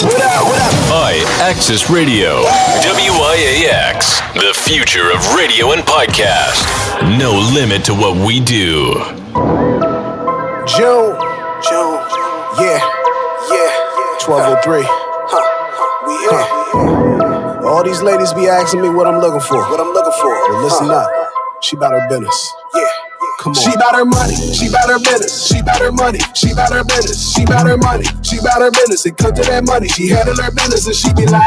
What up, what up? Hi, Access Radio. WIAX, the future of radio and podcast. No limit to what we do. June, yeah, 12:03. We here. All these ladies be asking me what I'm looking for. But listen up, she about her business. Yeah. Come on. She bout her money, she bout her business, she bout her money, she bout her business, she bout her money, she bout her business. It comes to that money, she handle her business and she be like,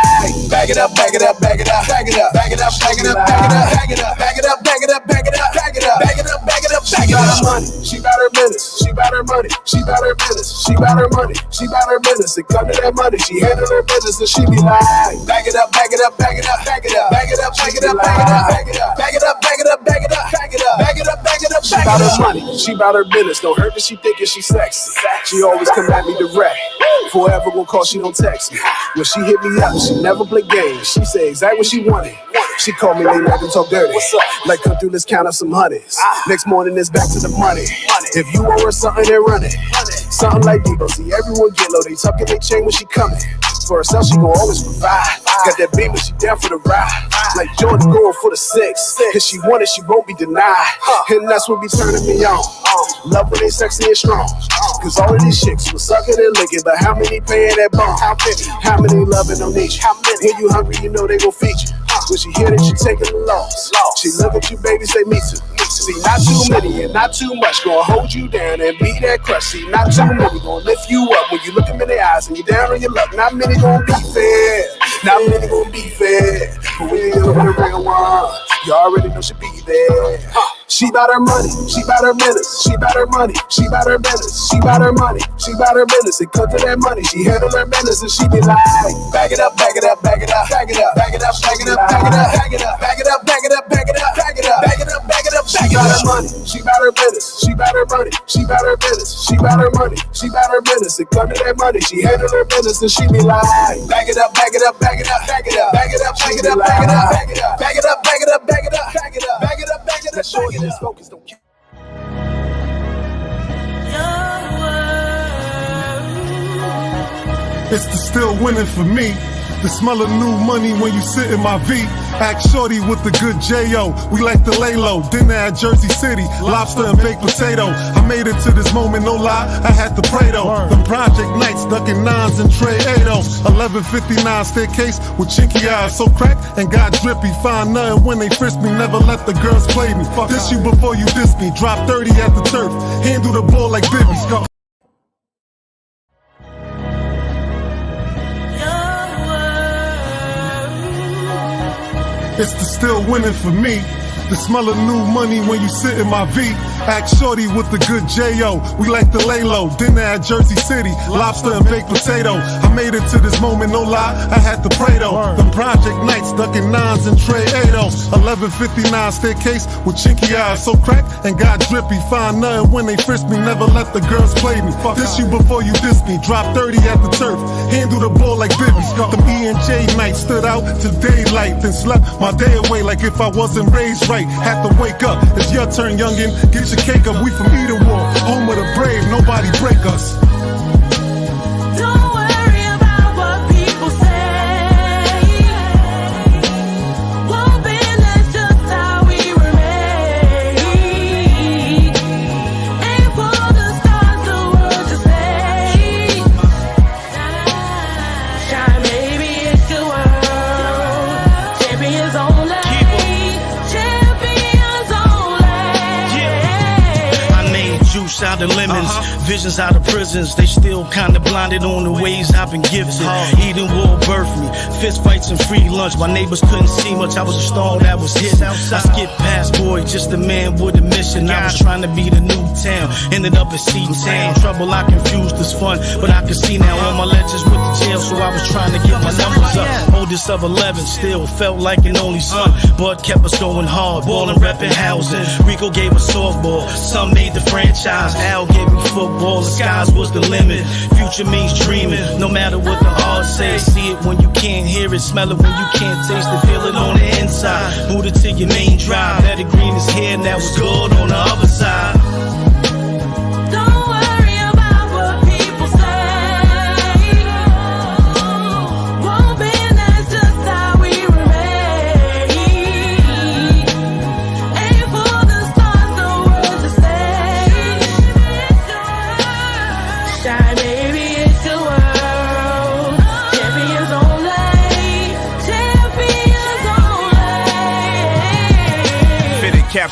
bag it up, bag it up, bag it up, bag it up, bag it up, bag it up, bag it up, bag it up, bag it up, bag it up, bag it up, bag it up, bag it up, bag it up. She bout her money, she bout her business, she bout her money, she bout her business, she bout her money, she bout her business. It comes to that money, she handle her business and she be like, bag it up, bag it up, bag it up, bag it up, bag it up, bag it up, bag it up, bag it up, bag it up, bag it up, bag it up, bag it up, bag it up, bag it up. She bout her money, she bout her business. Don't hurt that she thinking she sexy. She always come at me direct. Forever gon' call, she don't text me. When she hit me up, she never play games. She say exactly what she wanted. She call me late night and talk dirty. Like, come through, let's count up some honeys. Next morning it's back to the money. If you owe her something, then run it. Something like Debo. See everyone get low, they tucking they chain when she coming. For herself, she gon' always provide. Got that beam, but she down for the ride. Like Jordan going for the 6. If she want it, she won't be denied. And that's what be turning me on. Love when they sexy and strong. Cause all of these chicks was sucking and licking, but how many paying that bone? How many loving on each? When you hungry, you know they gon' feed you. When she hear that you taking the loss, she look at you, baby, say me too. See, not too many and not too much gonna hold you down and be that crush. See, not too many gonna lift you up when you look them in their eyes and you down on your luck. Not many gonna be fair, not many gonna be fair. But when you deal with a real one, you already know she be there. She bout her money, she bout her business, she bout her money, she bout her business, she bout her money, she bout her business. It comes to that money, she handle her business and she be like, bag it up, bag it up, bag it up, bag it up, bag it up, bag it up, bag it up, bag it up, bag it up, bag it up, bag it up, bag it up, bag it up, bag it up. She bout her money, she bout her business, she bout her money, she bout her business, she bout her money, she bout her business. It comes to that money, she handle her business and she be like, bag it up, bag it up, bag it up, bag it up, bag it up, bag it up, bag it up, bag it up, bag it up, bag it up, bag it up, bag it up, bag it up, bag it up. Let's show you this focus, don't care. It's the still winning for me. The smell of new money when you sit in my V. Act shorty with the good J.O. We like to lay low. Dinner at Jersey City. Lobster and baked potato. I made it to this moment, no lie. I had to pray though. Them project nights, ducking nines and tray 8-0. 1159 staircase with chinky eyes. So cracked and got drippy. Find nothing when they frisk me. Never let the girls play me. Diss you before you diss me. Drop 30 at the turf. Handle the ball like Bibby's. It's the still winning for me. The smell of new money when you sit in my V. Act shorty with the good J.O. We like to lay low. Dinner at Jersey City. Lobster and baked potato. I made it to this moment, no lie. I had to pray though. Them project nights, ducking nines and tray 8-0. 1159 staircase with chinky eyes. So cracked and got drippy. Find nothing when they frisk me. Never let the girls play me. Diss you before you diss me. Drop 30 at the turf. Handle the ball like Bibby's. Them E&J nights stood out till daylight. Then slept my day away like if I wasn't raised right. Had to wake up. It's your turn, youngin'. Get your cake up. We from Eden War. Home of the brave. Nobody break us. Don't worry about what people say. Won't be, that's just how we remain. Aim for the stars, the world just fade. Shine, baby, it's your world. Champions only. Juice out of lemons, visions out of prisons. They still kinda blinded on the ways I've been gifted. Eden War birthed me, fist fights and free lunch. My neighbors couldn't see much, I was a star that was hidden. I skipped past boy, just a man with a mission. I was trying to be the new town, ended up in Seton Town. Trouble I confused as fun, but I could see now all my legends with the jail, so I was trying to get my numbers up. Oldest of 11, still felt like an only son. Bud kept us going hard, ballin', reppin' housing. Rico gave us softball, some made the franchise. Al gave me football, the skies was the limit. Future means dreaming, no matter what the odds say. See it when you can't hear it, smell it when you can't taste it, feel it on the inside. Boot it to your main drive, better green is here, now it's good on the other side. Don't worry about what people say.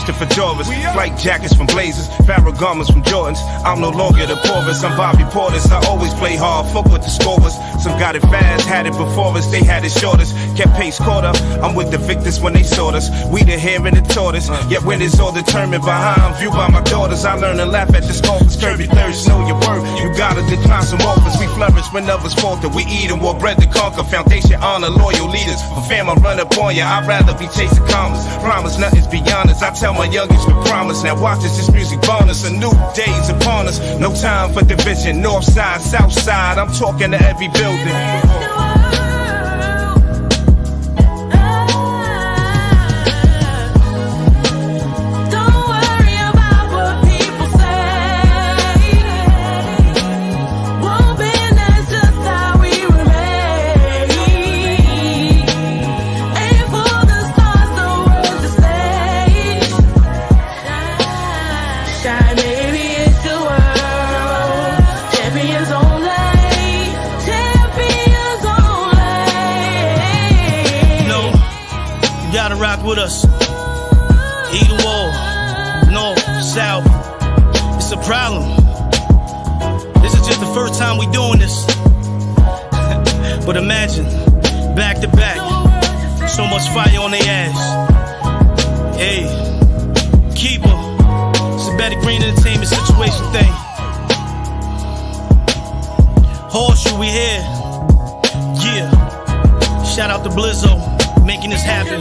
Crocs to fedoras, flight jackets from Blazers, Farrah garments from Jordans. I'm no longer the poorest, I'm Bobby Portis. I always play hard, fuck with the scorers. Some got it fast, had it before us, they had it shortest. Kept pace caught up, I'm with the victors when they sought us. We the hare and the tortoise, yet when it's all determined by how I'm viewed by my daughters. I learn to laugh at the scoffers, curb your thirst, know your worth. You gotta decline some offers, we flourish when others falter. We eat and war bread to conquer, foundation, honor, loyal leaders. For fam, I run up on ya, I'd rather be chasing commas. Promise nothing's beyond us, I tell my youngest we promise. Now watch this music bonus, a new day's upon us. No time for division, north side, south side, I'm talking to every building. Rock with us. Either wall, north, south. It's a problem. This is just the first time we doing this. But imagine, back to back, so much fire on their ass. Hey, Keeper. It's a Betty Green Entertainment situation thing. Horseshoe, we here. Yeah. Shout out to Blizzo, making this happen.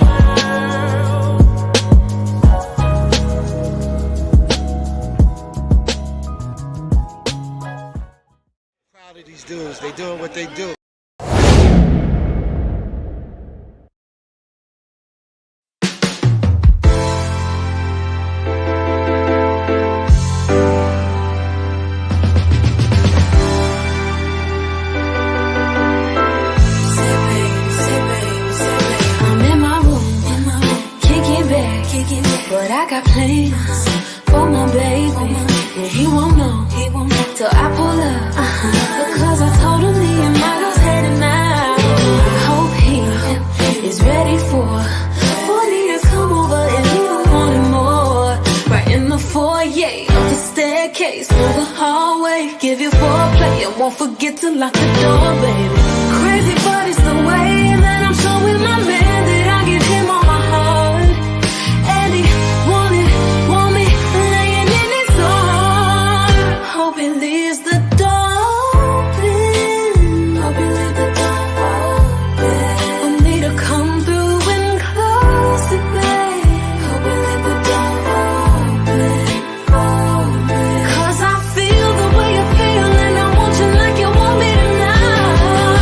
These dudes, they doing what they do. I'm in my room, kicking back, but I got plans for my baby, and he won't know till I pull up. Because I told him me and my girl's headed now. I hope he is ready for me to come over and he wanted more. Right in the foyer, up the staircase, through the hallway. Give you foreplay and won't forget to lock the door, baby. Crazy, but it's the way that I'm showing my man that I give him all my heart. And he want me laying in his arms. Hope he leaves the door. Cause I feel the way you feel and I want you like you want me tonight.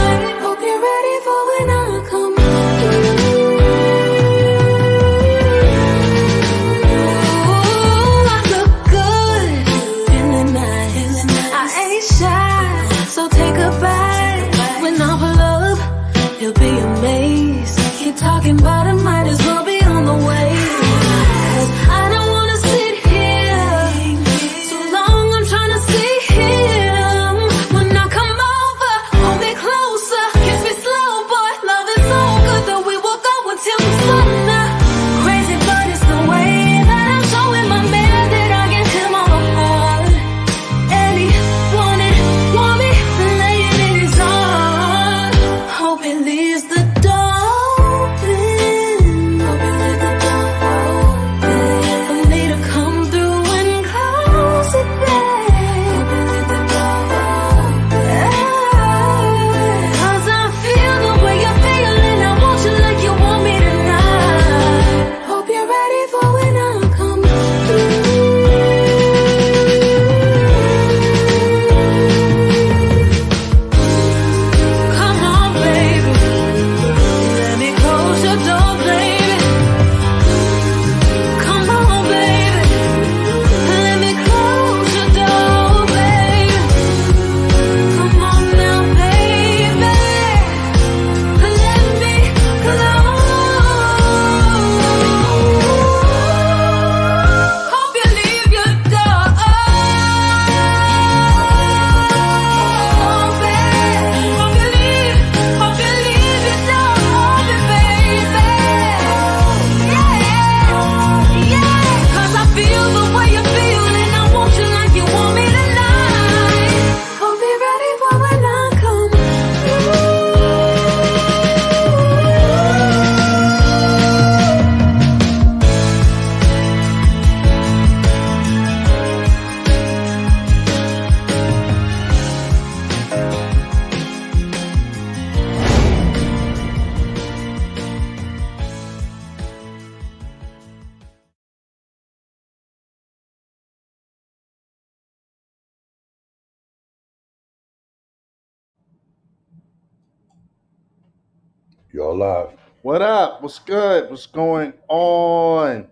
Y'all live. What up? What's good? What's going on?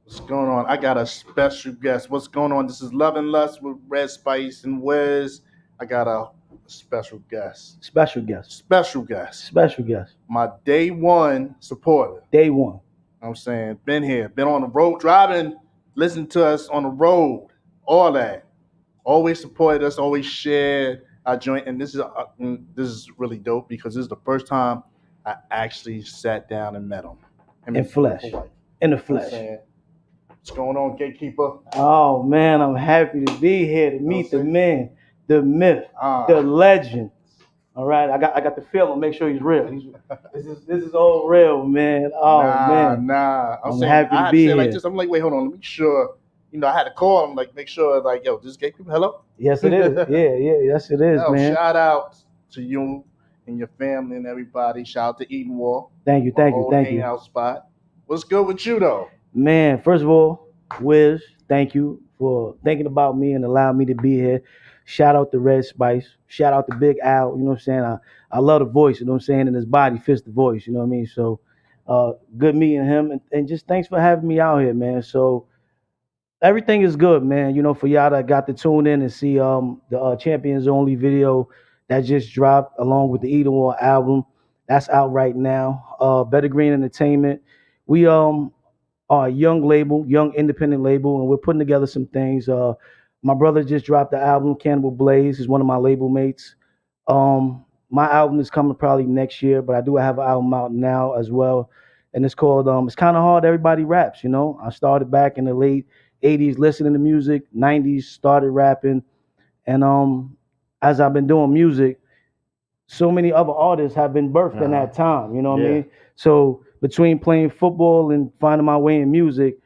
What's going on? I got a special guest. What's going on? This is Love and Lust with Red Spice and WIZZ. I got a special guest. Special guest. Special guest. Special guest. My day one supporter. Day one. I'm saying, been here, been on the road, driving, listening to us on the road, all that. Always supported us, always shared our joint, and this is really dope because this is the first time I actually sat down and met him. In flesh. In the flesh. What's going on, Gatekeeper? Oh man, I'm happy to be here to meet the man, the myth, the legend. All right, I got to feel him, make sure he's real. This is all real, man. Oh man. I'm happy to be here. Like this. I'm like, wait, hold on, let me make sure. You know, I had to call him, like, make sure, like, yo, this Gatekeeper, hello? Yes, it is. Yes, it is, man. Shout out to you and your family and everybody. Shout out to Eden Wall. Thank you. Hangout spot. What's good with you, though? Man, first of all, WIZZ, thank you for thinking about me and allowing me to be here. Shout out to REDZSPICE. Shout out to Big Al. You know what I'm saying? I love the voice, you know what I'm saying? And his body fits the voice, you know what I mean? So, good meeting him. And just thanks for having me out here, man. So, everything is good, man. You know, for y'all that got to tune in and see the Champions Only video that just dropped along with the Eden War album. That's out right now. Better Green Entertainment. We are a young label, young independent label, and we're putting together some things. My brother just dropped the album, Cannibal Blaze. He's one of my label mates. My album is coming probably next year, but I do have an album out now as well. And it's called It's Kind of Hard Everybody Raps, you know. I started back in the late 80s listening to music, 90s started rapping, and as I've been doing music, so many other artists have been birthed in that time, you know what I mean? So between playing football and finding my way in music,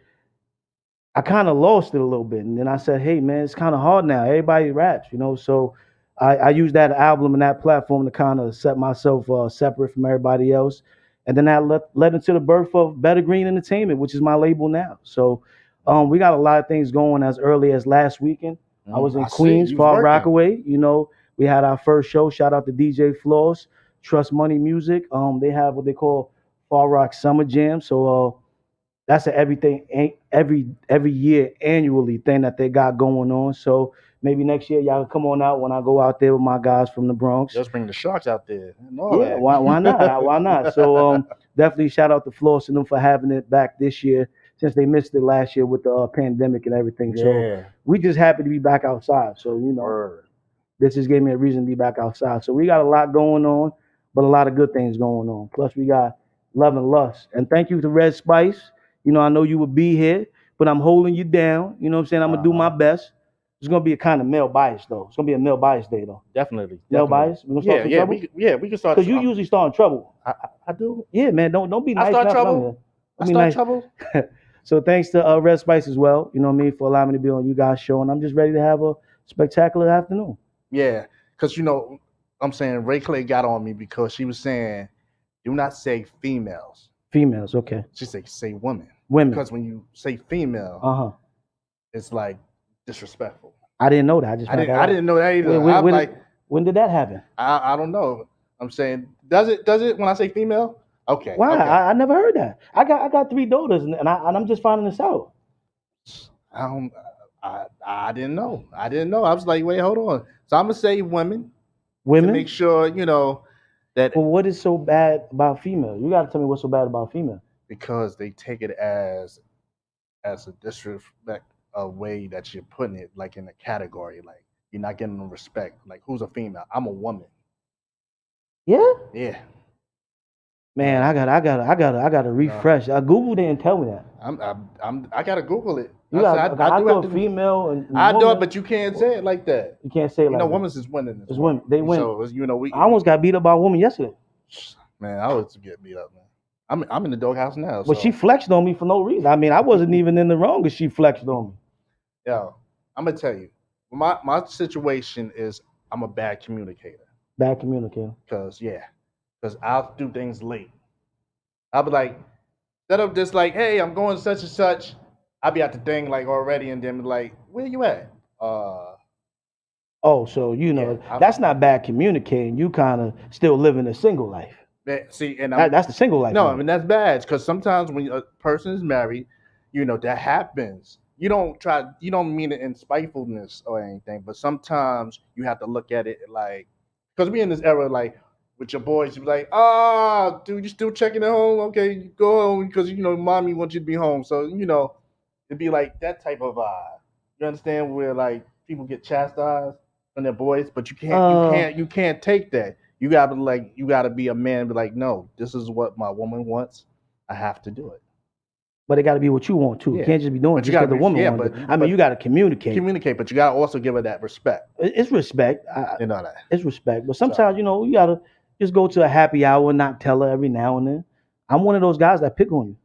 I kind of lost it a little bit. And then I said, hey man, it's kind of hard now. Everybody raps, you know? So I used that album and that platform to kind of set myself separate from everybody else. And then that led into the birth of Better Green Entertainment, which is my label now. So we got a lot of things going as early as last weekend. I was in Queens, Far Rockaway. You know, we had our first show. Shout out to DJ Floss, Trust Money Music. They have what they call Far Rock Summer Jam. So that's every year annually thing that they got going on. So maybe next year y'all can come on out when I go out there with my guys from the Bronx. Just bring the Sharks out there. Yeah, why not? Why not? So definitely shout out to Floss and them for having it back this year, since they missed it last year with the pandemic and everything. So we just happy to be back outside. So, you know, this just gave me a reason to be back outside. So we got a lot going on, but a lot of good things going on. Plus we got Love and Lust. And thank you to REDZSPICE. You know, I know you would be here, but I'm holding you down. You know what I'm saying? I'm going to do my best. It's going to be a kind of male bias, though. It's going to be a male bias day, though. Definitely. Male bias? We gonna start trouble? We can start. Because you usually start in trouble. I do? Yeah, man. Don't be nice. I start trouble? I start trouble? So thanks to REDZSPICE as well, you know what I mean, for allowing me to be on you guys' show. And I'm just ready to have a spectacular afternoon. Yeah, because, you know, I'm saying Ray Clay got on me because she was saying, do not say females. Females, okay. She said, say women. Women. Because when you say female, it's like disrespectful. I didn't know that. I didn't know that either. When did that happen? I don't know. I'm saying, does it when I say female? Okay. Wow, okay. I never heard that. I got 3 daughters, and I'm just finding this out. I didn't know. I was like, wait, hold on. So I'm gonna say women. Women. To make sure, you know, that. Well, what is so bad about female? You got to tell me what's so bad about female. Because they take it as a disrespect, a way that you're putting it, like in a category, like you're not getting them respect. Like, who's a female? I'm a woman. Yeah. Yeah. Man, I gotta refresh. Google didn't tell me that. I gotta Google it. I thought female and I woman, do it, but you can't say it like that. You can't say it like that. Women's is winning. It's women. They win. So you know, I almost got beat up by a woman yesterday. Man, I always get beat up, man. I'm in the doghouse now. But she flexed on me for no reason. I mean, I wasn't even in the wrong, but she flexed on me. Yo, I'm gonna tell you, my situation is I'm a bad communicator. Bad communicator. Because I'll do things late. I'll be like, instead of just like, hey, I'm going such and such, I'll be at the thing like already, and then be like, where you at? Oh, so you know, that's not bad communicating. You kind of still living a single life. See, and That's the single life. No, I mean that's bad because sometimes when a person is married, that happens. You don't mean it in spitefulness or anything, but sometimes you have to look at it like, because we in this era like with your boys, you be like, dude, you still checking at home? Okay, you go home because mommy wants you to be home. So it'd be like that type of vibe. You understand where like people get chastised from their boys, but you can't take that. You gotta be a man and be like, no, this is what my woman wants. I have to do it. But it got to be what you want too. Yeah. You can't just be doing it just because the woman wants it. I mean, you got to communicate. Communicate, but you got to also give her that respect. It's respect. You know that. It's respect. But sometimes, you got to just go to a happy hour and not tell her every now and then. I'm one of those guys that pick on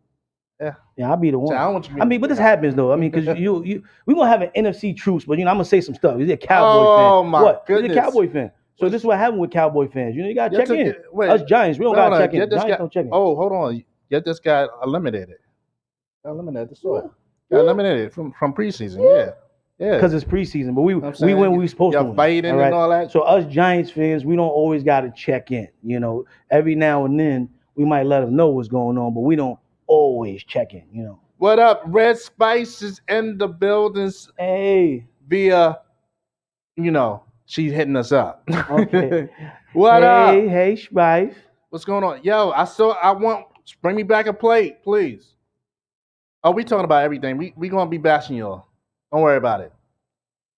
you. Yeah, I'll be the one. So I don't want you to be but this happens though. I mean, because we're gonna have an NFC truce, but I'm gonna say some stuff. You're a Cowboy fan. Oh my goodness. You're a Cowboy fan. So this is what happened with Cowboy fans. You gotta check in. Us Giants, we don't gotta check in. Giants don't check in. Oh, hold on. Get this guy eliminated. Eliminated the sort. Got eliminated from preseason. Yeah. Because it's preseason, but we win. We supposed to win. Fighting and all that. So us Giants fans, we don't always gotta check in. Every now and then we might let them know what's going on, but we don't always check in. What up? REDZSPICE is in the buildings. Hey. Via, she's hitting us up. Okay. What up? Hey, Spice. What's going on? Yo, bring me back a plate, please. Oh, we talking about everything. We gonna be bashing y'all. Don't worry about it.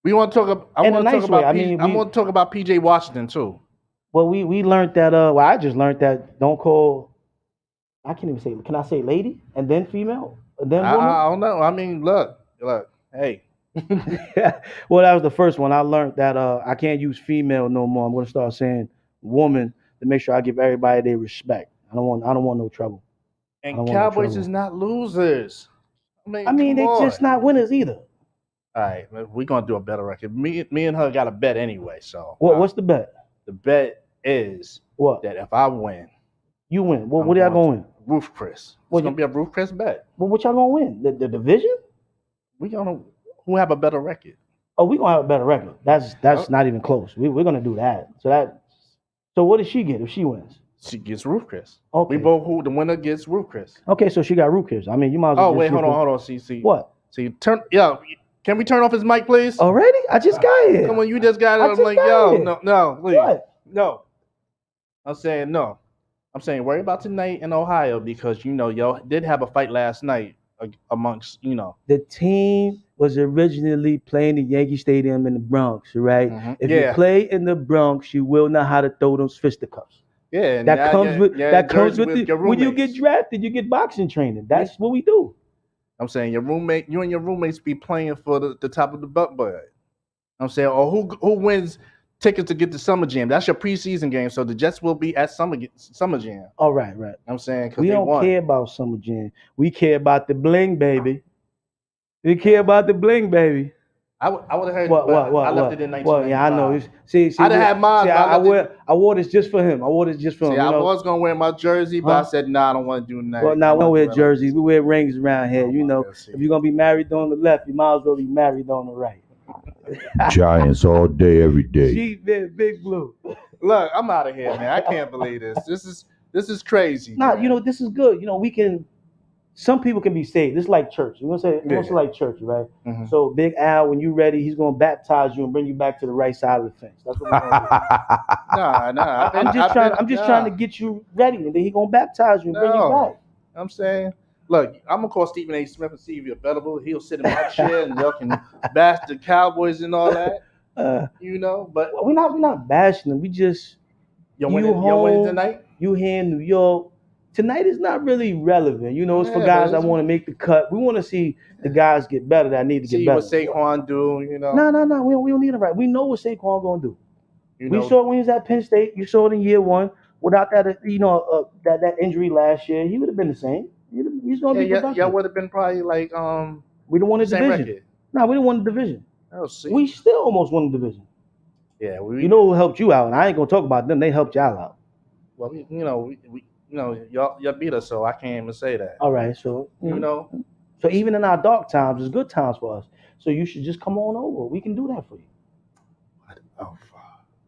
We want to talk. I want to talk about PJ Washington too. Well, we learned that. I just learned that. Don't call. I can't even say. Can I say lady and then female and then woman? I don't know. I mean, look. Hey. Well, that was the first one. I learned that I can't use female no more. I'm gonna start saying woman to make sure I give everybody their respect. I don't want no trouble. And Cowboys is not losers. I mean they just not winners either. All right, we're gonna do a better record. Me and her got a bet anyway. So what's the bet? The bet is that if I win, you win. What are y'all gonna win? Roof Chris. It's gonna be a Roof Chris bet. Well, what y'all gonna win? The division? Who have a better record? Oh, we gonna have a better record. That's not even close. We're gonna do that. So what does she get if she wins? She gets Roof Chris. Okay. The winner gets Roof Chris. Okay, so she got Roof Chris. I mean, you might as well. Oh wait, hold on. See. What? See, can we turn off his mic, please? Already? I just got here. Come on, you just got it. I'm like, no, please. What? No. I'm saying no. I'm saying worry about tonight in Ohio because y'all did have a fight last night amongst The team was originally playing the Yankee Stadium in the Bronx, right? Mm-hmm. If you play in the Bronx, you will know how to throw those fisticuffs. Yeah, that comes with when you get drafted, you get boxing training. That's what we do. I'm saying you and your roommates be playing for the top of the butt bud. I'm saying, or who wins tickets to get to Summer Jam? That's your preseason game, so the Jets will be at Summer Jam. All right. I'm saying we don't care about Summer Jam. We care about the bling, baby. We care about the bling, baby. I would have heard. What? I left it in 1995. Well, yeah, I know. See, I didn't have mine. I wore this just for him. I was gonna wear my jersey, but I said, I don't want to do nothing. Well, now we don't wear jerseys. We wear rings around here. If you're gonna be married on the left, you might as well be married on the right. Giants all day, every day. Sheep, big blue. Look, I'm out of here, man. I can't believe this. This is crazy. Nah, this is good. We can. Some people can be saved. It's like church. We're gonna say like church, right? Mm-hmm. So Big Al, when you're ready, he's gonna baptize you and bring you back to the right side of the fence. That's what we're gonna do. Nah. I'm just trying to get you ready, and then he's gonna baptize you and bring you back. I'm saying, look, I'm gonna call Stephen A. Smith and see if you're available. He'll sit in my chair and y'all can bash the Cowboys and all that. But we're not bashing them. We just you're winning tonight. You here in New York. Tonight is not really relevant. It's for guys that want to make the cut. We want to see the guys get better that need to get better. See what Saquon do, No. We don't need it right. We know what Saquon going to do. We saw it when he was at Penn State. You saw it in year one. Without that, that injury last year, he would have been the same. He's going to be productive. Y'all would have been probably like we don't want a division. Record. No, we didn't want a division. Oh, see. We still almost won the division. Yeah, who helped you out, and I ain't gonna talk about them. They helped y'all out. Well, y'all beat us, so I can't even say that. All right, so so even in our dark times, it's good times for us. So you should just come on over. We can do that for you. Oh,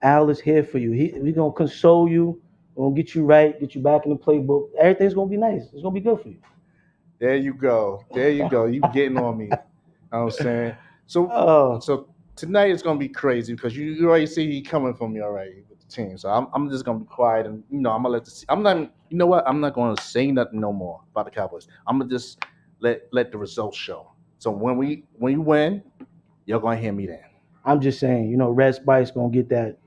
Al is here for you. We're gonna console you. gonna get you right, get you back in the playbook. Everything's gonna be nice. It's gonna be good for you. There you go. You getting on me. You know what I'm saying? So Oh. so tonight it's gonna be crazy because you already see he coming from me already with the team. So I'm just gonna be quiet and I'm gonna I'm not you know what? I'm not gonna say nothing no more about the Cowboys. I'm gonna just let the results show. So when you win, you're gonna hear me then. I'm just saying, Red Spice gonna get that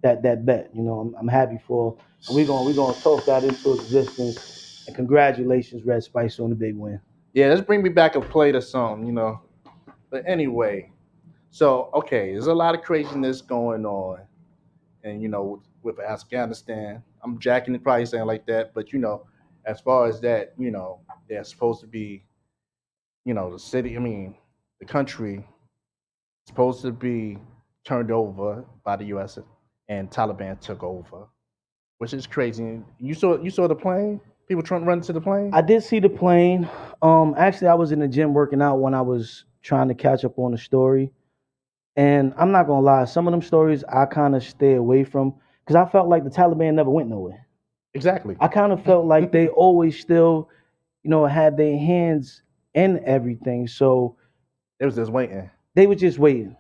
bet. I'm happy for. And we're gonna talk that into existence. And congratulations, Red Spice, on the big win. Yeah, let's bring me back a plate or something. But anyway, so okay, there's a lot of craziness going on, and with Afghanistan, I'm jacking it, probably saying like that, but as far as that, they're supposed to be, the city. I mean, the country supposed to be turned over by the U.S. and Taliban took over, which is crazy. You saw the plane? People trying to run to the plane? I did see the plane. Actually, I was in the gym working out when I was trying to catch up on the story. And I'm not gonna lie, some of them stories I kind of stay away from because I felt like the Taliban never went nowhere. Exactly. I kind of felt like they always still, had their hands in everything. So it was just waiting. They were just waiting.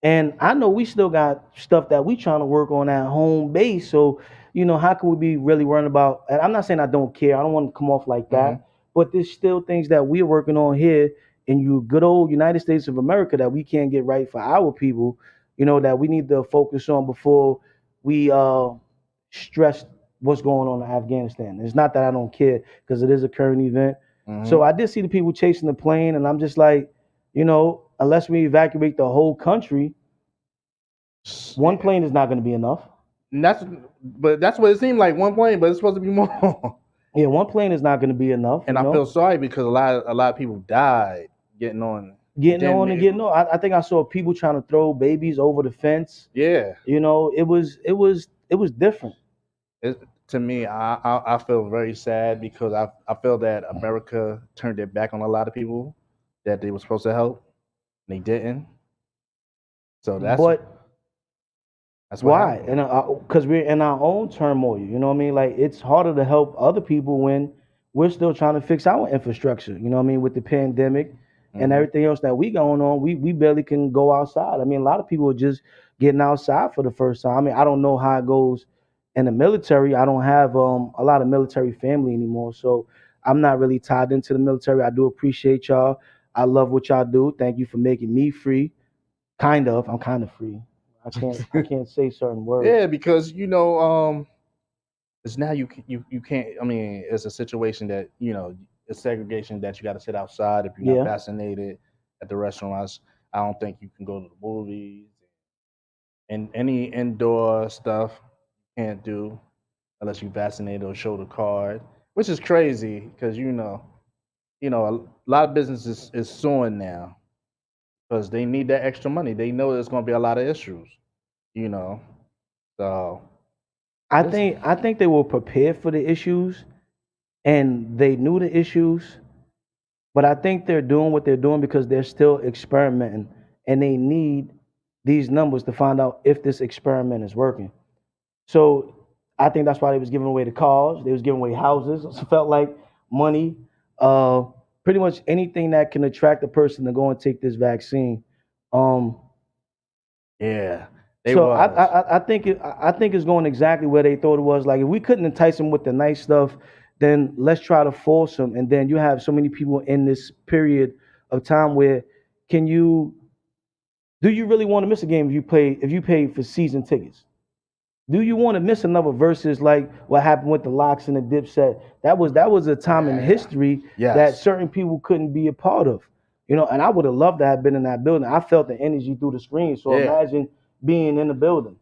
And I know we still got stuff that we trying to work on at home base. So, how can we be really worrying about? And I'm not saying I don't care. I don't want to come off like that. But there's still things that we're working on here in you good old United States of America that we can't get right for our people. That we need to focus on before we stress what's going on in Afghanistan. It's not that I don't care because it is a current event. So I did see the people chasing the plane, and I'm just like, unless we evacuate the whole country, one plane is not going to be enough. And that's what it seemed like, one plane, but it's supposed to be more. Yeah, one plane is not going to be enough. And I feel sorry because a lot of people died getting on. Getting on. I think I saw people trying to throw babies over the fence. Yeah. It was different. To me, I feel very sad because I feel that America turned their back on a lot of people that they were supposed to help, and they didn't. So that's why, and because we're in our own turmoil. You know what I mean? Like, it's harder to help other people when we're still trying to fix our infrastructure. You know what I mean? With the pandemic and everything else that we going on, we barely can go outside. I mean, a lot of people are just getting outside for the first time. I mean, I don't know how it goes in the military. I don't have a lot of military family anymore, so I'm not really tied into the military. I do appreciate y'all. I love what y'all do. Thank you for making me free. Kind of. I'm kind of free. I can't say certain words. Yeah, because it's now you can't. I mean, it's a situation that it's segregation that you got to sit outside if you're not vaccinated at the restaurants. I don't think you can go to the movies and any indoor stuff you can't do unless you vaccinated or show the card, which is crazy because a lot of businesses is suing now because they need that extra money. They know there's going to be a lot of issues, So I think they were prepared for the issues, and they knew the issues, but I think they're doing what they're doing because they're still experimenting, and they need these numbers to find out if this experiment is working. So I think that's why they was giving away the cars, they was giving away houses. It felt like money, pretty much anything that can attract a person to go and take this vaccine. Yeah. So I think it's going exactly where they thought it was. Like, if we couldn't entice them with the nice stuff, then let's try to force them. And then you have so many people in this period of time where do you really want to miss a game if you pay for season tickets? Do you want to miss another versus like what happened with the Locks and the Dipset? That was a time in history that certain people couldn't be a part of. And I would have loved to have been in that building. I felt the energy through the screen. So imagine being in the building.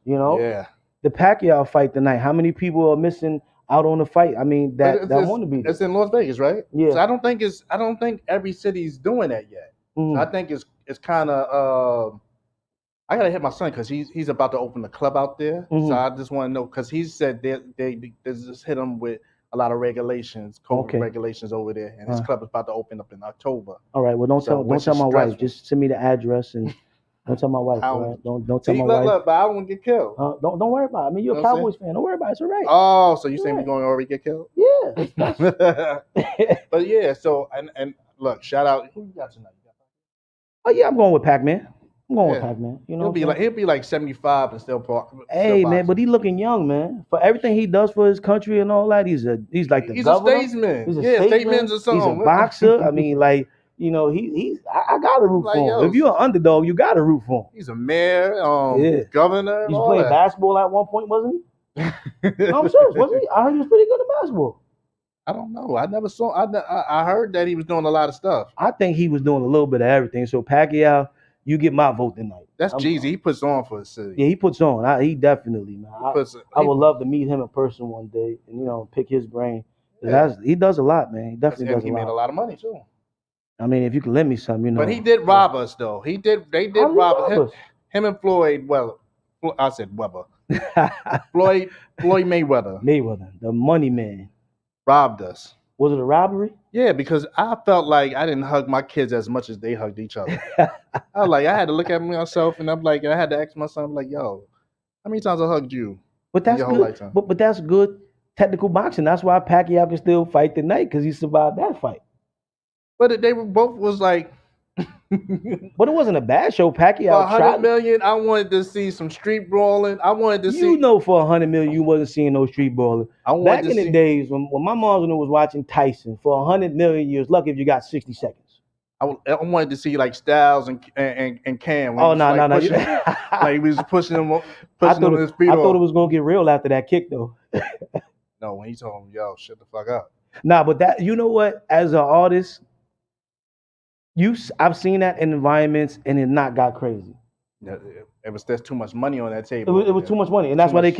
Yeah. The Pacquiao fight tonight. How many people are missing out on the fight? I mean, that want to be there. It's in Las Vegas, right? Yeah. So I don't think every city's doing that yet. So I think it's kind of I gotta hit my son because he's about to open a club out there. So I just want to know because he said they just hit him with a lot of regulations, COVID regulations over there, and his club is about to open up in October. All right. Well, don't tell my wife. Just send me the address and Don't tell my wife, I all don't- right? Don't tell See, my look, wife. look, but I don't want to get killed. Don't worry about it. I mean, you're You a know what I'm Cowboys fan. Don't worry about it. It's all right. Oh, so you saying Right. we're going to already get killed? Yeah. But yeah, so and look, shout out. Who you got tonight? Oh yeah, I'm going with Pac-Man. I'm going with Yeah. Pac-Man. You know, He'll be like 75 and still hey still man, but he looking young, man. For everything he does for his country and all that, he's like the governor. a statesman. He's a Yeah, statesman. statements or something. He's a boxer. I mean, like, you know, I gotta root Like, for him. yo, If you're an underdog, you gotta root for him. He's a mayor, governor. He was playing basketball at one point, wasn't he? No, I'm serious, wasn't he? I heard he was pretty good at basketball. I don't know. I never saw. I heard that he was doing a lot of stuff. I think he was doing a little bit of everything. So Pacquiao, you get my vote tonight. That's Jeezy. He puts on for the city. Yeah, he puts on. He definitely, man. I would love to meet him in person one day and, you know, pick his brain. Yeah. He does a lot, man. He definitely does a lot. He made a lot of money too. I mean, if you can lend me some, you know. But he did rob us though. They did rob us. Him and Floyd. Well, I said Weber. Floyd Mayweather. Mayweather, the money man, robbed us. Was it a robbery? Yeah, because I felt like I didn't hug my kids as much as they hugged each other. I had to look at myself, and I'm like, I had to ask my son, like, yo, how many times I hugged you? But that's your whole good. lifetime? But that's good technical boxing. That's why Pacquiao can still fight tonight, because he survived that fight. But they were both was like. But it wasn't a bad show. Pacquiao For $100 million, I wanted to see some street brawling. I wanted to see. You know, for $100 million, you wasn't seeing no street brawling. Back in the days when my mom was watching Tyson, for $100 million, you was lucky if you got 60 seconds. I wanted to see like Styles and Cam. Oh no. Like he was pushing him his feet I off. thought it was gonna get real after that kick though. No, when he told him, "Yo, shut the fuck up." Nah, but that, you know what? As an artist, I've seen that in environments and it not got crazy. There's too much money on that table. It was too much money, and that's why they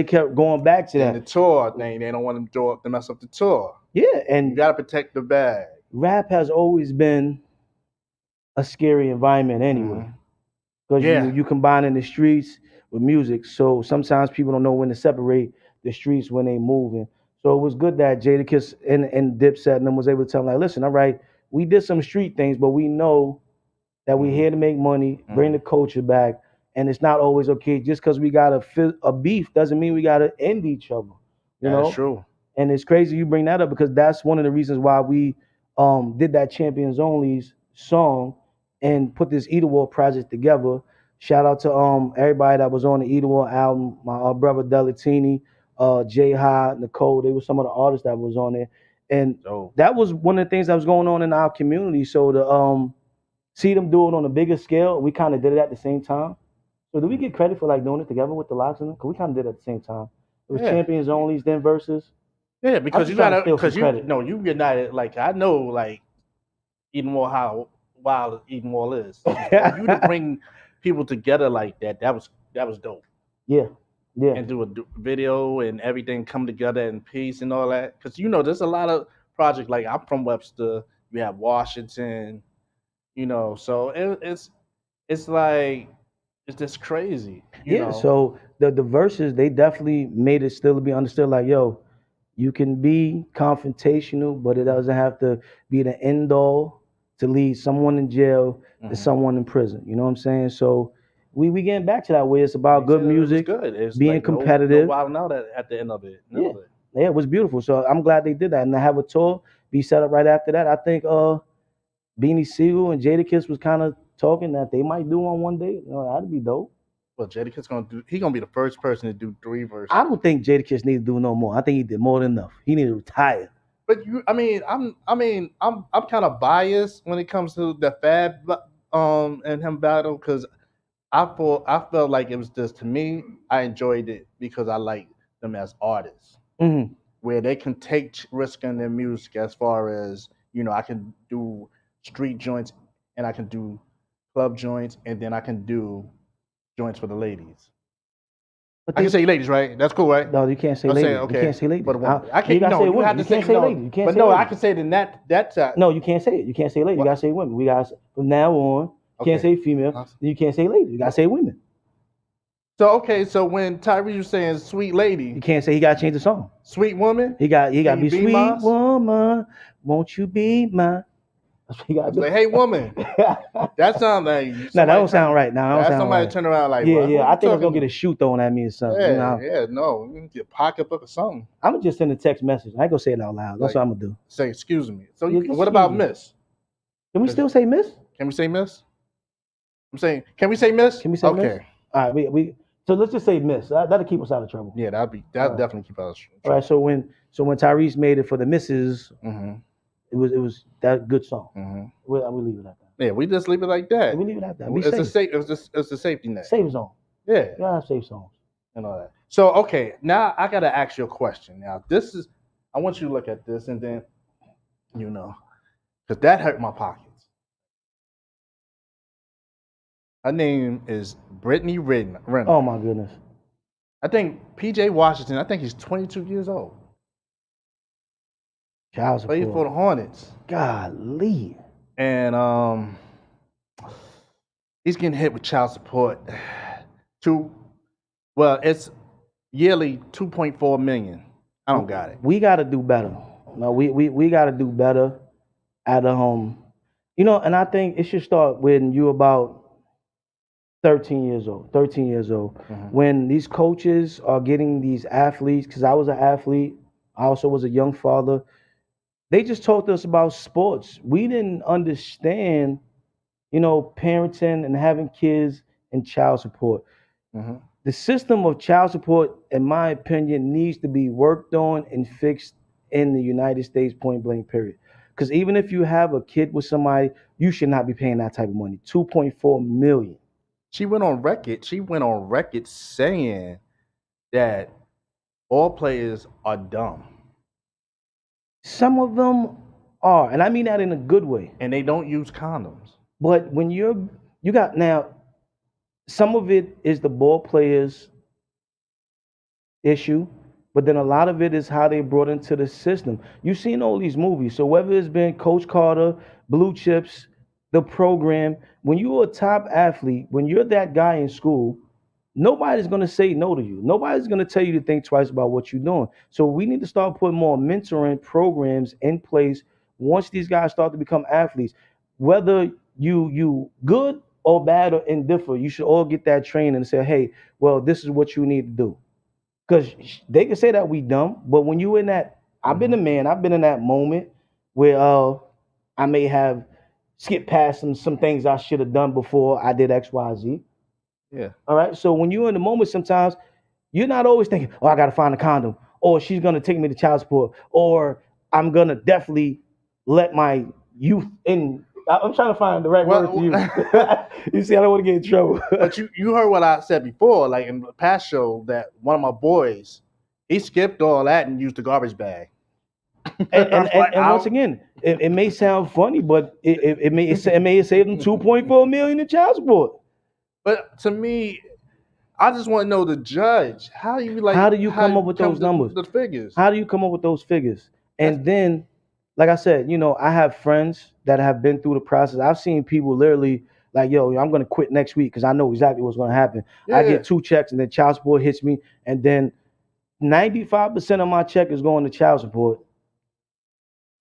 kept going back to that. And the tour thing, they don't want them to mess up the tour. Yeah, and you gotta protect the bag. Rap has always been a scary environment anyway, because you combining the streets with music. So sometimes people don't know when to separate the streets when they moving. So it was good that Jadakiss and Dipset and them was able to tell them, like, listen, all right, we did some street things, but we know that we're here to make money, bring the culture back, and it's not always okay. Just because we got a beef doesn't mean we got to end each other. You know? That's true. And it's crazy you bring that up, because that's one of the reasons why we did that Champions Only's song and put this Eat War project together. Shout out to everybody that was on the Eat War album, my brother Delatini, Jay Ha, Nicole. They were some of the artists that was on there. And that was one of the things that was going on in our community. So to see them do it on a bigger scale, we kind of did it at the same time. So do we get credit for like doing it together with the Locks in them? Because we kind of did it at the same time. It was Champions Only's, then Versus. Yeah, because you united. Like, I know, like, Eden Wall, how wild Eden Wall is. For you to bring people together like that was dope. Yeah. And do a video and everything come together in peace and all that. Because, you know, there's a lot of projects. Like, I'm from Webster. We have Washington. You know, so it's like, it's just crazy. You know? So the Verses, they definitely made it still be understood, like, yo, you can be confrontational, but it doesn't have to be the end all to lead someone in jail to someone in prison. You know what I'm saying? So we getting back to that way. It's about good music, it's being like competitive. No wild out at the end of it. Yeah, it was beautiful. So I'm glad they did that. And to have a tour be set up right after that, I think Beanie Siegel and Jadakiss was kind of talking that they might do one day. You know, that'd be dope. Well, Jadakiss gonna be the first person to do 3 verses. I don't think Jadakiss need to do no more. I think he did more than enough. He need to retire. But I'm kind of biased when it comes to the Fab and him battle, because I felt like it was just, to me, I enjoyed it because I like them as artists, where they can take risk in their music, as far as, you know, I can do street joints and I can do club joints, and then I can do joints for the ladies. I can say ladies, right? That's cool, right? No, you can't say ladies. Okay. You can't say ladies. But I can't. You gotta No, say you women. have to You can't say say no. ladies. You can't But say no, ladies. I can say it that side. No, you can't say it. You can't say ladies. You gotta say women. We got from now on. You can't say female. You can't say ladies. You gotta say women. So when Tyrese was saying "sweet lady," you can't say he gotta change the song. Sweet woman. He got to be sweet mine? woman. Won't you be mine? That's what you gotta do. Like, hey, woman, that sounds like No, that don't sound right. No, that don't that's sound somebody right. turn around like, Yeah, what? yeah. What I you think I'm gonna talking get a shoe thrown at me or something. Yeah, You know? yeah, no, you can get a pocketbook or something. I'm gonna just send a text message. I ain't gonna say it out loud. That's Like, what I'm gonna do. Say, excuse me. So, Yeah, what about excuse me. Miss? Can we still say Miss? Can we say Miss? I'm saying, can we say Miss? Can we say okay. Miss? All right, we so let's just say Miss. That'll keep us out of trouble. Yeah, that'd All right. definitely keep us. All right. So when Tyrese made it for the Misses, Mm-hmm. it was that good song. Mm-hmm. We leave it at that. Yeah, we just leave it like that. We leave it at that. Be It's a safe. it's a safety net. Safe zone. Yeah, You gotta have safe zones. and all that. So okay, now I gotta ask you a question. Now I want you to look at this and then, because that hurt my pockets. Her name is Brittany Renner. Oh my goodness. I think PJ Washington. I think he's 22 years old. Child Played support. for the Hornets. Golly. And he's getting hit with child support. It's yearly $2.4 million. I don't got it. We gotta do better. No, we gotta do better at home. And I think it should start when you're about 13 years old. Mm-hmm. When these coaches are getting these athletes, because I was an athlete, I also was a young father. They just talked to us about sports. We didn't understand, parenting and having kids and child support. Mm-hmm. The system of child support, in my opinion, needs to be worked on and fixed in the United States, point blank, period. Because even if you have a kid with somebody, you should not be paying that type of money. $2.4 million. She went on record saying that all players are dumb. Some of them are, and I mean that in a good way. And they don't use condoms. But when you got now, some of it is the ball players' issue, but then a lot of it is how they brought into the system. You've seen all these movies. So whether it's been Coach Carter, Blue Chips, the program, when you're a top athlete, when you're that guy in school, nobody's going to say no to you. Nobody's going to tell you to think twice about what you're doing. So we need to start putting more mentoring programs in place once these guys start to become athletes. Whether you good or bad or indifferent, you should all get that training and say, hey, well, this is what you need to do. Because they can say that we dumb, but when you in that, I've been a man, I've been in that moment where I may have skipped past some things I should have done before I did X, Y, Z. Yeah. All right. So when you're in the moment, sometimes you're not always thinking, oh, I got to find a condom, or she's going to take me to child support, or I'm going to definitely let my youth in. I'm trying to find the right word to use. You see, I don't want to get in trouble. But you heard what I said before, like in the past show, that one of my boys, he skipped all that and used the garbage bag. And once again, it may sound funny, but it may save them $2.4 million in child support. But to me, I just want to know the judge. How do you come up with those numbers? The figures. How do you come up with those figures? And then, like I said, I have friends that have been through the process. I've seen people literally like, yo, I'm going to quit next week because I know exactly what's going to happen. Yeah. I get 2 checks and then child support hits me. And then 95% of my check is going to child support.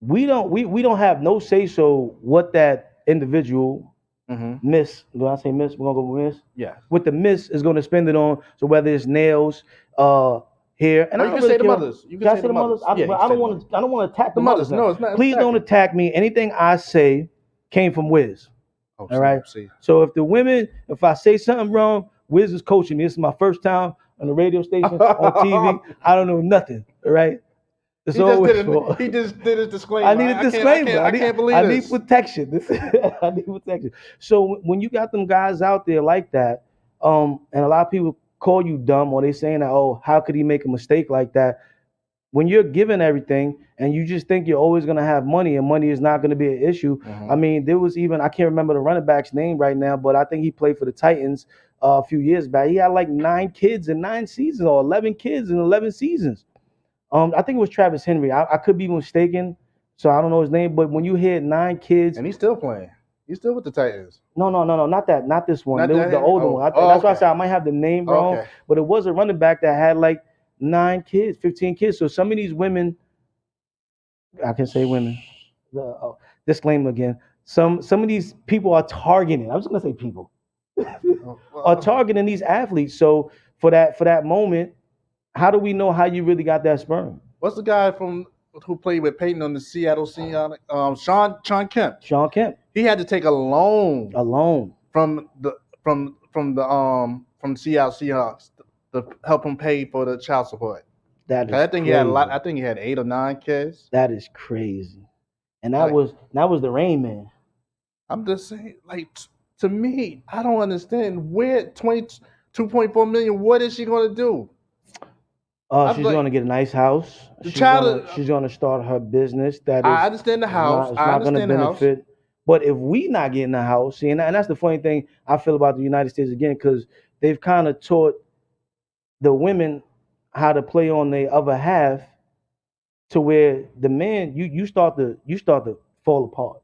We don't have no say so what that individual miss. Do I say miss? We're gonna go with miss. Yeah. What the miss is gonna spend it on. So whether it's nails, hair, and you can say the mothers. You can say the mothers. I don't want to attack the mothers. No, it's not. Please don't attack me. Anything I say came from WIZZ. Oh, all right. So if I say something wrong, WIZZ is coaching me. This is my first time on the radio station, on TV. I don't know nothing. All right. He just did a disclaimer. I need a disclaimer. I can't believe I this. need protection. I need protection. So when you got them guys out there like that, and a lot of people call you dumb, or they saying that, oh, how could he make a mistake like that? When you're given everything and you just think you're always going to have money and money is not going to be an issue. I mean, there was even, I can't remember the running back's name right now, but I think he played for the Titans a few years back. He had like 9 kids in 9 seasons, or 11 kids in 11 seasons. I think it was Travis Henry. I could be mistaken, so I don't know his name. But when you hear 9 kids, and he's still playing, he's still with the Titans. No, not that, not this one. It was the older one. That's why I said I might have the name wrong. Okay. But it was a running back that had like 9 kids, 15 kids. So some of these women, I can say women. Disclaimer again. some of these people are targeting. I was gonna say people are targeting these athletes. So for that moment, how do we know how you really got that sperm? What's the guy from who played with Peyton on the Seattle Seahawks? Sean Kemp. Sean Kemp. He had to take a loan from the Seattle Seahawks to help him pay for the child support. That is I think crazy. he had a lot. I think he had 8 or 9 kids. That is crazy. And that was the Rain Man. I'm just saying, like, to me, I don't understand where 22.4 million. What is she gonna do? She's gonna get a nice house. She's gonna start her business. I understand the house. It's not gonna benefit. But if we not getting the house, see, and that's the funny thing I feel about the United States again, because they've kind of taught the women how to play on the other half, to where the man you start to fall apart.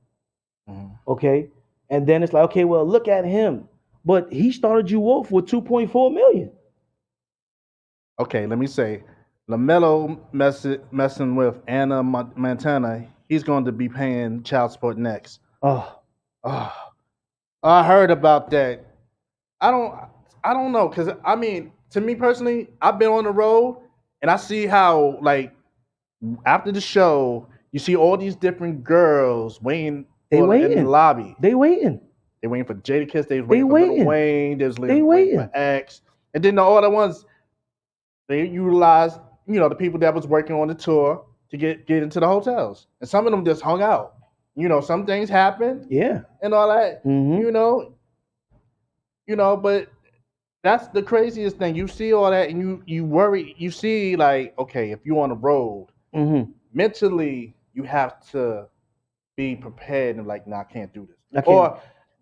Okay, and then it's like, okay, well, look at him, but he started you off with 2.4 million. Okay, let me say, LaMelo messing with Anna Montana. He's going to be paying child support next. I heard about that. I don't know, because I mean, to me personally, I've been on the road and I see how, like, after the show, you see all these different girls waiting in the lobby. They waiting. They waiting for Jadakiss. They waiting for Lil Wayne. They waiting for X. And then the other ones, they utilized, the people that was working on the tour to get into the hotels. And some of them just hung out. Some things happen. Yeah. And all that. But that's the craziest thing. You see all that and you worry. You see, like, okay, if you're on the road, mentally you have to be prepared and like, nah, I can't do this.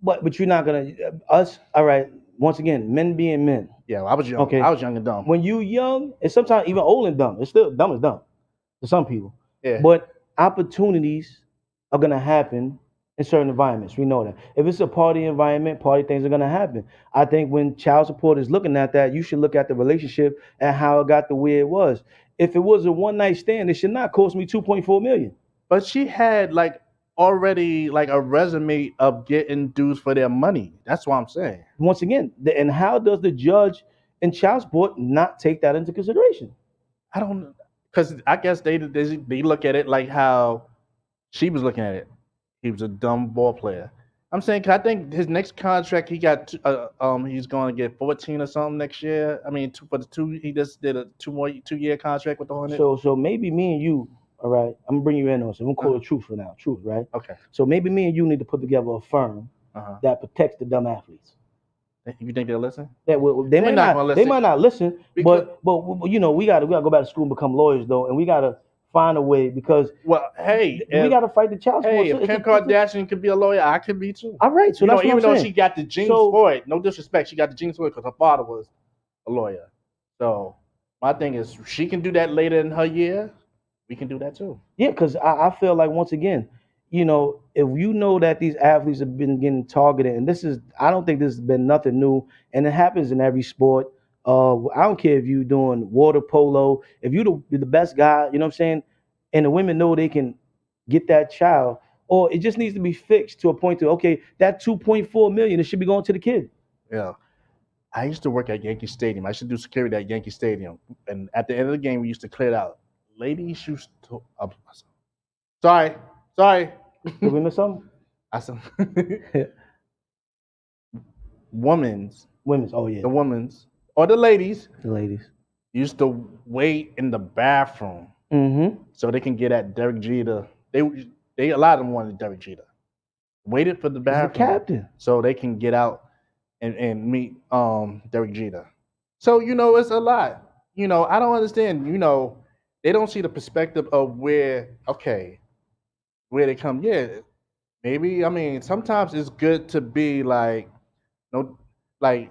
But you're not gonna all right. Once again, men being men. Yeah, I was young. Okay. I was young and dumb. When you young, and sometimes even old and dumb, it's still dumb as dumb to some people. Yeah. But opportunities are gonna happen in certain environments. We know that. If it's a party environment, party things are gonna happen. I think when child support is looking at that, you should look at the relationship and how it got the way it was. If it was a one night stand, it should not cost me 2.4 million. But she had already a resume of getting dues for their money. That's what I'm saying. Once again, and how does the judge in child support not take that into consideration? I don't know, because I guess they look at it like how she was looking at it. He was a dumb ball player. I'm saying, 'cause I think his next contract, he got he's going to get 14 or something next year. I mean, for the two, he just did a 2-year contract with the Hornets. So maybe me and you. All right, I'm gonna bring you in on so we'll call it truth for now. Truth, right? Okay. So maybe me and you need to put together a firm that protects the dumb athletes. You think they'll listen? They might not listen. They might not listen, but we gotta go back to school and become lawyers though, and we gotta find a way because we gotta fight the child support. Hey, if Kim Kardashian could be a lawyer, I could be too. All right, so that's what even I'm though saying. she got the genes for it, no disrespect, she got the genes for it because her father was a lawyer. So my thing is, she can do that later in her year. We can do that too. Yeah, because I feel like, once again, if you know that these athletes have been getting targeted, and I don't think this has been nothing new, and it happens in every sport. I don't care if you're doing water polo, if you're the best guy, you know what I'm saying, and the women know they can get that child, or it just needs to be fixed to a point to, okay, that 2.4 million, it should be going to the kid. Yeah. I used to work at Yankee Stadium. I used to do security at Yankee Stadium, and at the end of the game, we used to clear it out. Ladies used to. Sorry. Did we miss something? Women's. Oh yeah. The women's or the ladies. The ladies used to wait in the bathroom so they can get at Derek Jeter. They a lot of them wanted Derek Jeter. Waited for the bathroom. He's the captain. So they can get out and meet Derek Jeter. So it's a lot. I don't understand. They don't see the perspective of where they come. Yeah, maybe. I mean, sometimes it's good to be like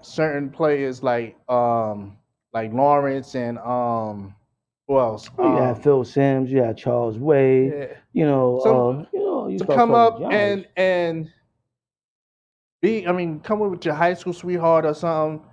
certain players like Lawrence and who else? You had Phil Simms, you had Charles Wade. Yeah. To come up and be. I mean, come with your high school sweetheart or something,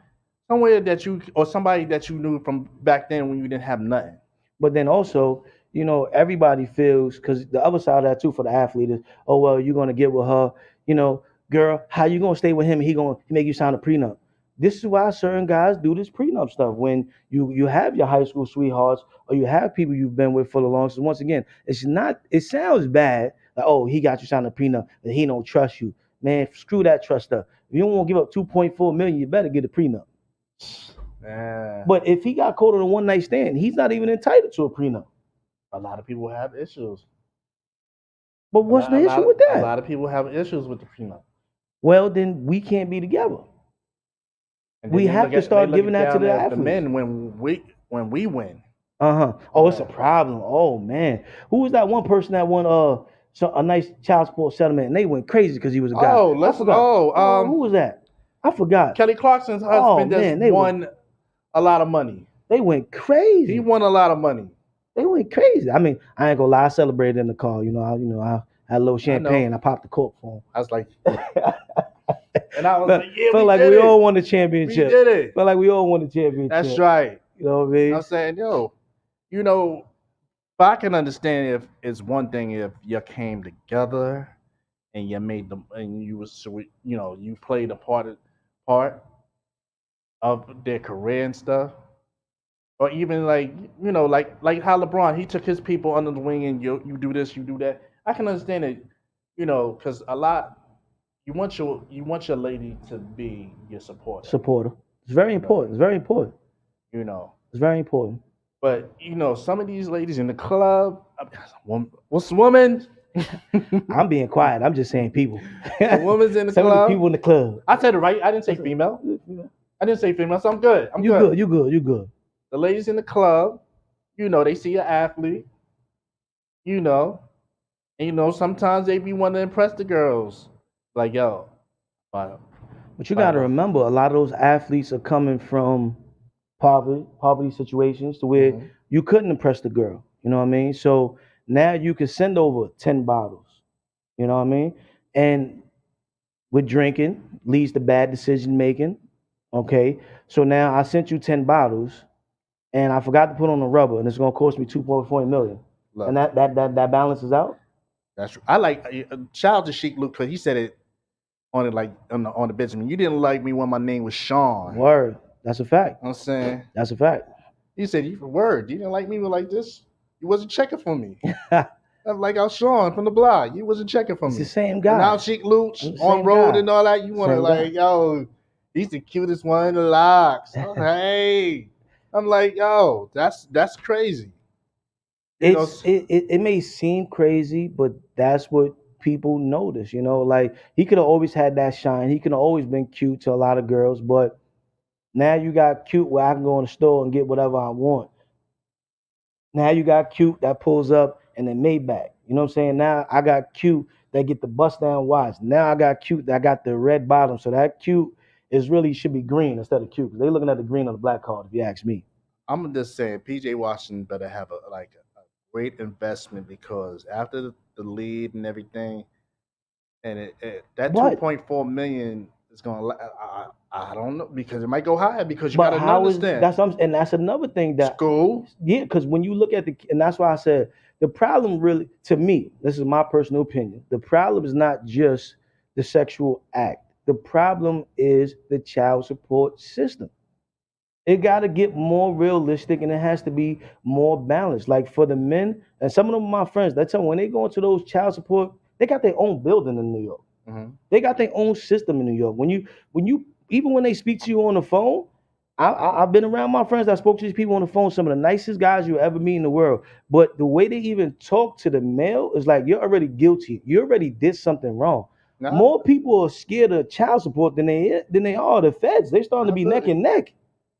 somewhere that you or somebody that you knew from back then when you didn't have nothing. But then also, you know, everybody feels, because the other side of that too for the athlete is, oh well, you're gonna get with her, you know, girl, how you gonna stay with him and he gonna make you sign a prenup? This is why certain guys do this prenup stuff when you have your high school sweethearts or you have people you've been with for the longest. So once again, it's not. It sounds bad. Like, oh, he got you sign a prenup and he don't trust you. Man, screw that trust stuff. If you don't want to give up 2.4 million, you better get a prenup. Man, But if he got caught on a one night stand, he's not even entitled to a prenup. a lot of people have issues. But what's the issue with A that? lot of people have issues with the prenup. Well, then we can't be together. And We then they have look to at- start they look giving that to down the at athletes. the men when we win. Oh, it's a problem. Oh man, who was that one person that won a nice child support settlement and they went crazy because he was a guy? Oh, I forgot. Who was that? I forgot. Kelly Clarkson's Oh, husband man, just won a lot of money. They went crazy. He won a lot of money. They went crazy. I mean, I ain't gonna lie. I celebrated in the car. I had a little champagne. I popped the cork for him. I was like, and I was like, yeah, felt like we all won the championship. We did it. Felt like we all won the championship. That's right. You know what I mean? I'm saying, you know, but I can understand if it's one thing if you came together and you made them and you was you played a part of their career and stuff. Or even like how LeBron, he took his people under the wing and you do this, you do that. I can understand it, because a lot you want your lady to be your supporter. It's very important. It's very important. It's very important. But some of these ladies in the club, what's woman? I'm being quiet. I'm just saying people. The woman's in the Some club. of the people in the club. I said it right. I didn't say female. I didn't say female, so I'm good. You good. You good. You good. The ladies in the club, they see an athlete, and sometimes they be wanting to impress the girls. Like, yo. But you got to remember, a lot of those athletes are coming from poverty situations to where you couldn't impress the girl. You know what I mean? So now you can send over 10 bottles. You know what I mean? And with drinking leads to bad decision making. Okay. So now I sent you 10 bottles and I forgot to put on the rubber and it's going to cost me 2.4 million. And that balances out. That's true. I like shout out to Sheik Luke because he said it on the Benjamin. You didn't like me when my name was Sean. Word. That's a fact. I'm saying. That's a fact. He said, word. You didn't like me like this. You wasn't checking for me. I'm like, I was Sean from the block. You wasn't checking for me. It's the same guy. And now Sheik Luke on road and all that. You want to Same guy. yo, he's the cutest one in the locks. Oh, hey. I'm like, yo, that's crazy. It may seem crazy, but that's what people notice. Like he could have always had that shine. He could have always been cute to a lot of girls, but now you got cute where I can go in the store and get whatever I want. Now you got cute that pulls up and then Maybach. You know what I'm saying? Now I got cute that get the bust down watch. Now I got cute that got the red bottom. So that cute should be green instead of cute. They looking at the green on the black card, if you ask me. I'm just saying, PJ Washington better have a great investment because after the lead and everything, and that 2.4 million is going to. I don't know because it might go higher because you got to understand. That's another thing that school. Yeah, because when you look at and that's why I said the problem really, to me, this is my personal opinion. The problem is not just the sexual act. The problem is the child support system. It got to get more realistic and it has to be more balanced. Like for the men, and some of them are my friends, they tell me when they go into those child support, they got their own building in New York. Mm-hmm. They got their own system in New York. When you even when they speak to you on the phone, I've been around my friends that spoke to these people on the phone, some of the nicest guys you'll ever meet in the world. But the way they even talk to the male is like, you're already guilty. You already did something wrong. Nah. More people are scared of child support than they are the feds. They're starting to be neck and neck.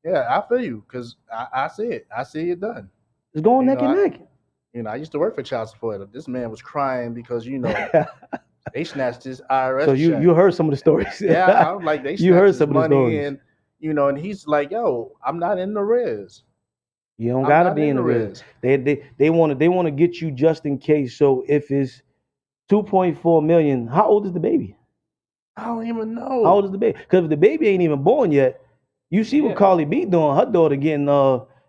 Yeah, I feel you because I see it. I see it done. It's going neck and neck. I used to work for child support. This man was crying because they snatched his IRS. So you heard some of the stories. Yeah, I was like they snatched you heard his some money of the stories. and and he's like, yo, I'm not in the res. You don't gotta be in the res. They want to get you just in case. So if it's 2.4 million, how old is the baby? I don't even know. How old is the baby? Because if the baby ain't even born yet, you see what Carly B doing. Her daughter getting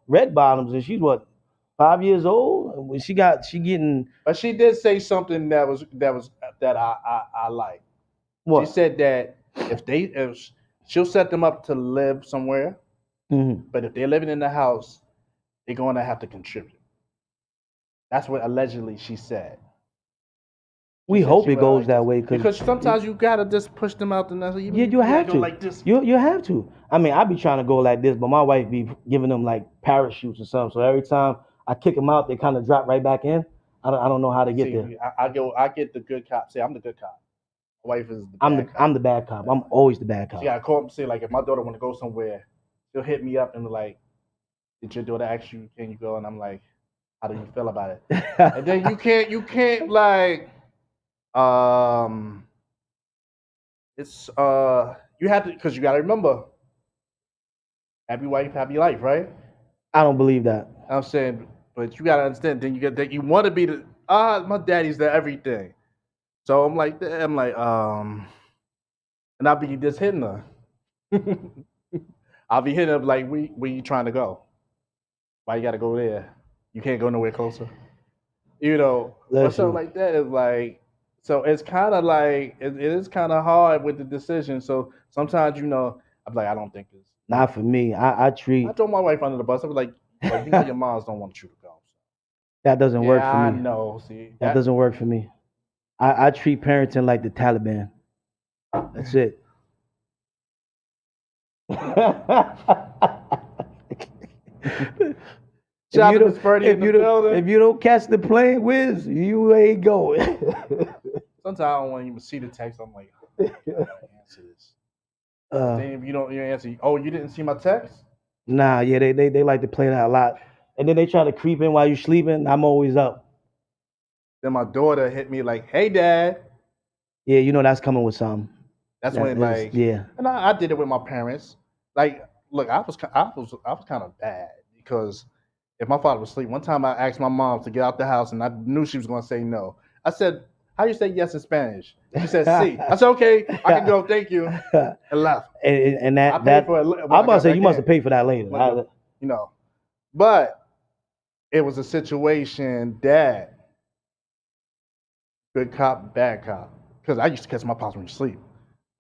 red bottoms, and she's what, 5 years old? when she getting But she did say something that I like. what? She said that if she'll set them up to live somewhere, but if they're living in the house, they're going to have to contribute. That's what allegedly she said. We hope it goes that way because sometimes you gotta just push them out the nest. Yeah, you have to. Like this. You have to. I mean, I be trying to go like this, but my wife be giving them like parachutes or something. So every time I kick them out, they kind of drop right back in. I don't know how to get there. I get the good cop. Say I'm the good cop. My wife is the bad cop. I'm the bad cop. I'm always the bad cop. She gotta call up and say like if my daughter want to go somewhere, she'll hit me up and be like, "Did your daughter ask you can you go?" And I'm like, "How do you feel about it?" And then you can't like. It's you have to because you got to remember, happy wife, happy life, right? I don't believe that. I'm saying, but you got to understand. Then you get that you want to be the my daddy's the everything. So I'm like, and I'll be just hitting her. I'll be hitting her like, where you trying to go? Why you got to go there? You can't go nowhere closer. You know, or something like that is like. So it's kind of like it is kind of hard with the decision. So sometimes I'm like I don't think it's not for me. I throw my wife under the bus. I'm like you know your moms don't want you to go. That doesn't work for me. I know. See, that doesn't work for me. I treat parenting like the Taliban. That's it. If you don't catch the plane, WIZZ, you ain't going. Sometimes I don't want to even see the text. I'm like, I gotta answer this. Then if you answer, oh, you didn't see my text? Nah, yeah, they like to play that a lot. And then they try to creep in while you're sleeping. I'm always up. Then my daughter hit me like, "Hey, Dad." Yeah, you know that's coming with something. That's when like yeah. And I did it with my parents. Like, look, I was kind of bad because if my father was asleep, one time I asked my mom to get out the house and I knew she was going to say no. I said, "How you say yes in Spanish?" She said, "Sí." I said, "Okay, I can go. Thank you." And left. And that I'm about to say you must have paid for that later. But it was a situation that good cop, bad cop. Because I used to catch my pops when you sleep.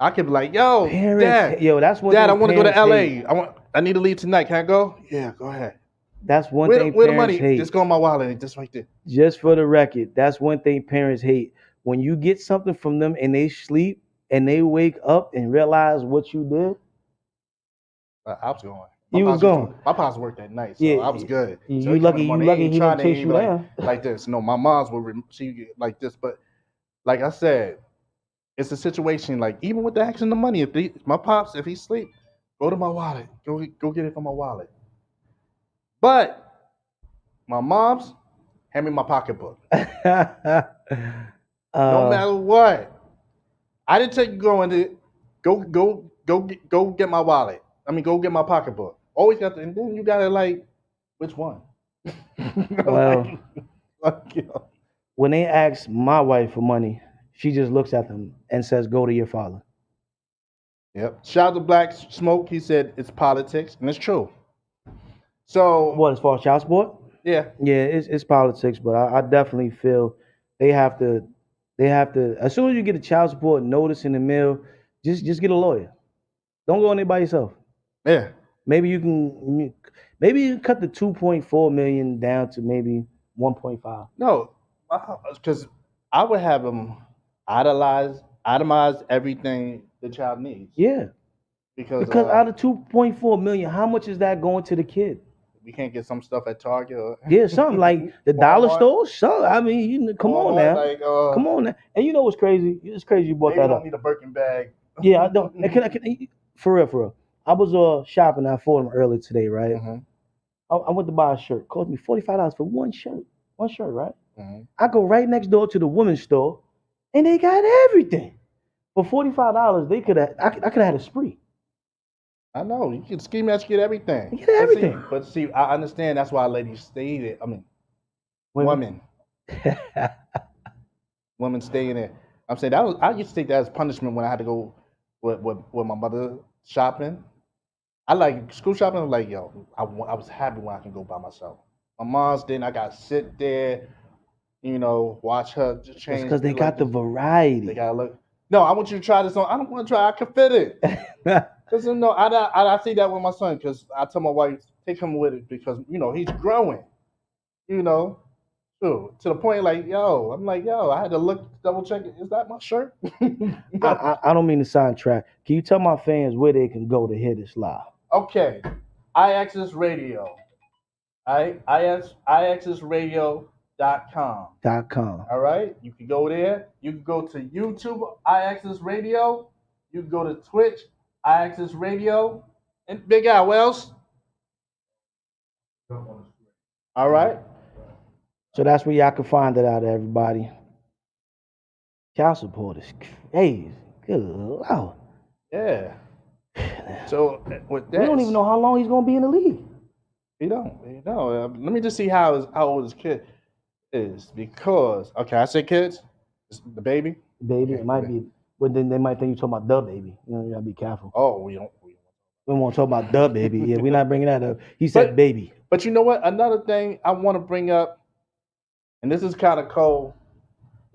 I could be like, "Yo, parents, Dad, that's what Dad, I want to go to LA. Hate. I need to leave tonight. Can I go?" "Yeah, go ahead." That's one thing where parents the money? hate. Just go in my wallet, just right there. Just for the record, that's one thing parents hate. When you get something from them and they sleep and they wake up and realize what you did. I was going. You was going. My pops worked at night, so I was good. You lucky he didn't chase you down. Like this. No, my mom's would see like this, but like I said, it's a situation like even with the action of money. If my pops, if he sleep, go to my wallet. Go get it from my wallet. But my mom's hand me my pocketbook. No matter what, I didn't tell you go into go get my wallet. I mean, go get my pocketbook. Always got to, and then you gotta like, which one? Well, when they ask my wife for money, she just looks at them and says, "Go to your father." Yep. Shout out to Black Smoke. He said it's politics, and it's true. So what, as far as child support? Yeah, it's politics, but I definitely feel they have to. As soon as you get a child support notice in the mail, just get a lawyer. Don't go in there by yourself. Yeah. Maybe you can cut the 2.4 million down to maybe 1.5. No, because I would have them itemize everything the child needs. Yeah. Because out of 2.4 million, how much is that going to the kid? We can't get some stuff at Target or something like the dollar store. So I mean, come on now, come on now. And you know what's crazy? It's crazy you brought that up. They don't need a Birkin bag. Yeah, I don't. Can for real. I was shopping at Fordham earlier today, right? Mm-hmm. I went to buy a shirt. Cost me $45 for one shirt, right? Mm-hmm. I go right next door to the women's store, and they got everything for $45. I could have had a spree. I know you can ski match, get everything. Get everything. But see, I understand that's why ladies stay there. I mean, women stay in there. I'm saying I used to take that as punishment when I had to go with my mother shopping. I like school shopping. I'm like, yo, I was happy when I can go by myself. My mom's then I got to sit there, watch her just It's change. because they got the They variety. gotta look. No, I want you to try this on. I don't want to try. I can fit it. Cause I see that with my son. Cause I tell my wife take him with it because he's growing. To the point like I'm like I had to look double check it. Is that my shirt? I don't mean to sidetrack. Can you tell my fans where they can go to hear this live? Okay, IXS Radio. IXSradio.com. .com. All right, you can go there. You can go to YouTube IXS Radio. You can go to Twitch IXS Radio. And Big Al, what else? All right. So that's where y'all can find it out, everybody. Child support is crazy. Good Lord. Yeah. So with that, we don't even know how long he's gonna be in the league. We don't. Let me just see how old his kid is because I say kids, it's the baby. Baby, it might be, but then they might think you're talking about the baby. You gotta be careful. Oh, we don't. We won't talk about the baby. Yeah, we're not bringing that up. He said baby. But you know what? Another thing I want to bring up, and this is kind of cold.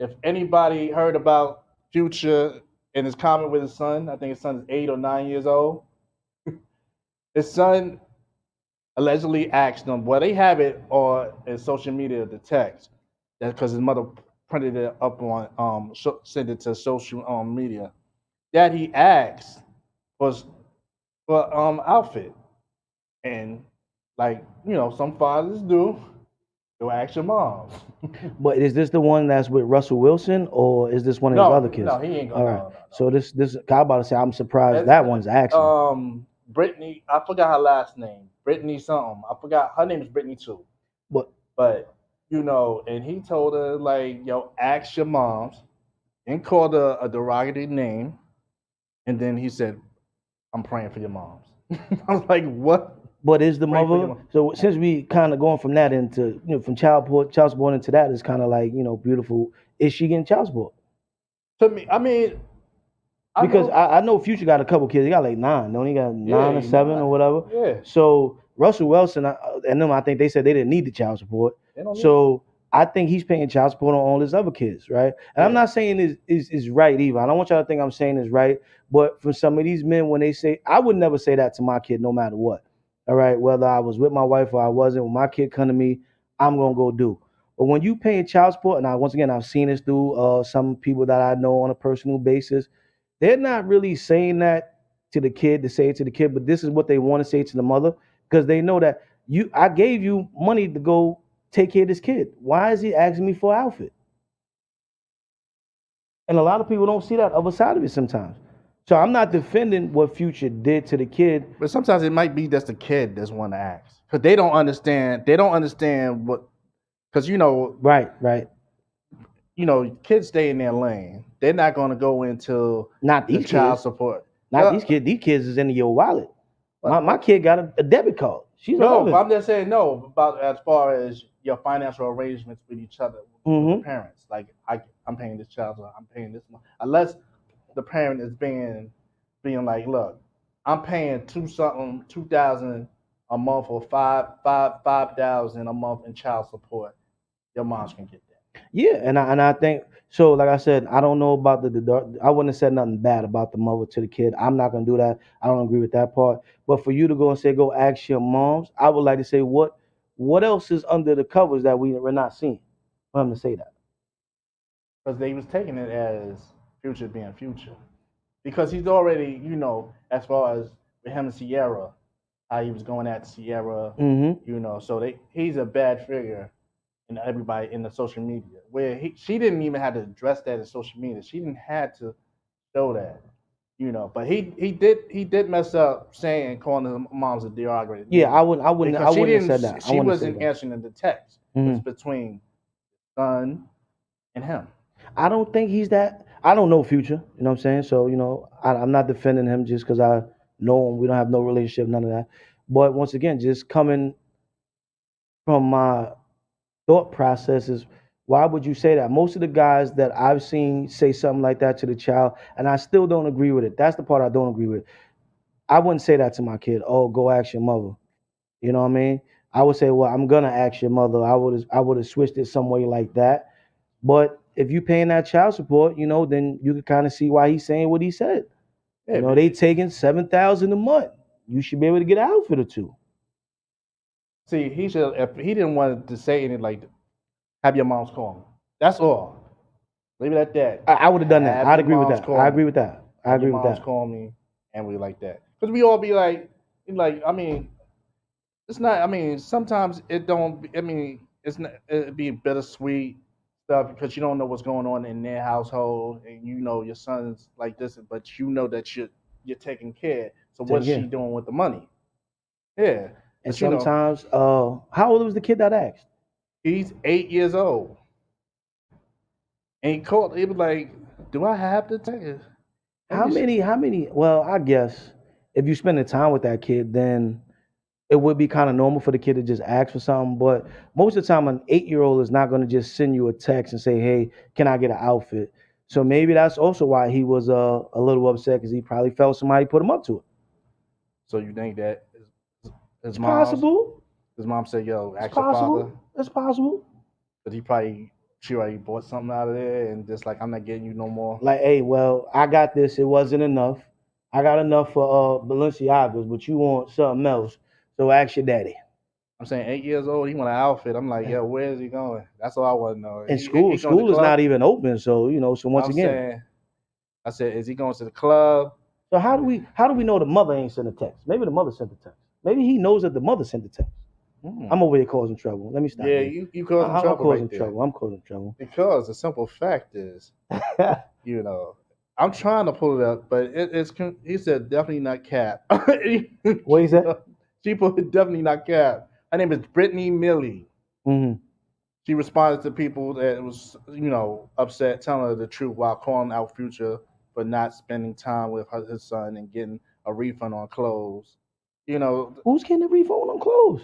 If anybody heard about Future and his comment with his son, I think his son is 8 or 9 years old. His son allegedly asked him, well, they have it on in social media, the text, that because his mother printed it up on, sent it to social media, that he asked was for outfit, and like some fathers do, go ask your moms. But is this the one that's with Russell Wilson, or is this one of his other kids? No, he ain't gonna. All right. So this I about to say I'm surprised that one's action. Brittany, I forgot her last name. Brittany something. I forgot her name is Brittany too. But and he told her like, ask your moms, and called her a derogatory name, and then he said, I'm praying for your moms. I was like, what? But is the mother? So since we kind of going from that into from child support into that is kind of like beautiful. Is she getting child support? To me, I mean, because I know Future got a couple kids. He got like 9. Don't he got 9 or 7 or whatever? Yeah. So Russell Wilson and them, I think they said they didn't need the child support. So I think he's paying child support on all his other kids, right? And I'm not saying is right either. I don't want y'all to think I'm saying is right. But for some of these men, when they say, I would never say that to my kid, no matter what. All right, whether I was with my wife or I wasn't, when my kid come to me, I'm gonna go do. But when you paying child support, and once again, I've seen this through some people that I know on a personal basis, they're not really saying that to the kid to say it to the kid, but this is what they want to say to the mother because they know that I gave you money to go take care of this kid. Why is he asking me for an outfit? And a lot of people don't see that other side of it sometimes. So I'm not defending what Future did to the kid. But sometimes it might be just the kid that's want to ask. Because they don't understand. They don't understand what, because Right. Kids stay in their lane. They're not going to go into not these child kids. support. Not these kids. These kids is in your wallet. My kid got a debit card. She's but I'm just saying about as far as your financial arrangements with each other, with the parents. Like I'm paying this child, I'm paying this money. Unless the parent is being like, look, I'm paying $2,000 a month or $5,000 a month in child support. Your moms can get that. Yeah, and I think so. Like I said, I don't know about I wouldn't have said nothing bad about the mother to the kid. I'm not gonna do that. I don't agree with that part. But for you to go and say, go ask your moms, I would like to say, what else is under the covers that we're not seeing? For him to say that. Because they was taking it as Future being Future. Because he's already, as far as with him and Sierra, how he was going at Sierra, so he's a bad figure in everybody in the social media. Where she didn't even have to address that in social media. She didn't have to show that, But he did mess up calling his moms a derogatory. Yeah, I wouldn't have said that. She wasn't answering the text. It's between son and him. I don't think he's that. I don't know Future. You know what I'm saying? So I'm not defending him just because I know him. We don't have no relationship, none of that. But once again, just coming from my thought process is, why would you say that? Most of the guys that I've seen say something like that to the child, and I still don't agree with it. That's the part I don't agree with. I wouldn't say that to my kid. Oh, go ask your mother. You know what I mean? I would say, well, I'm gonna ask your mother. I would have switched it some way like that. But if you paying that child support, then you can kind of see why he's saying what he said. Yeah, They taking $7,000 a month. You should be able to get an outfit or two. see, he should. If he didn't want to say anything like, "Have your mom's call me." That's all. Leave it at that. I would have done that. Have I'd your agree with moms that. call I me. agree with that. I Have agree your with moms that. call me, and we like that because we all be like, I mean, it's not. I mean, sometimes it don't. I mean, it's not. It be bittersweet stuff because you don't know what's going on in their household, and your son's like this, but you know that you're taking care. So what's she doing with the money? Yeah, And but sometimes, how old was the kid that asked? he's 8 years old, and he called. He was like, "Do I have to take it?" How many? Well, I guess if you spend the time with that kid, then it would be kind of normal for the kid to just ask for something. But most of the time, an 8-year-old is not going to just send you a text and say, "Hey, can I get an outfit?" So maybe that's also why he was a little upset because he probably felt somebody put him up to it. So you think that his It's mom, possible. his mom said, "Yo, It's ask your father," possible. It's possible. but she already bought something out of there, and just like, I'm not getting you no more. Like, hey, well, I got this. It wasn't enough. I got enough for Balenciagas, but you want something else. So ask your daddy. I'm saying 8 years old, he want an outfit. I'm like, yo, where is he going? That's all I want to know. And He school going to school the is club? not even open. So so once I'm again. saying, I said, is he going to the club? So how do we know the mother ain't sent a text? Maybe the mother sent the text. Maybe he knows that the mother sent the text. I'm over here causing trouble. Let me stop. Yeah, here. you causing I'm trouble causing right there. trouble. I'm causing trouble. Because the simple fact is, I'm trying to pull it up, but he said definitely not Cap. What is that? She put definitely not Cap. Her name is Brittany Millie. Mm-hmm. She responded to people that was, upset, telling her the truth while calling out Future for not spending time with his son and getting a refund on clothes. Who's getting a refund on clothes?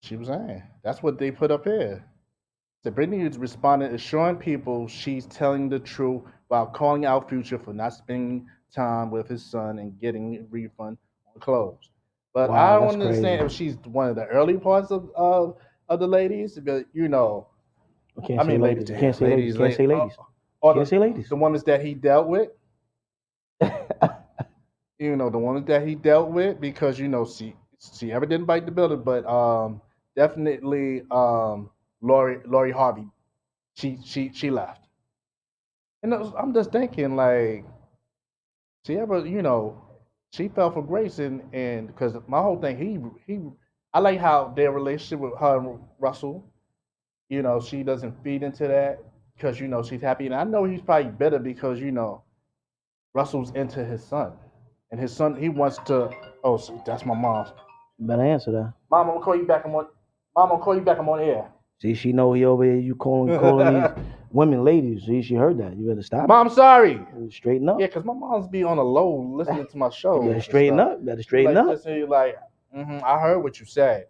She was saying that's what they put up here. So Brittany is responding, assuring people she's telling the truth while calling out Future for not spending time with his son and getting a refund on clothes. But I Wow, don't that's understand crazy. if she's one of the early parts of the ladies, but You can't say ladies. You can't say ladies. ladies, You can't say ladies. or Can't say ladies. the women that he dealt with. The woman that he dealt with, because she ever didn't bite the builder, but definitely Lori Harvey, she left, and I'm just thinking like she ever she fell for Grace and because my whole thing he I like how their relationship with her and Russell, she doesn't feed into that because she's happy, and I know he's probably bitter because Russell's into his son. And his son, he wants to. Oh, that's my mom's. You better answer that. Mom, I'm gonna call you back. I'm gonna call you back. I'm on air. See, she know he over here. You calling these women ladies. See, she heard that. You better stop. Mom, sorry. Straighten up. Yeah, because my mom's be on the low listening to my show. You better straighten up. Better straighten up. Like, I heard what you said.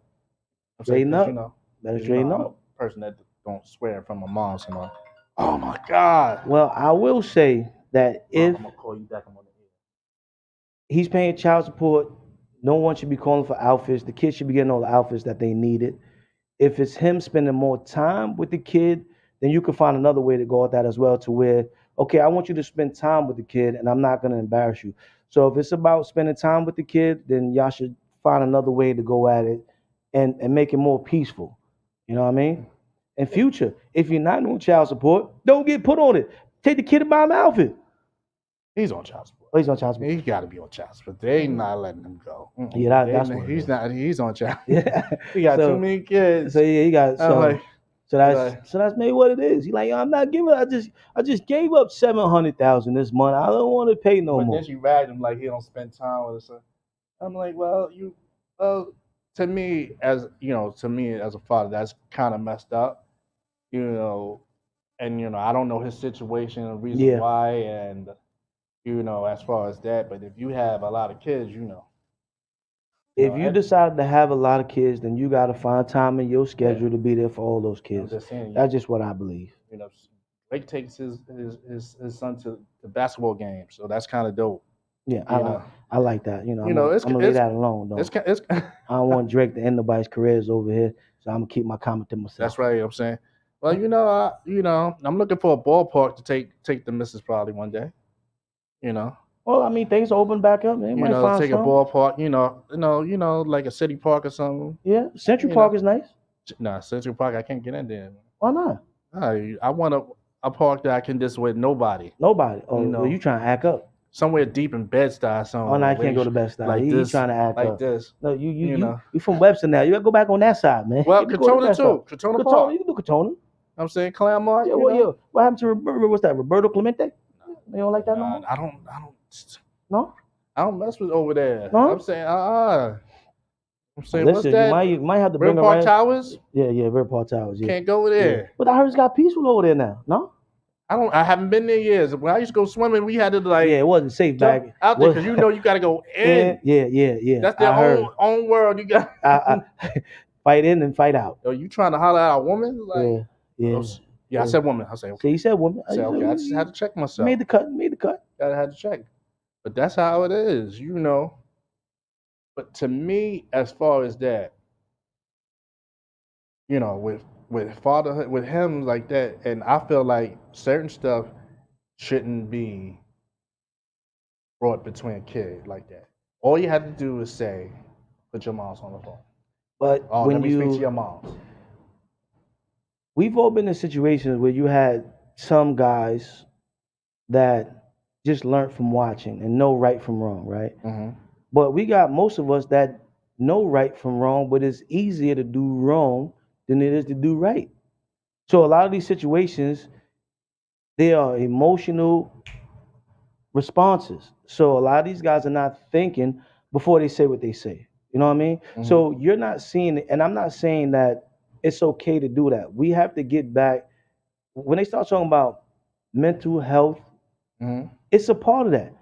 Straighten up. Better straighten I'm up. a person that don't swear in front of my mom's. Oh my God. Well, I will say that if I'm gonna call you back. I'm on the air. he's paying child support, no one should be calling for outfits. The kids should be getting all the outfits that they needed. If it's him spending more time with the kid, then you can find another way to go at that as well, to where, okay, I want you to spend time with the kid and I'm not going to embarrass you. So if it's about spending time with the kid, then y'all should find another way to go at it and make it more peaceful. You know what I mean? In future, if you're not doing child support, don't get put on it. Take the kid and buy him an outfit. He's on child support. Oh, he's on child support. He got to be on child support. They ain't not letting him go. Yeah, that's what he's not. He's on child. Yeah, He got too many kids. So yeah, he got so like, that's maybe what it is. He like, yo, I'm not giving. I just gave up $700,000 this month. I don't want to pay no but more. then she ragged him like he don't spend time with her son. I'm like, well, to me as a father, that's kind of messed up. And I don't know his situation and reason why, and as far as that. But if you have a lot of kids, if you decide to have a lot of kids, then you got to find time in your schedule to be there for all those kids. Just saying, that's just what I believe. Drake takes his son to the basketball game, so that's kind of dope. Yeah, You know, I like that. You know, you know, I'm gonna lay that alone though. it's I don't want Drake to end nobody's careers over here, so I'm gonna keep my comment to myself. That's right. I'm saying. Well, I'm looking for a ballpark to take the missus probably one day. You know, Well, I mean, things open back up. They might find take a something. ballpark. Like a city park or something. Yeah, Central Park is nice. Nah, Central Park, I can't get in there. Why not? I want a park that I can just with nobody. Nobody. Oh, well, you trying to act up? Somewhere deep in Bed-Stuy, somewhere. Oh, no, I can't go to Bed-Stuy. Like He this, trying to act like up. this. No, you from Webster now. You gotta go back on that side, man. Well, You can go to Katona too. Bed-Stuy. Katona Park. You can do Katona. I'm saying Claremont. Yeah, what happened to what's that? Roberto Clemente? You don't like that no more? I don't. No. I don't mess with over there. No? I'm saying I'm saying Listen, what's that? you might have to River bring Park a Towers. Yeah, River Park Towers. Yeah. Can't go over there. Yeah. But I heard it's got peaceful over there now. No. I haven't been there years. When I used to go swimming, we had to like. Yeah, it wasn't safe back out there because you got to go in. Yeah. That's their own world. You got. Fight in and fight out. Yo, you trying to holler at a woman? Like, yeah. I said woman. I say okay. So you said woman. I said okay. I just had to check myself. Made the cut. I had to check. But that's how it is, But to me, as far as that, with fatherhood, with him like that, and I feel like certain stuff shouldn't be brought between a kid like that. All you have to do is say, put your mom's on the phone. But let me speak to your moms. We've all been in situations where you had some guys that just learned from watching and know right from wrong, right? Mm-hmm. But we got most of us that know right from wrong, but it's easier to do wrong than it is to do right. So a lot of these situations, they are emotional responses. So a lot of these guys are not thinking before they say what they say. You know what I mean? Mm-hmm. So you're not seeing it, and I'm not saying that it's okay to do that. We have to get back. When they start talking about mental health, it's a part of that.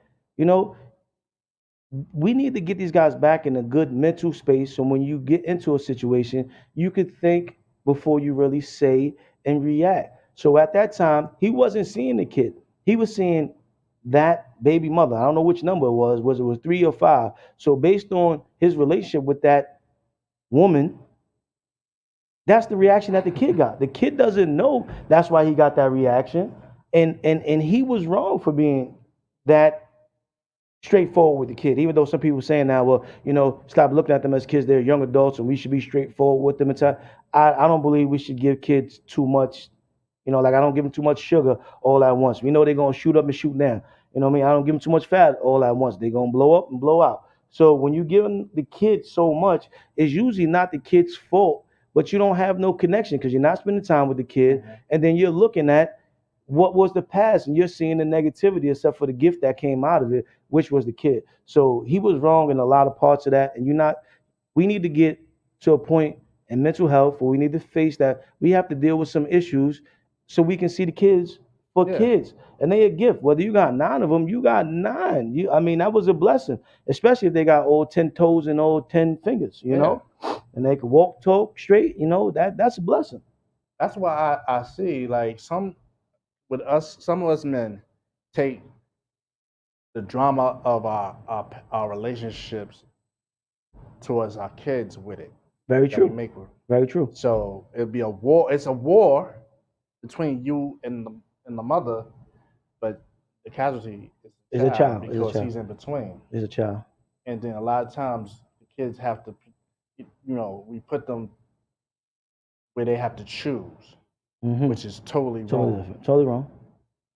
We need to get these guys back in a good mental space so when you get into a situation, you could think before you really say and react. So at that time, he wasn't seeing the kid. He was seeing that baby mother. I don't know which number it was 3 or 5. So based on his relationship with that woman, that's the reaction that the kid got. The kid doesn't know that's why he got that reaction. And he was wrong for being that straightforward with the kid, even though some people are saying now, well, stop looking at them as kids. They're young adults and we should be straightforward with them. I don't believe we should give kids too much, I don't give them too much sugar all at once. We know they're going to shoot up and shoot down. You know what I mean? I don't give them too much fat all at once. They're going to blow up and blow out. So when you give the kid so much, it's usually not the kid's fault, but you don't have no connection because you're not spending time with the kid. And then you're looking at what was the past and you're seeing the negativity except for the gift that came out of it, which was the kid. So he was wrong in a lot of parts of that. And we need to get to a point in mental health where we need to face that we have to deal with some issues so we can see the kids for kids. And they a gift. Whether you got 9 of them, you got 9. That was a blessing, especially if they got all 10 toes and all 10 fingers, you know, and they can walk, talk straight, that's a blessing. That's why I see like some of us men take the drama of our relationships towards our kids with it. Very true. Very true. So it'd be a war. It's a war between you and the mother, but the casualty is a child because he's in between. Is a child. And then a lot of times the kids have to, we put them where they have to choose, which is totally wrong. Totally wrong.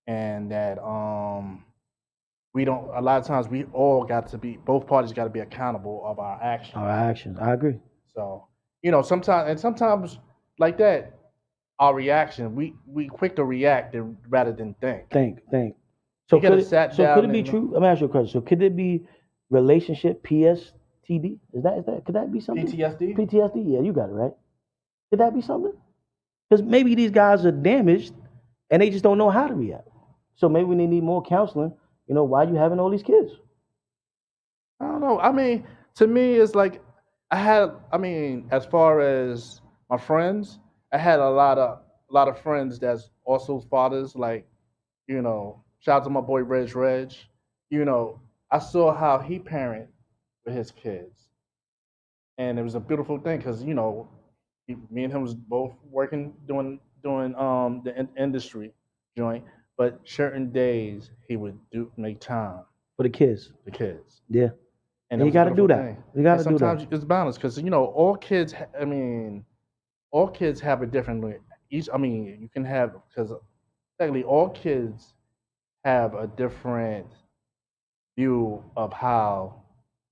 And that we don't. A lot of times we all both parties got to be accountable of our actions. Our actions. I agree. So sometimes like that, our reaction we quick to react rather than think. Think. So could it be true? Let me ask you a question. So could it be relationship PSTD? Is that could that be something? PTSD? PTSD. Yeah, you got it right. Could that be something? Because maybe these guys are damaged and they just don't know how to react. So maybe we need more counseling. Why are you having all these kids? I don't know. I mean, to me, it's like as far as my friends, I had a lot of friends that's also fathers. Like, shout out to my boy Reg. I saw how he parented with his kids, and it was a beautiful thing because me and him was both working doing the industry joint, but certain days he would make time For the kids. for the kids. Yeah. And And it you was a got to do beautiful that. thing. You got And to do that. sometimes it's balanced because all kids. All kids have a different. You can have because technically all kids have a different view of how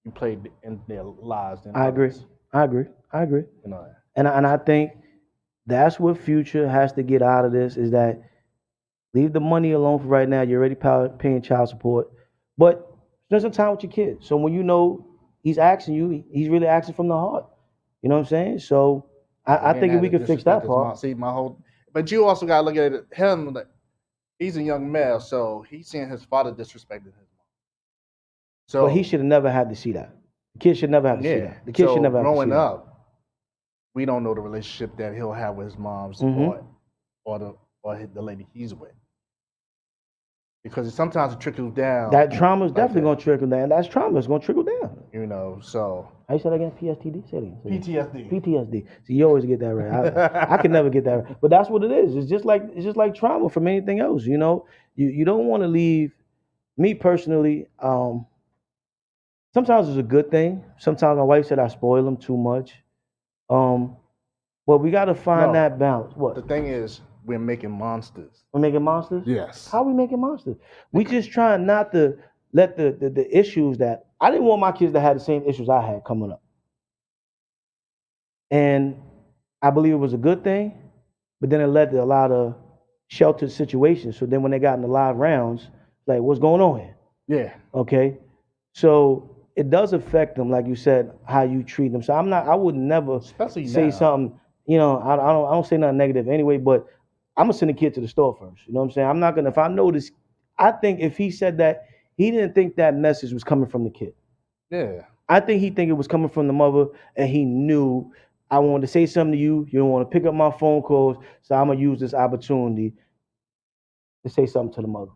you played in their lives. Than I agree. others. I agree. I agree. You know. And I think that's what Future has to get out of this is that leave the money alone for right now. You're already paying child support, but spend some time with your kids. So when you know he's asking you, he's really asking from the heart. You know what I'm saying? So I think if we could fix that part. See my whole. But you also gotta look at him. Like, he's a young male, so he's seeing his father disrespecting his mom. So But he should have never had to see that. The kid should never have to see that. The kid should never have to see growing that. up, we don't know the relationship that he'll have with his mom's Mhm. or the lady he's with. Because sometimes it trickles down. That trauma is like definitely that, going to trickle down. That's trauma. It's going to trickle down. So How you say that again? PSTD? Say it again. PTSD. PTSD. See, you always get that right. I can never get that right. But that's what it is. It's just like trauma from anything else. You know, you don't want to leave. Me personally, sometimes it's a good thing. Sometimes my wife said I spoil them too much. But we got to find that balance. What? The thing is, we're making monsters. We're making monsters? Yes. How are we making monsters? We just trying not to let the issues that I didn't want my kids to have the same issues I had coming up. And I believe it was a good thing, but then it led to a lot of sheltered situations. So then when they got in the live rounds, like, what's going on here? Yeah. Okay. So it does affect them, like you said, how you treat them. So I would never Especially say now. something, I don't say nothing negative anyway, but I'm gonna send the kid to the store first. You know what I'm saying? I'm not gonna, if I notice, I think if he said that, he didn't think that message was coming from the kid. Yeah. I think he think it was coming from the mother, and he knew I wanted to say something to you. You don't want to pick up my phone calls, so I'm gonna use this opportunity to say something to the mother.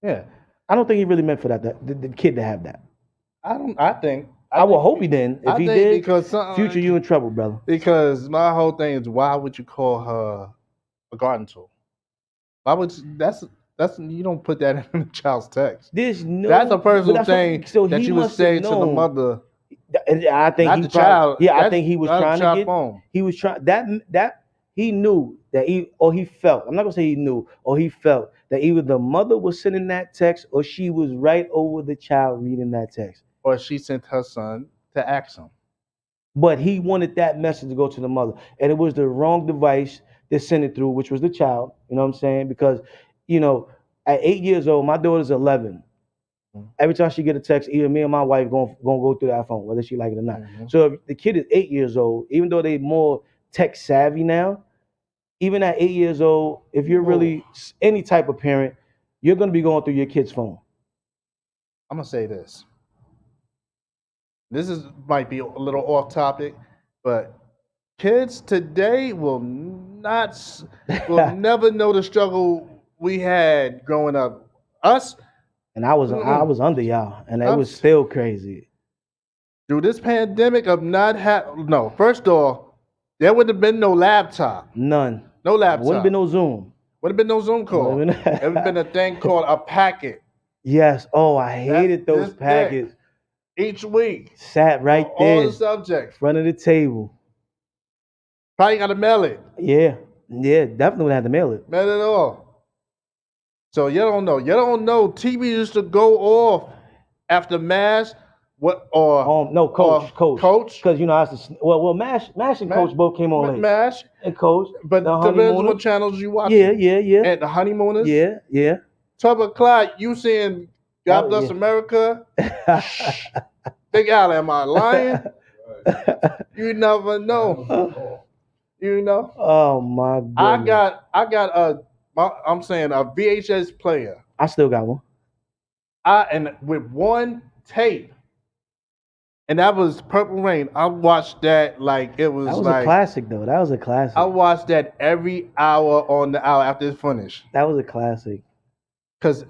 Yeah. I don't think he really meant for that the kid to have that. I think. I would hope he didn't. If he did, because Future, you in trouble, brother. Because my whole thing is, why would you call her a garden tool? Why would that's you don't put that in the child's text. There's no. That's a personal but that's thing what- so that he you would must say have to the known. mother. And I think Not he the probably, child. yeah, I That's think he was not a trying to child get. phone. He was trying that he knew that he felt. I'm not gonna say he knew or he felt that either the mother was sending that text or she was right over the child reading that text. Or she sent her son to ask him. But he wanted that message to go to the mother, and it was the wrong device that sent it through, which was the child. You know what I'm saying? Because at 8 years old, my daughter's 11. Every time she get a text, either me or my wife gonna go through that phone, whether she like it or not. So if the kid is 8 years old, even though they more tech savvy now, even at 8 years old, if you're really any type of parent, you're gonna be going through your kid's phone. I'm gonna say this. This might be a little off topic, but kids today will never know the struggle we had growing up. Us. And I was under y'all, and it was still crazy. Through this pandemic of first off, there would have been no laptop. None. No laptop. Wouldn't been no Zoom. Would have been no Zoom call. There would have been a thing called a packet. Yes. Oh, I hated those this packets. Each week. Sat right all there. All the subjects. Front of the table. Probably got to mail it. Yeah. Yeah, definitely would have to mail it. Mail it all. So you don't know. You don't know. TV used to go off after MASH. What or no, Coach. Because Well, MASH and Coach both came on late. MASH and Coach. But depends what channels you watch. Yeah. And the Honeymooners. Yeah. 12 o'clock, you seeing God Bless America. Big Al, am I lying? You never know. Oh my God. I got a VHS player. I still got one. And with one tape. And that was Purple Rain. I watched that like it was. That was like a classic though. That was a classic. I watched that every hour on the hour after it's finished. That was a classic. Because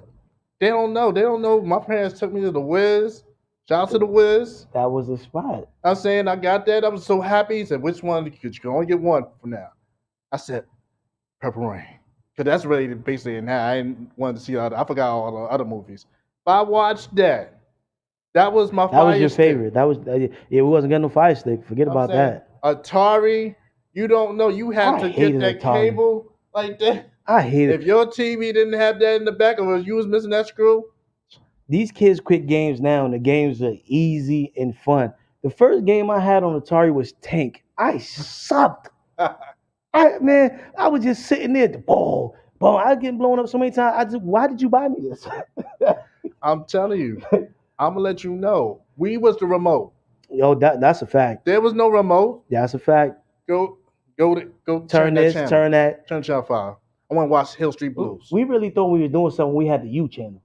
They don't know. They don't know. My parents took me to the WIZZ. Shout out to the WIZZ. That was the spot. I'm saying I got that. I was so happy. He said, which one? Because you can only get one for now. I said, Purple Rain. Because that's really basically in that. I didn't want to see I forgot all the other movies. But I watched that. That was my That was your stick. favorite. That was it wasn't getting no fire stick. Forget about that. Atari, you don't know. You had to get that Atari. cable like that. I hate If your TV didn't have that in the back, or you was missing that screw. These kids quit games now, and the games are easy and fun. The first game I had on Atari was Tank. I sucked. I was just sitting there, the ball. I was getting blown up so many times. Why did you buy me this? I'm telling you, I'm gonna let you know. We was the remote. Yo, that's a fact. There was no remote. That's a fact. Go. Turn this, channel. turn that. Turn channel 5. I want to watch Hill Street Blues. We really thought we were doing something. We had the U channel.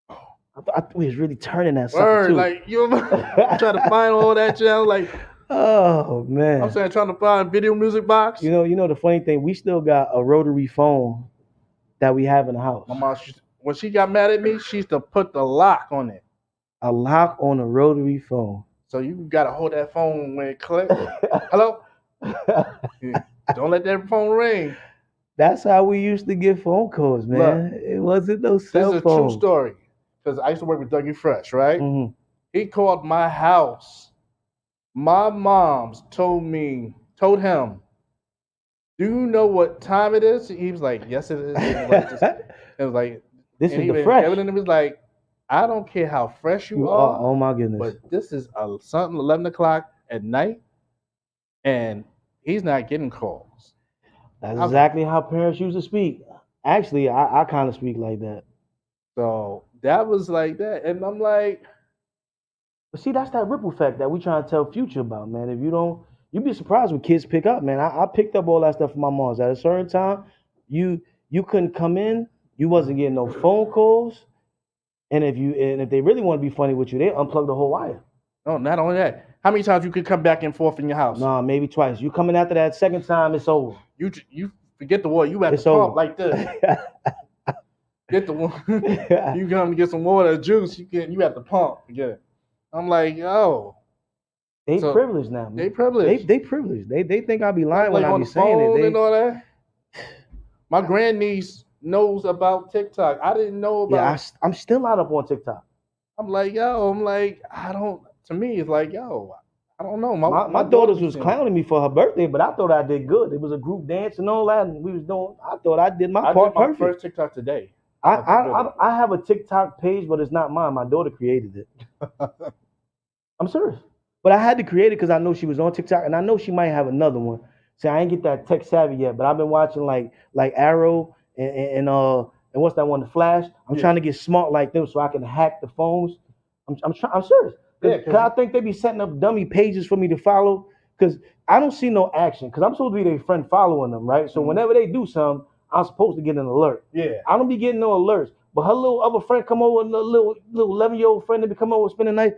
I thought we was really turning that something too. Like you trying to find all that channel, like. Oh man! I'm saying trying to find video music box. You know the funny thing. We still got a rotary phone that we have in the house. My mom, when she got mad at me, she used to put the lock on it. A lock on a rotary phone. So you gotta hold that phone when it clicks. Hello. Don't let that phone ring. That's how we used to get phone calls, man. Look, it wasn't no cell phone. This is a true story. Because I used to work with Dougie Fresh, right? Mm-hmm. He called my house. My mom's told him, do you know what time it is? He was like, yes, it is. It was like, this is the fresh. And it was like, I don't care how fresh you are. Oh my goodness. But this is something 11 o'clock at night, and he's not getting calls. That's exactly how parents used to speak. Actually, I kind of speak like that. So that was like that. And I'm like, but see, that's that ripple effect that we trying to tell Future about, man. If you don't, you'd be surprised when kids pick up, man. I picked up all that stuff from my mom's. At a certain time, you couldn't come in, you wasn't getting no phone calls. And if they really want to be funny with you, they unplug the whole wire. No, not only that. How many times you could come back and forth in your house? Nah, maybe twice. You coming after that second time, it's over. You forget the water. You have to pump like this. Get the water. You come to get some water or juice. You have to pump to get it. I'm like, yo. They privileged now, man. They privileged. They privileged. They think I be lying when I be saying it. And all that. My grandniece knows about TikTok. I didn't know about. Yeah, I'm still not up on TikTok. I'm like, I don't. To me, it's like, yo, I don't know. My daughters was clowning me for her birthday, but I thought I did good. It was a group dance and all that, and we was doing. I thought I did my part perfect. First TikTok today. I have a TikTok page, but it's not mine. My daughter created it. I'm serious, but I had to create it because I know she was on TikTok, and I know she might have another one. See, I ain't get that tech savvy yet, but I've been watching like Arrow and what's that one, The Flash. I'm trying to get smart like them so I can hack the phones. I'm serious. Cause I think they be setting up dummy pages for me to follow. Cause I don't see no action. Cause I'm supposed to be their friend following them, right? So whenever they do something, I'm supposed to get an alert. Yeah. I don't be getting no alerts. But her little other friend come over, and a little 11-year-old friend, they come over and spend the night.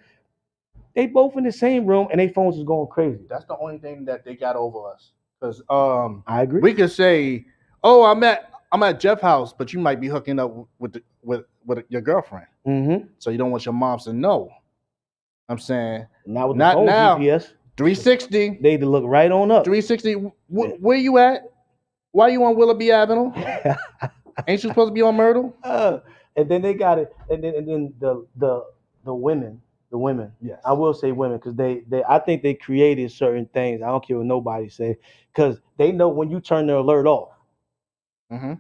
They both in the same room and their phones is going crazy. That's the only thing that they got over us. Cause I agree. We could say, oh, I'm at Jeff's house, but you might be hooking up with your girlfriend. Mm-hmm. So you don't want your moms to know. I'm saying not with the phone GPS. 360. They to look right on up. 360. Where you at? Why you on Willoughby Avenue? Ain't you supposed to be on Myrtle? And then they got it. And then the women. Yes. I will say women because they I think they created certain things. I don't care what nobody say because they know when you turn the alert off. Mm-hmm.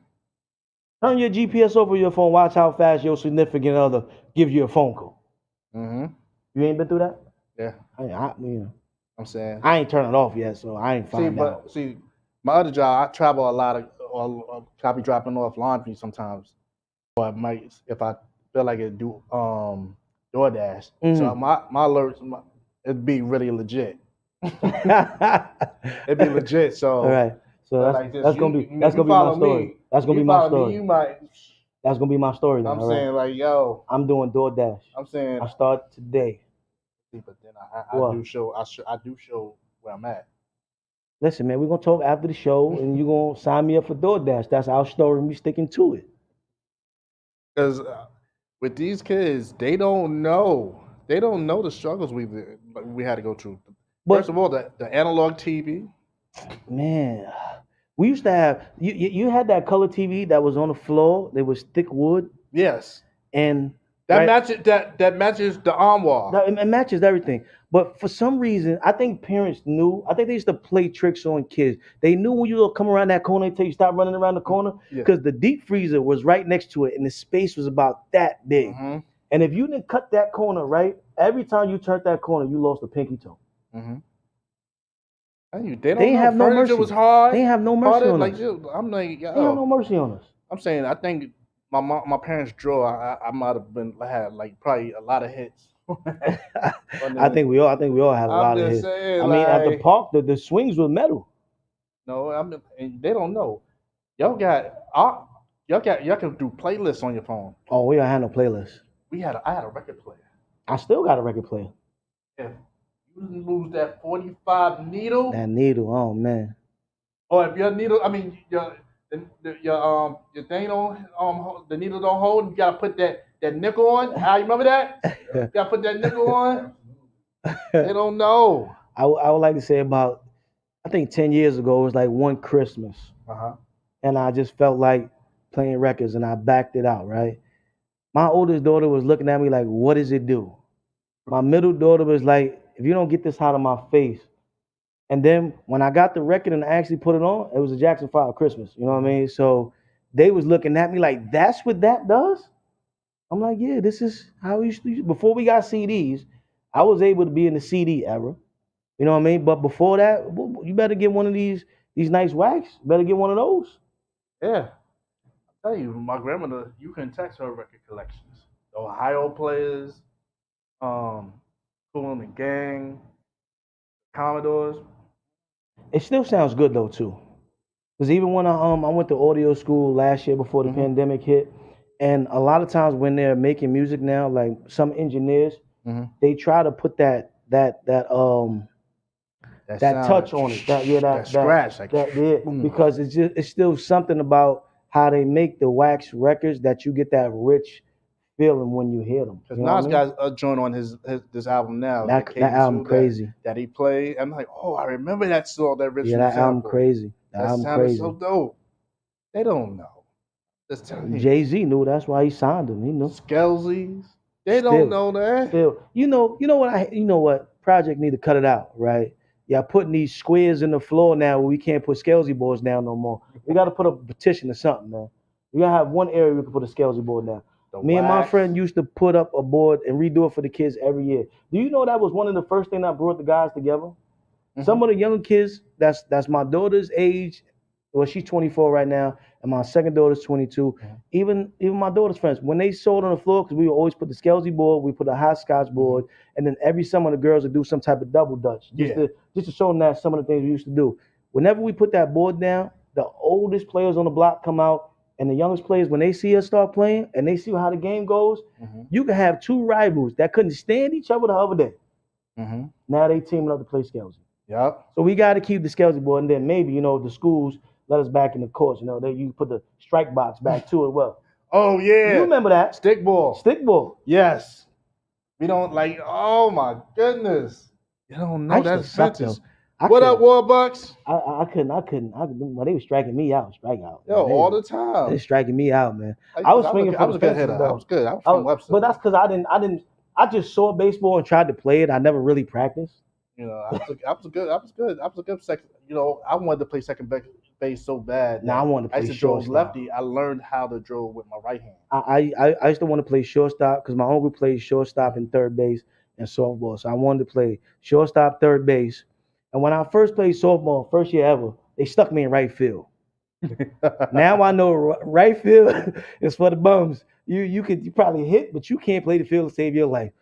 Turn your GPS over your phone. Watch how fast your significant other gives you a phone call. Mm-hmm. You ain't been through that? Yeah. I'm saying I ain't turned it off yet, so I ain't find out. See, my other job, I travel a lot I'll be dropping off laundry sometimes. Or I might, if I feel like it, do DoorDash. Mm-hmm. So my alerts, it'd be really legit. It'd be legit. So all right. So that's gonna be my story. That's gonna be my story. That's gonna be my story. Then, I'm saying like, yo, I'm doing DoorDash. I'm saying I start today. But then I do show where I'm at. Listen, man, we're gonna talk after the show, and you're gonna sign me up for DoorDash. That's our story, and we sticking to it. Because with these kids, they don't know. They don't know the struggles we had to go through. First of all, the analog TV. Man, we used to have you had that color TV that was on the floor. There was thick wood. Yes. And that matches the armoire. It matches everything. But for some reason, I think parents knew. I think they used to play tricks on kids. They knew when you would come around that corner, they tell you stop running around the corner because the deep freezer was right next to it, and the space was about that big. Mm-hmm. And if you didn't cut that corner right, every time you turned that corner, you lost a pinky toe. Mm-hmm. They don't have no mercy. Was hard. They ain't have no mercy on us. I'm like, yo. They have no mercy on us. I'm saying, I think my parents' draw, I might have had like probably a lot of hits. I think we all had a lot of hits. Saying, I mean, at the park, the swings were metal. No, and they don't know. Y'all can do playlists on your phone. Oh, we don't have no playlists. I had a record player. I still got a record player. If you lose that 45 needle. That needle, oh man. Or if your needle, I mean your thing don't the needle don't hold, you gotta put that nickel on. You remember that? You gotta put that nickel on. They don't know. I would like to say about, I think 10 years ago, it was like one Christmas. And I just felt like playing records and I backed it out, right? My oldest daughter was looking at me like, what does it do? My middle daughter was like, if you don't get this out of my face. And then when I got the record and I actually put it on, it was a Jackson 5 Christmas. You know what I mean? So they was looking at me like, that's what that does? I'm like, yeah, this is how we used to. Before we got CDs, I was able to be in the CD era. You know what I mean? But before that, you better get one of these nice wax. You better get one of those. Yeah. I tell you, my grandmother, you can text her record collections. The Ohio Players, Kool and the Gang, Commodores. It still sounds good though too, because even when I went to audio school last year before the pandemic hit, and a lot of times when they're making music now, like some engineers, they try to put that touch on it, that scratch, because it's still something about how they make the wax records that you get that rich feeling when you hear them. Because Nas got a joint on this album now. That album crazy. That he played. I'm like, oh, I remember that song. That original that album crazy. That sounded so dope. They don't know. Jay-Z knew. That's why he signed him. He knew. Skelzies. They don't know that. Still, you know what? Project need to cut it out, right? Y'all putting these squares in the floor now where we can't put Skelzy boards down no more. We got to put up a petition or something, man. We got to have one area we can put a Skelzy board down. Me and my friend used to put up a board and redo it for the kids every year. Do you know that was one of the first things that brought the guys together? Some of the younger kids, that's my daughter's age. Well, she's 24 right now, and my second daughter's 22. Even my daughter's friends, when they saw it on the floor, because we would always put the Skelzy board, we put a hopscotch board, and then every summer the girls would do some type of double dutch, just to show them that some of the things we used to do. Whenever we put that board down, the oldest players on the block come out, and the youngest players, when they see us start playing and they see how the game goes, you can have two rivals that couldn't stand each other the other day. Now they teaming up to play Skelzy. Yep. So we got to keep the Skelzy board, and then maybe the schools let us back in the courts. You put the strike box back to it. Well, oh yeah, you remember that stick ball? Yes. We don't like. Oh my goodness, you don't know that sentence. What up, Warbucks? I couldn't. Well, they were striking me out. Strike out. Yo, all the time. They striking me out, man. I was swinging for the fences, though. I was good. I was from Webster. But that's because I just saw baseball and tried to play it. I never really practiced. I was a good second. I wanted to play second base so bad. I wanted to play shortstop. Lefty. I learned how to draw with my right hand. I used to want to play shortstop because my uncle played shortstop and third base and softball. So I wanted to play shortstop, third base. And when I first played softball, first year ever, they stuck me in right field. Now I know right field is for the bums. You probably hit, but you can't play the field to save your life.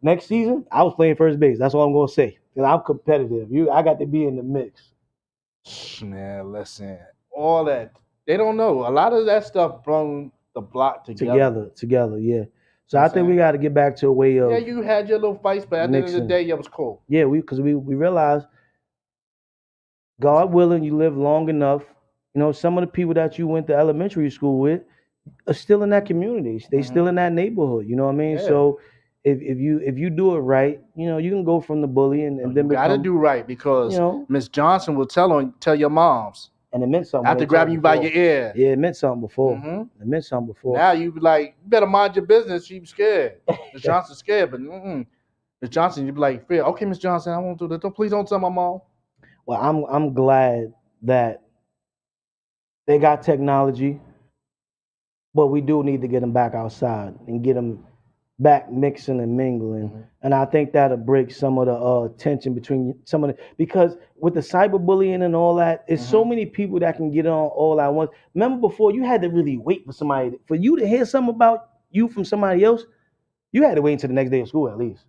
Next season, I was playing first base. That's all I'm gonna say. Because I'm competitive. I got to be in the mix. Man, listen, all that they don't know. A lot of that stuff brought the block together. Together, yeah. So I think we got to get back to a way of. Yeah, you had your little fights, but at the end of the day, it was cool. Yeah, because we realized, God willing, you live long enough. Some of the people that you went to elementary school with, are still in that community. They still in that neighborhood. You know what I mean? Yeah. So if you do it right, you can go from the bully and then You gotta become, do right because you know, Miss Johnson will tell your moms and it meant something. after grabbing you by your ear. Yeah, it meant something before. Mhm. It meant something before. Now you be like, you better mind your business. She scared. Miss Johnson's scared, but Miss Johnson, you be like, fear. Okay, Miss Johnson, I won't do that. Please don't tell my mom. Well, I'm glad that they got technology, but we do need to get them back outside and get them back mixing and mingling. And I think that'll break some of the tension between some of the, because with the cyberbullying and all that, it's so many people that can get on all at once. Remember before, you had to really wait for you to hear something about you from somebody else. You had to wait until the next day of school at least.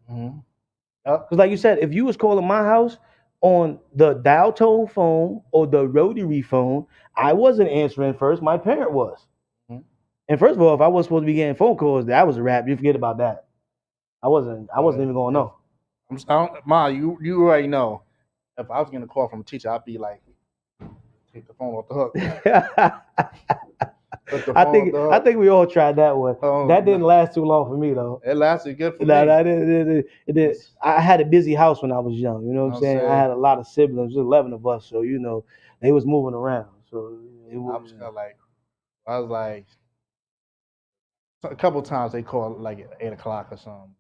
Because like you said, if you was calling my house on the dial tone phone or the rotary phone, I wasn't answering first. My parent was. And first of all, if I was supposed to be getting phone calls, that was a wrap. You forget about that. I wasn't even going to know. Ma, you already know. If I was getting a call from a teacher, I'd be like, take the phone off the hook. I think we all tried that one. That didn't last too long for me though. It lasted good for me. It did. I had a busy house when I was young. You know what I'm saying? I had a lot of siblings, 11 of us. So they was moving around. So I was like, a couple of times they called like at 8 o'clock or something,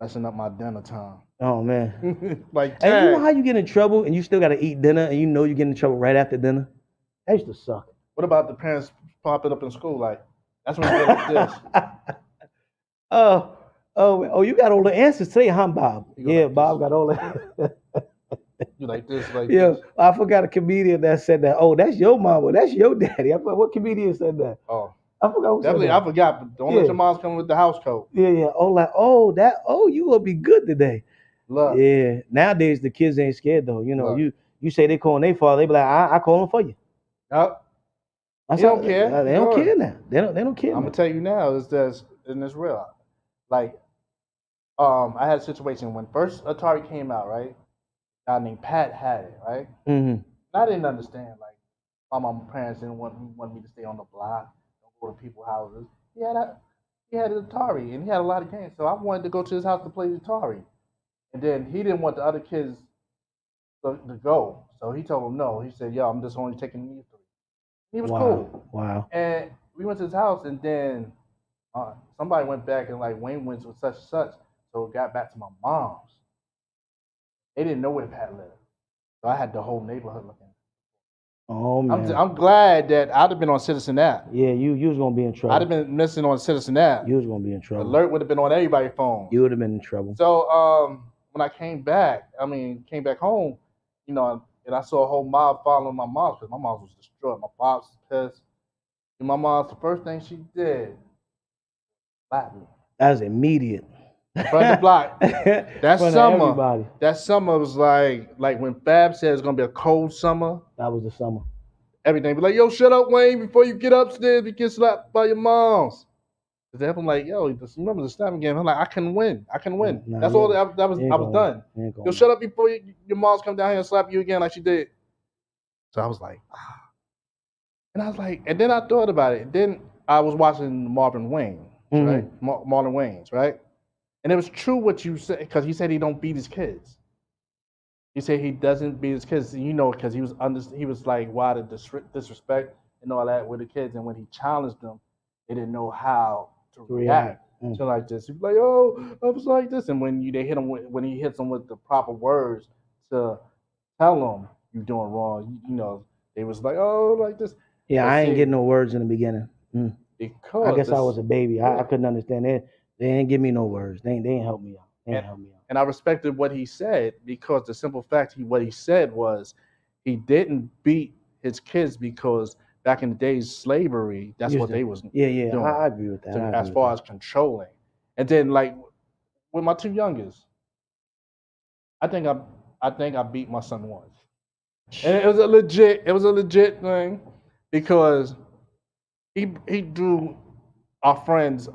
messing up my dinner time. Oh man! Like, and you know how you get in trouble and you still got to eat dinner and you get in trouble right after dinner? That used to suck. What about the parents popping up in school? Like, that's when you get like this. Oh, you got all the answers today, huh, Bob? Yeah, like Bob got all the. You like this, like yeah, this. I forgot a comedian that said that. Oh, that's your mama. That's your daddy. I forgot what comedian said that. Oh. I forgot who Definitely, said that. I forgot, but don't let your moms come with the house coat. Yeah. Oh, you gonna be good today. Love. Yeah. Nowadays the kids ain't scared though. You say they calling their father, they be like, I call him for you. Yep. They don't care. They don't care now. They don't care. I'm gonna tell you now, and it's real. Like, I had a situation when first Atari came out, right? A guy named Pat had it, right? Mm-hmm. I didn't understand. Like, my parents didn't want me to stay on the block. Go to people's houses. He had an Atari and he had a lot of games. So I wanted to go to his house to play the Atari. And then he didn't want the other kids to go. So he told them no. He said, yo, I'm just only taking these three. He was cool. Wow. And we went to his house and then somebody went back and like Wayne went with such and such. So it got back to my mom's. They didn't know where Pat lived. So I had the whole neighborhood looking. Oh man! I'm glad that I'd have been on Citizen app. Yeah, you was gonna be in trouble. I'd have been missing on Citizen app. You was gonna be in trouble. Alert would have been on everybody's phone. You would have been in trouble. So when I came back home, and I saw a whole mob following my mom because my mom was distraught. My pops was pissed. And my mom, the first thing she did, slapped me. That was immediate. Front the block. That summer was like when Fab said it's gonna be a cold summer. That was the summer. Everything be like, yo, shut up, Wayne, before you get upstairs, you get slapped by your moms. I'm like, yo, remember the slapping game? I'm like, I can win. Nah, that's all. I was done. Yo, shut up before your moms come down here and slap you again like she did. So I was like, and I was like, and then I thought about it. Then I was watching Marlon Wayans, right? Marlon Wayans, right? And it was true what you said, because he said he don't beat his kids. He said he doesn't beat his kids, because he was like, why the disrespect and all that with the kids. And when he challenged them, they didn't know how to react to like this. He'd be like, oh, I was like this. And when he hits them with the proper words to tell them you're doing wrong, they was like, oh, like this. Yeah, I ain't getting no words in the beginning. Because I guess I was a baby. I couldn't understand it. They ain't give me no words. They ain't help me out. And I respected what he said, because the simple fact what he said was he didn't beat his kids because back in the days, slavery, that's what they was doing. Yeah, I agree with that. As far as controlling. And then like with my two youngest, I think I beat my son once. And it was a legit thing, because he drew our friends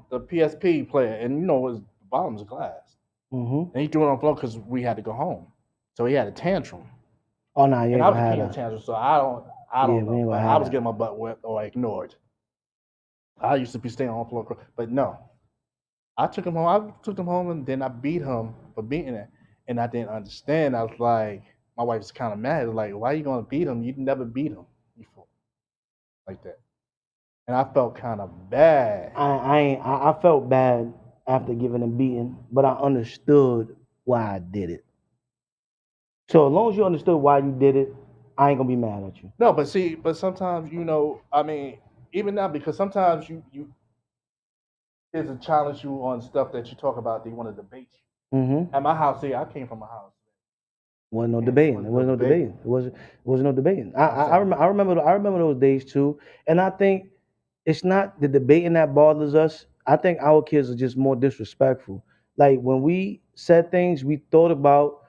the PSP player, and his bottom's glass. Mm-hmm. And he threw it on the floor because we had to go home. So he had a tantrum. Oh no, yeah. And I was a tantrum, so I don't we ain't know. gonna I have was that. getting my butt whipped or ignored. I used to be staying on the floor, but no. I took him home. I took him home, and then I beat him for beating it. And I didn't understand. I was like, my wife was kind of mad. Like, why are you gonna beat him? You never beat him before, like that. And I felt kind of bad. I felt bad after giving him beating, but I understood why I did it. So as long as you understood why you did it, I ain't gonna be mad at you. No, but see, but sometimes I mean, even now, because sometimes you kids will challenge you on stuff that you talk about. They want to debate you. Mm-hmm. At my house, see, I came from a house. Wasn't no Yeah, debating. It wasn't no debating. It wasn't no debating. I remember those days too. And I think it's not the debating that bothers us. I think our kids are just more disrespectful. Like when we said things, we thought about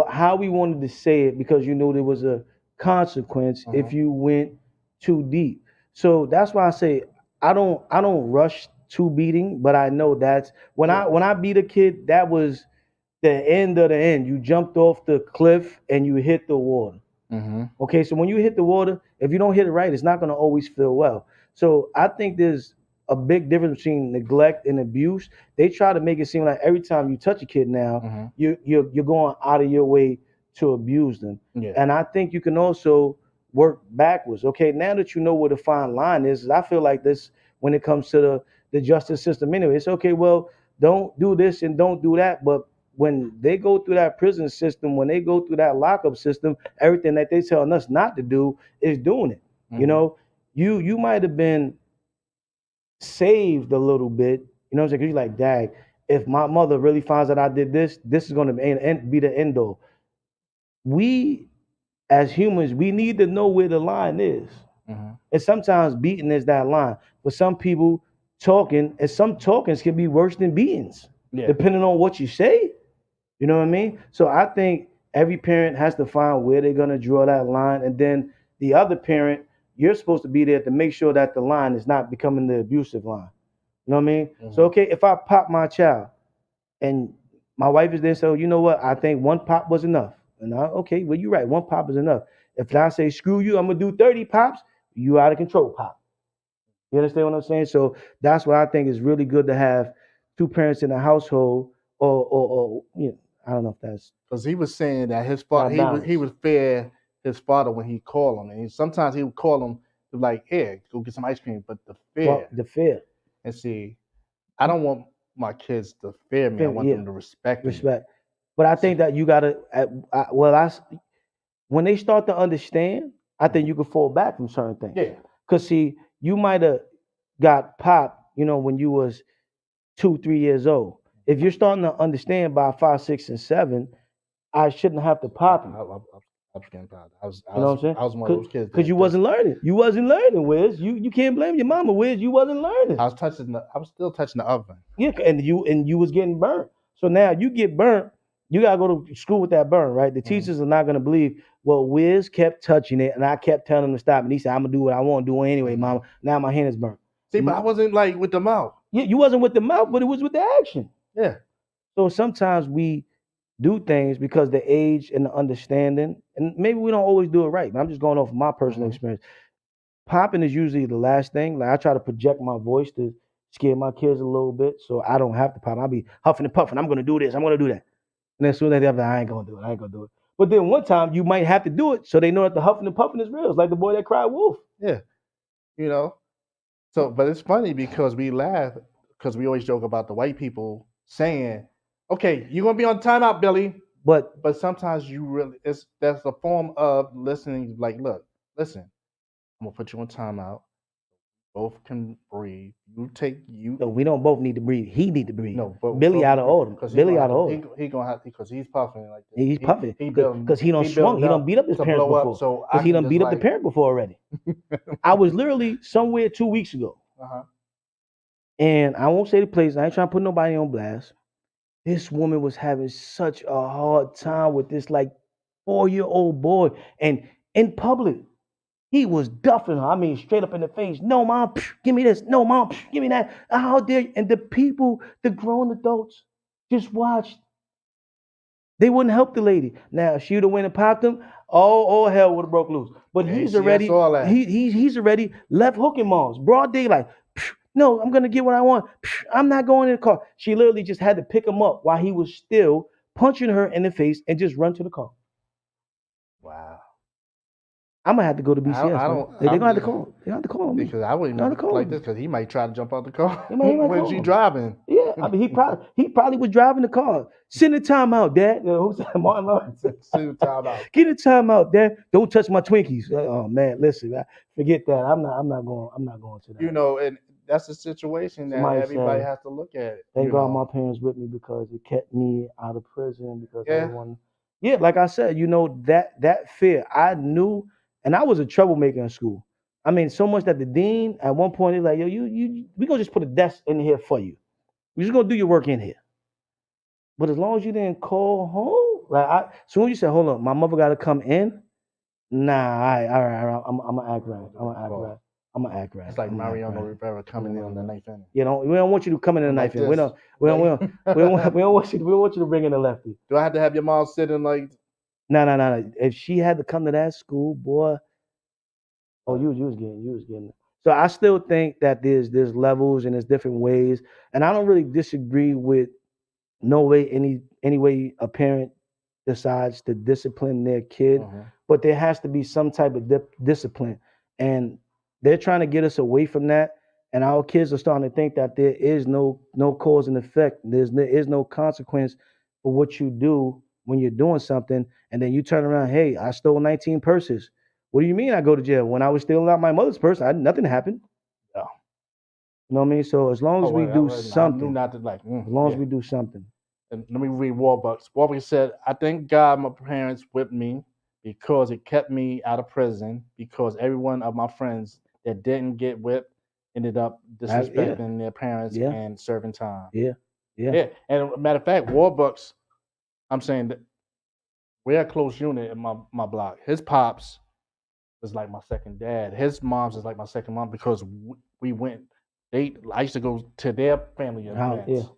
how we wanted to say it because you knew there was a consequence if you went too deep. So that's why I say I don't rush to beating, but I know that's when I beat a kid, that was the end of the end. You jumped off the cliff and you hit the water. Mm-hmm. Okay, so when you hit the water, if you don't hit it right, it's not going to always feel well. So I think there's a big difference between neglect and abuse. They try to make it seem like every time you touch a kid now, you're going out of your way to abuse them. Yeah. And I think you can also work backwards. Okay, now that you know where the fine line is, I feel like this when it comes to the justice system anyway. It's okay, well, don't do this and don't do that, but when they go through that prison system, when they go through that lockup system, everything that they telling us not to do is doing it. You know, you might have been saved a little bit. You know what I'm saying? 'Cause you're like, dang, if my mother really finds out I did this, this is going to be the end all. We as humans, we need to know where the line is. And sometimes beating is that line. For some people, talking, and some talkings can be worse than beatings, depending on what you say. You know what I mean? So I think every parent has to find where they're gonna draw that line, and then the other parent, you're supposed to be there to make sure that the line is not becoming the abusive line. You know what I mean? So okay, if I pop my child, and my wife is there, so you know what? I think one pop was enough. And okay, well you're right, one pop is enough. If I say screw you, I'm gonna do 30 pops, you out of control, pop. You understand what I'm saying? So that's why I think it's really good to have two parents in the household, or you know, I don't know if that's Because he was saying that his father, he would fear his father when he called him, and sometimes he would call him like, "Here, go get some ice cream." But the fear. And see, I don't want my kids to fear me. I want them to respect me. But I think that you gotta. When they start to understand, I think you can fall back from certain things. Yeah. Cause see, you might have got popped, when you was 2, 3 years old. If you're starting to understand by 5, 6, and 7, I shouldn't have to pop you. I was getting proud. I was You know what I'm saying? I was one of those kids. Because you wasn't learning. You wasn't learning, Wiz. You can't blame your mama, Wiz. You wasn't learning. I was still touching the oven. Yeah, and you was getting burnt. So now you get burnt. You gotta go to school with that burn, right? The teachers are not gonna believe. Well, Wiz kept touching it, and I kept telling him to stop, and he said, "I'm gonna do what I want to do anyway, mama." Now my hand is burnt. See, but I wasn't like with the mouth. Yeah, you wasn't with the mouth, but it was with the action. Yeah. So sometimes we do things because the age and the understanding, and maybe we don't always do it right. But I'm just going off my personal experience. Popping is usually the last thing. Like I try to project my voice to scare my kids a little bit, so I don't have to pop. I'll be huffing and puffing. I'm gonna do this. I'm gonna do that. And as soon as they're like, I ain't gonna do it. I ain't gonna do it. But then one time you might have to do it, so they know that the huffing and puffing is real. It's like the boy that cried wolf. Yeah. So, but it's funny because we laugh because we always joke about the white people saying, "Okay, you're gonna be on timeout, Billy." But sometimes that's a form of listening. Like, look, listen, I'm gonna put you on timeout. Both can breathe. No, we don't both need to breathe. He need to breathe. No, but Billy out of order. Billy out of order. He gonna have because he's puffing like this. He's puffing because he don't swung. He don't beat up his parents before. Because he done beat up the parent before already. I was literally somewhere 2 weeks ago, and I won't say the place. I ain't trying to put nobody on blast. This woman was having such a hard time with this like 4-year-old boy, and in public. He was duffing her. I mean, straight up in the face. No, mom, give me this. No, mom, give me that. How dare you? And the people, the grown adults, just watched. They wouldn't help the lady. Now, if she would have went and popped him, all hell would have broke loose. But Yeah, he's see, that's already all that. he's already left hooking moms. Broad daylight. No, I'm gonna get what I want. I'm not going in the car. She literally just had to pick him up while he was still punching her in the face and just run to the car. Wow. I'm gonna have to go to BCS. I man. don't. They're I'm gonna have to just- call. They have to call me. Because I wouldn't They have even to call like him. this because he might try to jump out the car He might when call she him. driving. Yeah, I mean he probably was driving the car. Send the time out, Dad. Who's that? Martin Lawrence. Send the time out. Get the time out, Dad. Don't touch my Twinkies. Oh man, listen, man, forget that. I'm not going to that. You know, and that's a situation that Somebody everybody said, has to look at. Thank you God know. my parents with me because it kept me out of prison because Yeah. everyone. Yeah, like I said, that fear. I knew, and I was a troublemaker in school. I mean, so much that the dean at one point is like, yo, we gonna just put a desk in here for you. We're just gonna do your work in here. But as long as you didn't call home, as soon as you said, hold on, my mother got to come in. Nah, all right, I'm gonna act right. I'm gonna act right. It's like I'ma act Mariano right. Rivera coming in on the knife end. We don't want you to come in the Like knife in. We this. don't want you to bring in the lefty. Do I have to have your mom sitting like? No. If she had to come to that school, boy, you was getting it. So I still think that there's levels and there's different ways, and I don't really disagree with no way any way a parent decides to discipline their kid, but there has to be some type of discipline, and they're trying to get us away from that. And our kids are starting to think that there is no cause and effect. There is no consequence for what you do when you're doing something, and then you turn around, hey, I stole 19 purses. What do you mean I go to jail? When I was stealing out my mother's purse, nothing happened. No. You know what I mean? So as long as we do I something, knew not to as long as we do something. And let me read Warbucks. Warbucks said, I thank God my parents whipped me because it kept me out of prison because every one of my friends that didn't get whipped ended up disrespecting their parents and serving time. Yeah. And matter of fact, Warbucks, I'm saying that we're a close unit in my block. His pops was like my second dad. His mom's is like my second mom because we went. I used to go to their family events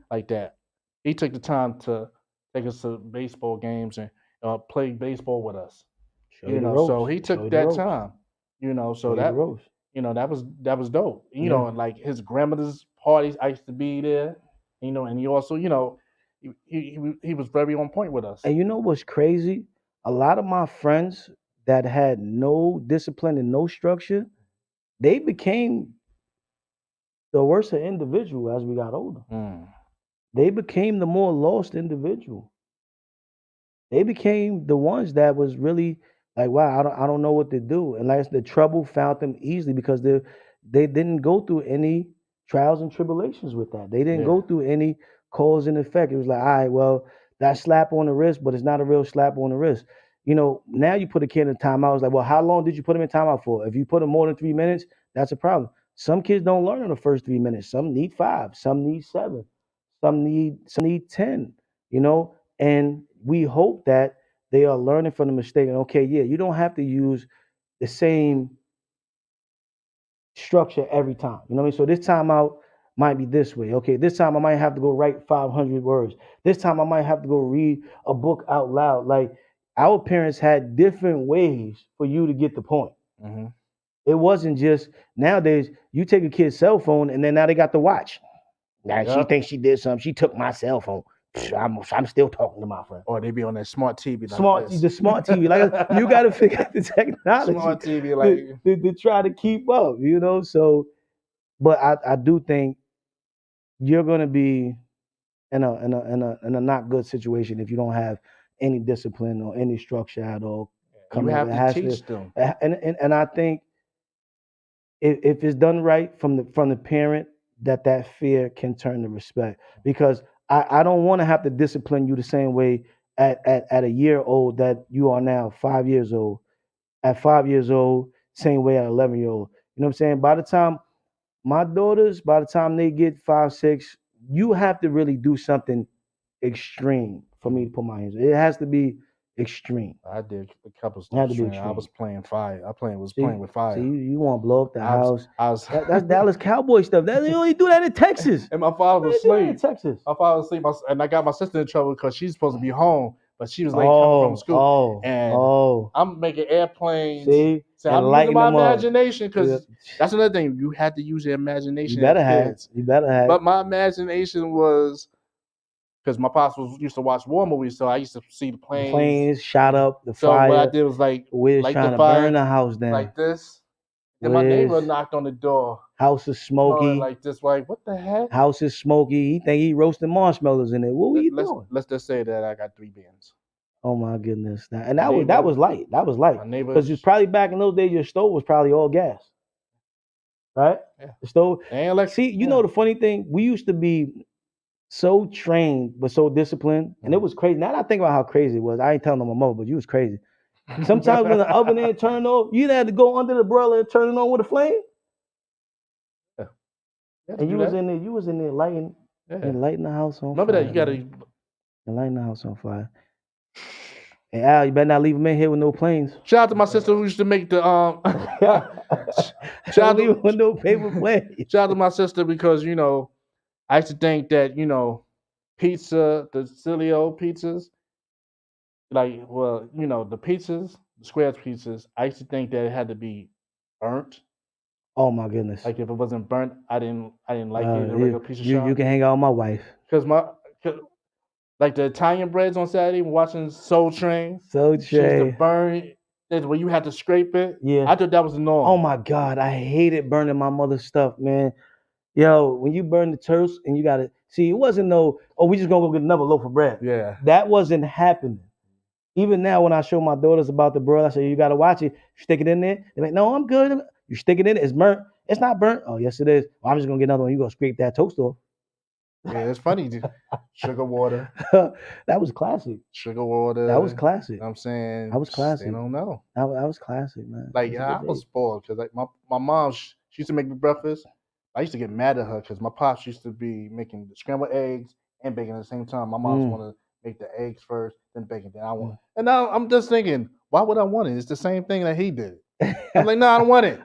like that. He took the time to take us to baseball games and play baseball with us. So he took that time. So that that was dope. Know, and like his grandmother's parties, I used to be there. And he also, he was very on point with us. And you know what's crazy? A lot of my friends that had no discipline and no structure, they became the worse individual as we got older. They became the more lost individual. They became the ones that was really like, wow, I don't know what to do. And like the trouble found them easily because they didn't go through any trials and tribulations with that. They didn't go through any cause and effect. It was like, all right, well, that slap on the wrist, but it's not a real slap on the wrist. Now you put a kid in timeout. It's like, well, how long did you put him in timeout for? If you put him more than 3 minutes, that's a problem. Some kids don't learn in the first 3 minutes. Some need 5. Some need 7. Some need 10. And we hope that they are learning from the mistake. And okay, you don't have to use the same structure every time. You know what I mean? So this time out might be this way. Okay, this time I might have to go write 500 words. This time I might have to go read a book out loud. Like our parents had different ways for you to get the point. It wasn't just nowadays you take a kid's cell phone and then now they got the watch. Now she thinks she did something. She took my cell phone. I'm still talking to my friend. Or they be on that smart TV. The smart TV. Like you got to figure out the technology. Smart TV, like to try to keep up. So, but I do think you're gonna be in a not good situation if you don't have any discipline or any structure at all. You have to teach them. And I think if it's done right from the parent, that fear can turn to respect because I don't want to have to discipline you the same way at a year old that you are now 5 years old. At 5 years old, same way at 11-year-old. You know what I'm saying? By the time my daughters, by the time they get 5, 6, you have to really do something extreme for me to put my hands. It has to be extreme. I did a couple It had to stuff. be I extreme. was playing fire. Was See, playing with fire. See, you want to blow up the house. I was That's Dallas Cowboy stuff. You only do that in Texas. and my father was do that in asleep. Texas. My father was asleep, and I got my sister in trouble because she's supposed to be home, but she was late coming from school. And I'm making airplanes. See, so I'm using my imagination because that's another thing. You had to use your imagination. You better as have. kids. You better have. But my imagination was because my pops used to watch war movies, so I used to see the planes shot up, the so fire. So what I did was like trying the to fire, burn the house down like this. Then my neighbor knocked on the door. House is smoky. Like this, like what the heck? House is smoky. He think he roasting marshmallows in there. What were you doing? Let's just say that I got 3 bins. Oh my goodness! And that was light. That was light. Because it's probably back in those days, your stove was probably all gas, right? Yeah. The stove. See, you know the funny thing, we used to be so trained but so disciplined, and it was crazy. Now that I think about how crazy it was, I ain't telling no more, but you was crazy. Sometimes when the oven ain't turned on, you had to go under the broiler and turn it on with a flame. Yeah. And you was in there lighting and lighting the house on fire. Remember that you gotta and lighting the house on fire. And Al, you better not leave him in here with no planes. Shout out to my sister who used to make the shout out to with no paper plane. Shout out to my sister because I used to think that pizza, the Cilio pizzas, like the pizzas, the square pizzas. I used to think that it had to be burnt. Oh my goodness! Like if it wasn't burnt, I didn't like it in a regular pizza shop. You can hang out with my wife. Because like the Italian breads on Saturday, watching Soul Train. Soul Train. She used to burn it where you had to scrape it. Yeah. I thought that was the norm. Oh my God, I hated burning my mother's stuff, man. Yo, when you burn the toast and you gotta see, it wasn't we just gonna go get another loaf of bread. Yeah. That wasn't happening. Even now, when I show my daughters about the bread, I say, you gotta watch it. You stick it in there. They're like, no, I'm good. You stick it in it, it's burnt. It's not burnt. Oh, yes, it is. Well, I'm just gonna get another one. You gonna scrape that toast off. Yeah, it's funny. Sugar water. That was classic. Sugar water. That was classic. You know what I'm saying? That was classic. They don't know. That was classic, man. Like I was spoiled because like my mom, she used to make me breakfast. I used to get mad at her because my pops used to be making the scrambled eggs and bacon at the same time. My mom's want to make the eggs first, then bacon. Then I want. And now I'm just thinking, why would I want it? It's the same thing that he did. I'm like, no, I don't want it.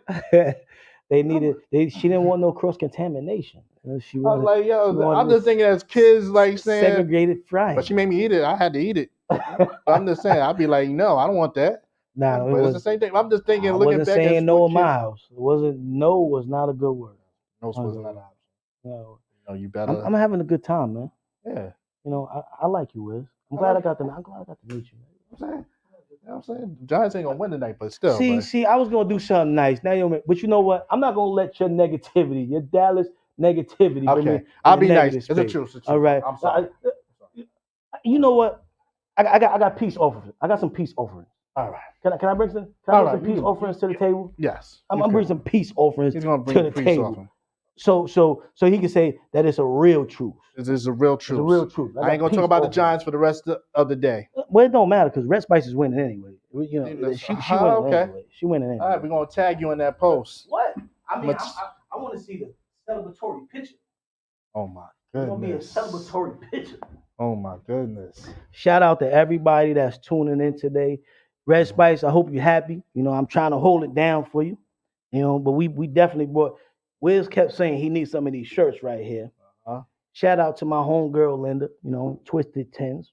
She didn't want no cross contamination. She wanted, I was like, yo, I'm just thinking as kids, like saying segregated frying. But she made me eat it. I had to eat it. But I'm just saying, I'd be like, no, I don't want that. Nah, but it's the same thing. I'm just thinking, looking back. I wasn't saying no in my house. It wasn't. No was not a good word. No was not an option. No. You better. I'm having a good time, man. Yeah. I like you, Wiz. I'm glad I got to meet you. You know what I'm saying? Giants ain't gonna win tonight, but still. See, I was gonna do something nice. Now, but you know what? I'm not gonna let your negativity, your Dallas negativity. Okay, I'll be nice. It's the truth. All right. I'm sorry. You know what? I got peace offerings. I got some peace offerings. All right. Can I bring some? Peace offerings to the table? Yes. I'm gonna bring some peace offerings to the table. Offering. So he can say that it's a real truth. This is a real truth. It's a real truth. I ain't gonna talk about the Giants for the rest of the day. Well, it don't matter because REDZSPICE is winning anyway. She winning anyway. She winning anyway. All right, we're gonna tag you in that post. What? I mean, I want to see the celebratory picture. Oh my It's goodness. gonna be a celebratory picture. Oh my goodness. Shout out to everybody that's tuning in today. REDZSPICE, I hope you're happy. I'm trying to hold it down for you. But we definitely brought. Wiz kept saying he needs some of these shirts right here. Shout out to my homegirl Linda, Twisted Twins.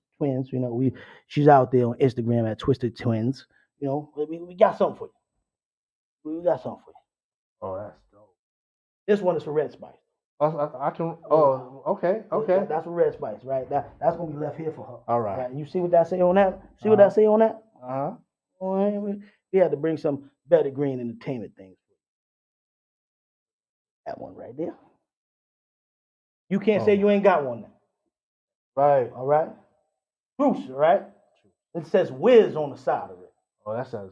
She's out there on Instagram at Twisted Twins. We got something for you. We got something for you. Oh, that's dope. This one is for REDZSPICE. I can. Oh, okay. That's for REDZSPICE, right? That's gonna be left here for her. All right. And you see what that say on that? See what that say on that? We had to bring some better green entertainment things. That one right there. You can't say you ain't got one now. Right. All right. Bruce, all right? It says WIZZ on the side of it. Oh, that says.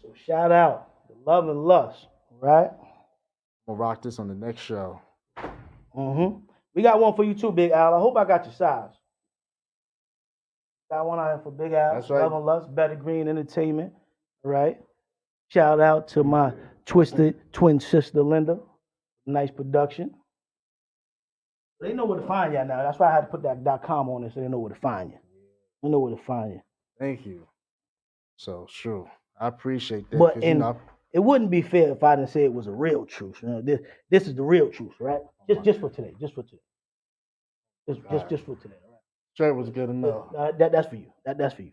So shout out to Love and Lust, all right? We'll rock this on the next show. We got one for you too, Big Al. I hope I got your size. Got one out here for Big Al. That's right. Love and Lust, Better Green Entertainment, all right? Shout out to my Twisted twin sister Linda. Nice production. They know where to find you now. That's why I had to put that .com on it so they know where to find you. I know where to find you. Thank you. So true. I appreciate that. But 'cause, and it wouldn't be fair if I didn't say it was a real truth. You know, this is the real truth, right? Just for today. Just for today. Just for today. All right. Sure was good enough. That's for you. That's for you.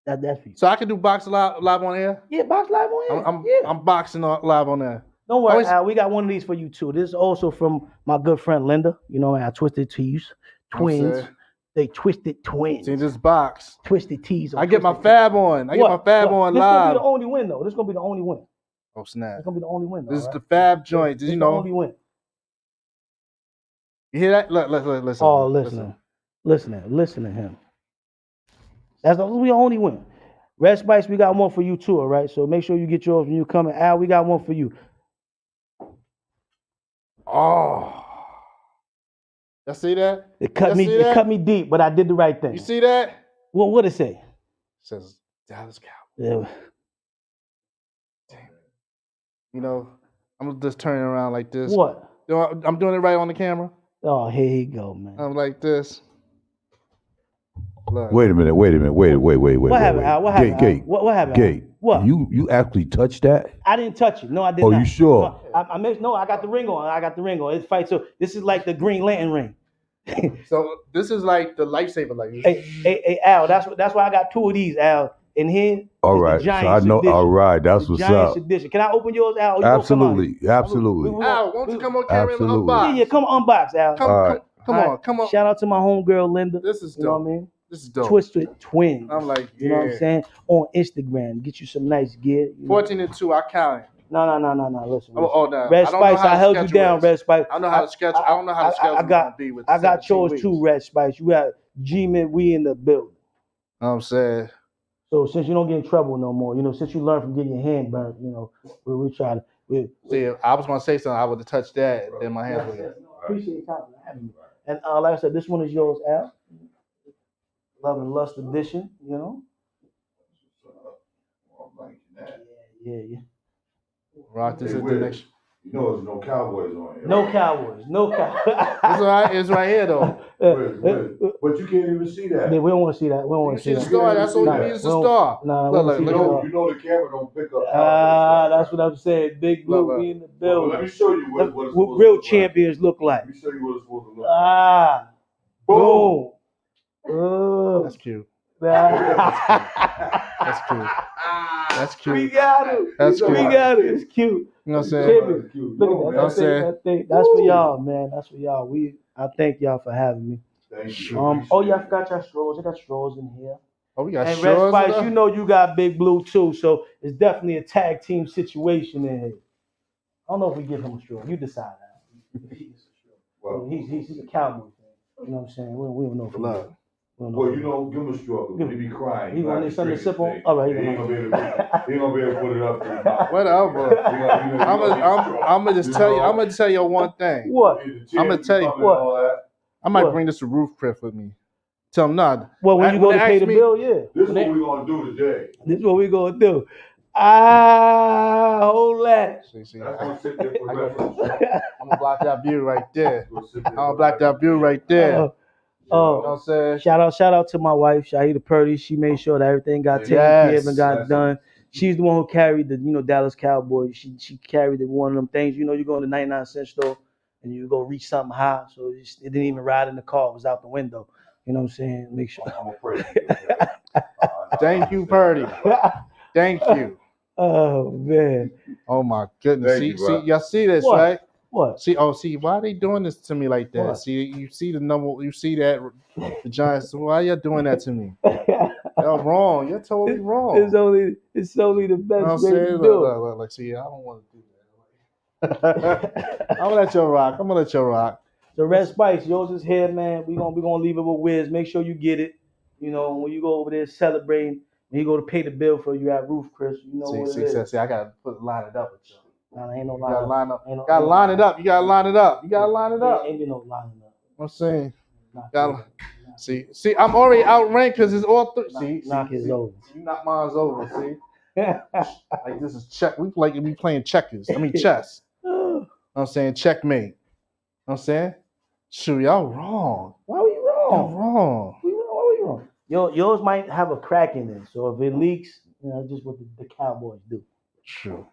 That's for you. So I can do box live on air? Yeah, box live on air. I'm boxing live on air. Don't worry, Al, we got one of these for you too. This is also from my good friend Linda. You know, our Twisted Tees twins. They Twisted Twins. See this box. Twisted Tees. I get my fab on. I get my fab on live. This gonna be the only win though. This gonna be the only win. Oh snap! It's gonna be the only win. This is the fab joint. This you know. The only win. You hear that? Look, listen. Oh, listen to him. That's the only win. Red Spice, we got one for you too. All right, so make sure you get yours when you come. Al, we got one for you. Oh. Y'all see that? It cut me deep, but I did the right thing. You see that? Well, what'd it say? It says Dallas Cowboys. Yeah. Damn it. You know, I'm just turning around like this. What? I'm doing it right on the camera. Oh, here you go, man. I'm like this. Look. Wait a minute. What happened, Al? What happened? Gate. What happened? Gate. What? You actually touched that? I didn't touch it. No, I did not. Oh, you sure? No, I got the ring on. It fights. So this is like the Green Lantern ring. So this is like the lifesaver, like. Hey, Al. That's why I got two of these, Al. In here. All right. So I know. Edition. All right. That's what's up. Edition. Can I open yours, Al? Absolutely. Al, won't you come on camera and unbox? Yeah, come unbox, Al. Come on. Shout out to my homegirl Linda. This is dope. You know what I mean? This is dope. Twisted Twins. I'm like, you know what I'm saying? On Instagram, get you some nice gear. 14-2. I count. No. Listen. No. Red Spice, I held you down, Red Spice. I don't know how to sketch. I don't know how to sketch. I got yours too, Red Spice. You got G-Man, we in the building. I'm saying. So since you don't get in trouble no more, you know, since you learned from getting your hand burnt, you know, we try to. See, I was gonna say something. I would have touched that, then my hands would have. Appreciate your time for having me. And like I said, this one is yours, Al. Love and Lust edition, you know. Yeah. Rock this at the next. You know there's no Cowboys on here. No Cowboys. It's right here though. But you can't even see that. We don't want to see that. We don't want to see the that. star. That's all you need is the star. Look, you know the camera don't pick up. That's what I'm saying. Big Blue, we in the building. Let me show you what real champions look like. Let me show you what it's supposed to look like. Boom. That's cute. That's cute. We got it. That's cute. We got it. It's cute. You know what I'm saying? Look at that. That's for y'all, man. That's for y'all. I thank y'all for having me. Thank you. Oh yeah, I forgot your straws. I got straws in here. Oh, we got and straws. Red Spice, you know you got Big Blue too, so it's definitely a tag team situation in here. I don't know if we give him a straw. You decide that. He's a Cowboy fan. You know what I'm saying? We don't know if Love. Well, you know, give him a straw. He be crying. He want something to sip on? All right. He ain't gonna be able to put it up to his mouth. Whatever. I'm gonna just tell you. I'm gonna tell you one thing. What? I'm gonna tell you what. I might bring this to Roof Chris with me. Tell him not. Well, when you go to pay the bill, yeah. This is what we're gonna do today. This is what we're gonna do. Hold that. See, I'm gonna block that view right there. I'm gonna block that view right there. You know what I'm saying? Shout out to my wife, Shahida Purdy. She made sure that everything got taken care of and got done. She's the one who carried the, Dallas Cowboys. She carried one of them things. You go to the 99-cent store and you go reach something high. So it didn't even ride in the car. It was out the window. You know what I'm saying? Make sure. Thank you, Purdy. Thank you. Oh man. Oh my goodness. See, y'all see this, what? right? What? See, why are they doing this to me like that? What? See, you see the number, you see that the Giants. Why y'all doing that to me? Y'all wrong. You're totally wrong. It's only the best way to do it. Like, see, I don't want to do that. I'm gonna let you rock. So Red Spice, yours is here, man. We gonna leave it with WIZZ. Make sure you get it. When you go over there celebrating, when you go to pay the bill for you at Roof Chris, you know what it is. See, I gotta line it up with you. Nah, ain't no line up. You gotta line it up. You gotta line it up. Ain't no lining up. I'm saying. See, I'm already outranked because it's all three. Knock his over. You knock mine's over. See, like this is check. We playing checkers. I mean chess. I'm saying checkmate. I'm saying, shoot, y'all wrong. Why were you wrong? Y'all wrong. Why were you wrong? yours might have a crack in it. So if it leaks, just what the Cowboys do. True.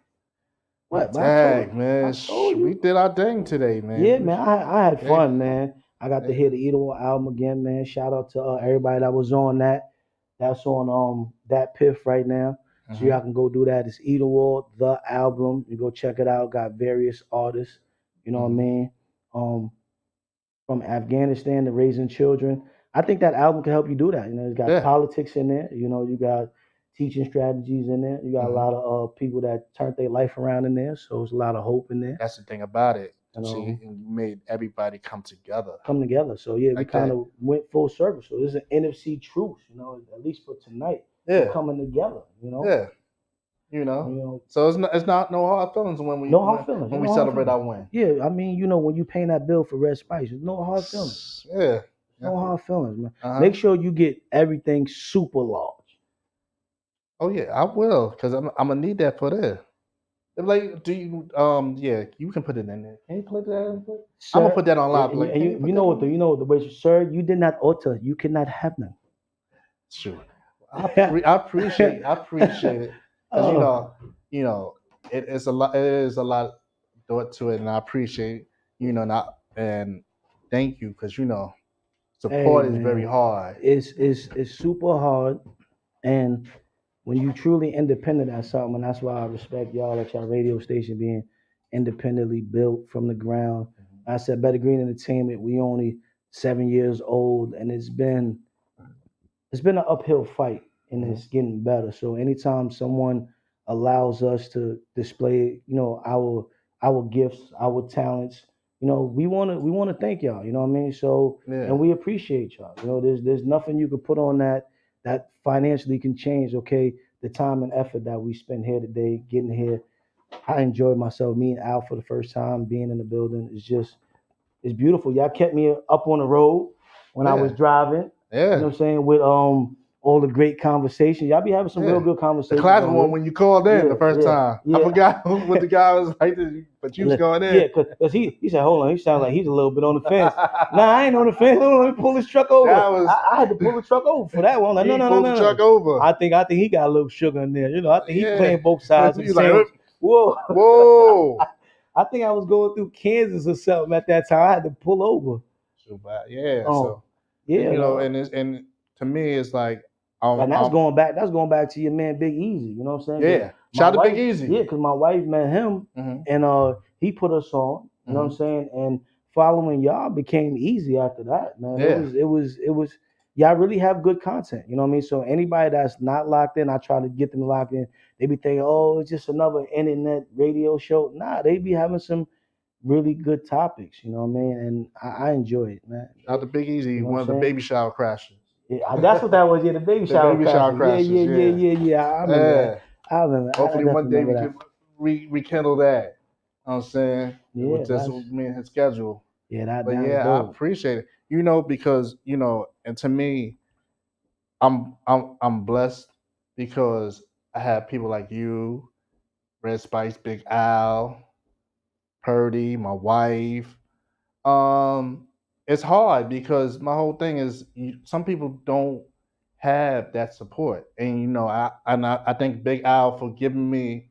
What? Dang, man. I told you. We did our thing today, man. Yeah, man. I had fun, man. I got to hear the Eat All album again, man. Shout out to everybody that was on that. That's on that Piff right now. So y'all can go do that. It's Eat All the album. You go check it out. Got various artists. You know what I mean? From Afghanistan to raising children. I think that album can help you do that. It's got politics in there. You got teaching strategies in there. You got a lot of people that turned their life around in there. So there's a lot of hope in there. That's the thing about it. See, and you made everybody come together. So yeah, we kind of went full circle. So this is an NFC truce, at least for tonight. Yeah, we're coming together. Yeah. So it's not no hard feelings when we celebrate our win. Yeah, I mean, when you paying that bill for Red Spice, there's no hard feelings. Yeah. No hard feelings, man. Make sure you get everything super large. Oh yeah, I will, because I'm gonna need that for this. Like, do you you can put it in there. Can you put that in there? I'm gonna put that on live. And you know what the way, sir, you did not utter, you cannot have none. Sure. I appreciate it. Because it is a lot thought to it, and I appreciate and thank you, because support is very hard. It's super hard, and when you truly independent at something, and that's why I respect y'all at your radio station being independently built from the ground. I said Better Green Entertainment, we only 7 years old, and it's been an uphill fight, and it's getting better. So anytime someone allows us to display, our gifts, our talents, we want to thank y'all. You know what I mean? So and we appreciate y'all. There's nothing you could put on that financially can change, the time and effort that we spend here today, getting here. I enjoyed myself, meeting Al for the first time, being in the building. It's beautiful. Y'all kept me up on the road when I was driving. Yeah. You know what I'm saying? With all the great conversations. Y'all be having some real good conversations. The classic one when you called in the first time. I forgot what the guy was like, but you was going in. Yeah, because he said, hold on, he sounds like he's a little bit on the fence. Nah, I ain't on the fence. Hold on, let me pull his truck over. I had to pull the truck over for that one. Like, no. Pull the truck over. I think he got a little sugar in there. I think he's playing both sides of the sandwich. Whoa. I think I was going through Kansas or something at that time. I had to pull over. And to me, it's like, and that's going back to your man Big Easy. You know what I'm saying? Yeah. Shout out to Big Easy. Yeah, because my wife met him, and he put us on. You know what I'm saying? And following y'all became easy after that, man. Yeah. It was. Y'all really have good content. You know what I mean? So anybody that's not locked in, I try to get them locked in. They be thinking, oh, it's just another internet radio show. Nah, they be having some really good topics. You know what I mean? And I enjoy it, man. Shout out to Big Easy, one of the baby shower crashers. Yeah, that's what that was. Yeah, the baby shower crashers. Yeah. I remember that. Hopefully one day we can rekindle that. You know what I'm saying? Yeah, with just me and his schedule. Yeah, I appreciate it. Because and to me, I'm blessed because I have people like you, Red Spice, Big Al, Purdy, my wife. It's hard because my whole thing is some people don't have that support, and I thank Big Al for giving me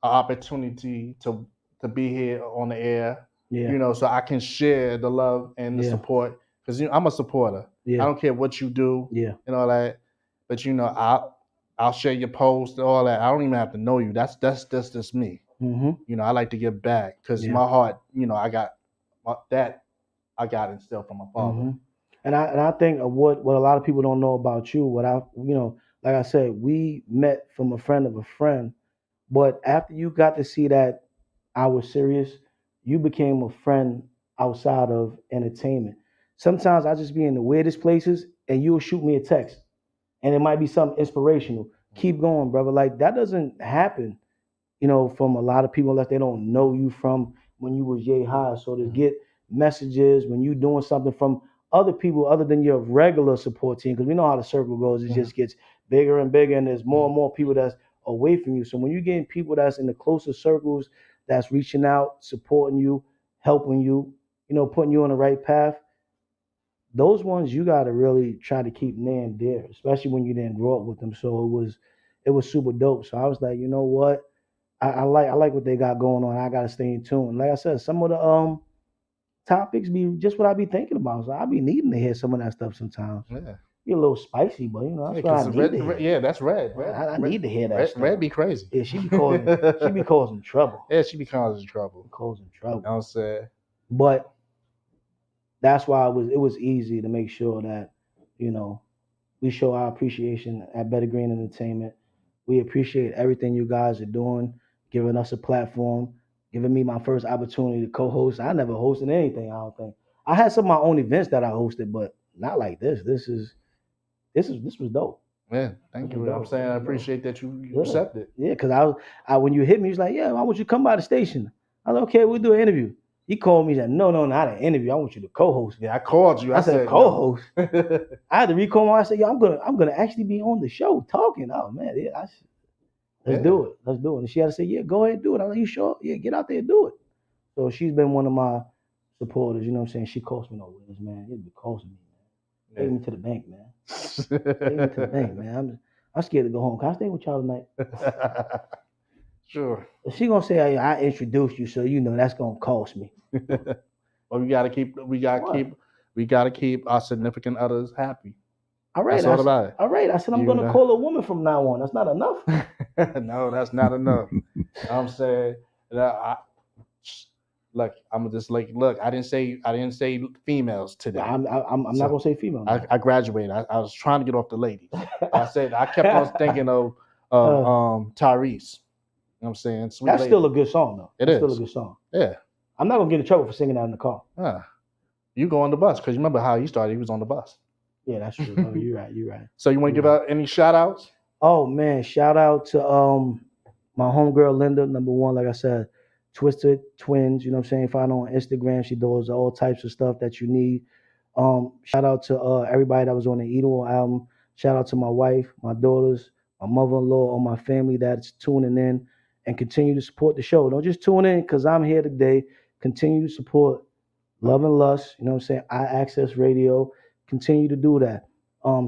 an opportunity to be here on the air. Yeah. So I can share the love and the support, because I'm a supporter. Yeah. I don't care what you do. Yeah. And all that, but I'll share your post, all that. I don't even have to know you. That's just me. Mm-hmm. I like to give back because my heart, I got that. I got instilled from my father. Mm-hmm. And I think of what a lot of people don't know about you. Like I said, we met from a friend of a friend, but after you got to see that I was serious, you became a friend outside of entertainment. Sometimes I just be in the weirdest places, and you'll shoot me a text, and it might be something inspirational. Keep going, brother. Like, that doesn't happen, from a lot of people unless they don't know you from when you was yay high. So to get messages when you doing something from other people other than your regular support team, because we know how the circle goes, it just gets bigger and bigger, and there's more and more people that's away from you. So when you're getting people that's in the closer circles, that's reaching out, supporting you, helping you, putting you on the right path, those ones you gotta really try to keep near and dear, especially when you didn't grow up with them. So it was super dope. So I was like, you know what? I like what they got going on. I gotta stay in tune. Like I said, some of the topics be just what I be thinking about. So I be needing to hear some of that stuff sometimes. Yeah. Be a little spicy, but you know that's Yeah, what I 'cause need to hear. yeah, that's Red. I need to hear that Red, stuff. Red be crazy. Yeah, she be causing trouble. Yeah, she be causing trouble. Causing trouble. You know what I'm saying? But that's why it was easy to make sure that, you know, we show our appreciation at Better Green Entertainment. We appreciate everything you guys are doing, giving us a platform, giving me my first opportunity to co-host. I never hosted anything, I don't think. I had some of my own events that I hosted, but not like this. This was dope. Yeah, thank you. I'm saying I appreciate that you accepted. Yeah, because I when you hit me, he was like, yeah, why don't you come by the station? I was like, okay, we'll do an interview. He called me and said, no, not an interview. I want you to co-host. Yeah, I called you. I said co-host. I had to recall him. I said, yo, I'm gonna actually be on the show talking. Oh man, yeah, let's do it. Let's do it. And she had to say, yeah, go ahead, do it. I'm like, you sure? Yeah, get out there and do it. So she's been one of my supporters, you know what I'm saying? She cost me no winners, man. It be costing me, man. Take me to the bank, man. Take me to the bank, man. I'm scared to go home. Can I stay with y'all tonight? Sure. She gonna say I introduced you, so you know that's gonna cost me. Well, we gotta keep our significant others happy. All right, that's all about it. All right, I said I'm gonna call a woman from now on. That's not enough. No, that's not enough. I'm saying that look, I'm just like, look, I didn't say females today. I'm not gonna say females. I graduated. I was trying to get off the ladies. I kept on thinking of Tyrese. You know what I'm saying? Sweet That's lady. still a good song, though. It's still a good song. Yeah. I'm not gonna get in trouble for singing that in the car. You go on the bus because you remember how he started. He was on the bus. Yeah, that's true. Oh, you're right. You're right. So you want to give out any shout outs? Oh man, shout out to my homegirl Linda, number one. Like I said, Twisted Twins. You know what I'm saying? Find her on Instagram. She does all types of stuff that you need. Shout out to everybody that was on the Edo album. Shout out to my wife, my daughters, my mother-in-law, all my family that's tuning in and continue to support the show. Don't just tune in because I'm here today. Continue to support Love and Lust. You know what I'm saying? iAccess Radio. Continue to do that.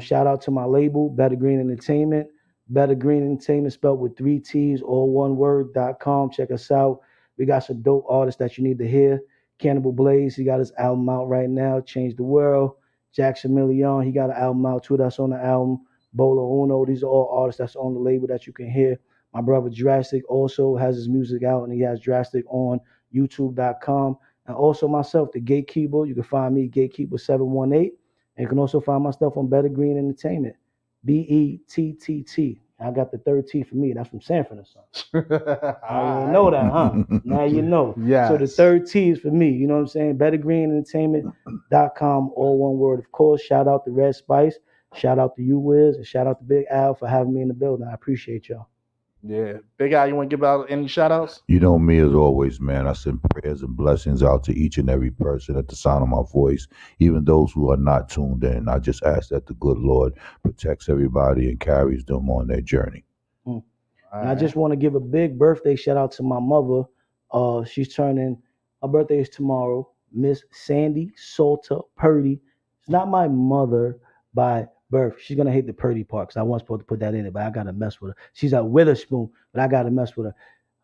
Shout out to my label, Better Green Entertainment. Better Green Entertainment spelled with 3 T's, all one word.com. Check us out. We got some dope artists that you need to hear. Cannibal Blaze, he got his album out right now, Change the World. Jackson Million, he got an album out too that's on the album. Bolo Uno, these are all artists that's on the label that you can hear. My brother Drastic also has his music out, and he has Drastic on youtube.com. And also myself, the Gatekeeper. You can find me, Gatekeeper718. And you can also find my stuff on Better Green Entertainment, BETTT. I got the third T for me. That's from Sanford or something. You know that, huh? Now you know. Yeah. So the third T is for me. You know what I'm saying? BetterGreenEntertainment.com, all one word. Of course, shout out to REDZSPICE. Shout out to you, WIZZ. And shout out to Big Al for having me in the building. I appreciate y'all. Yeah. Big Al, you want to give out any shout outs? You know me as always, man. I send prayers and blessings out to each and every person at the sound of my voice, even those who are not tuned in. I just ask that the good Lord protects everybody and carries them on their journey. And I just want to give a big birthday shout out to my mother. She's turning, her birthday is tomorrow, Miss Sandy Salter Purdy. It's not my mother by birth. She's gonna hate the Purdy part because I wasn't supposed to put that in it, but I gotta mess with her. She's a Witherspoon, but I gotta mess with her.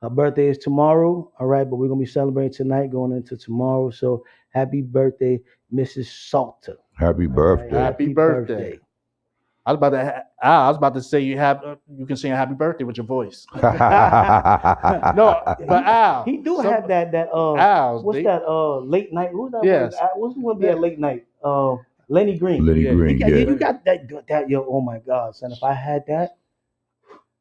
Her birthday is tomorrow, all right, but we're gonna be celebrating tonight, going into tomorrow. So happy birthday, Mrs. Salter. Happy birthday. Right, happy birthday. I was about to say you can sing a happy birthday with your voice. No, but Al, he do have that Al, late night? Who's that? Yes. What's gonna be a late night? Lenny Green. Lenny Green, yeah. You got that, yo. Oh my God, son! If I had that,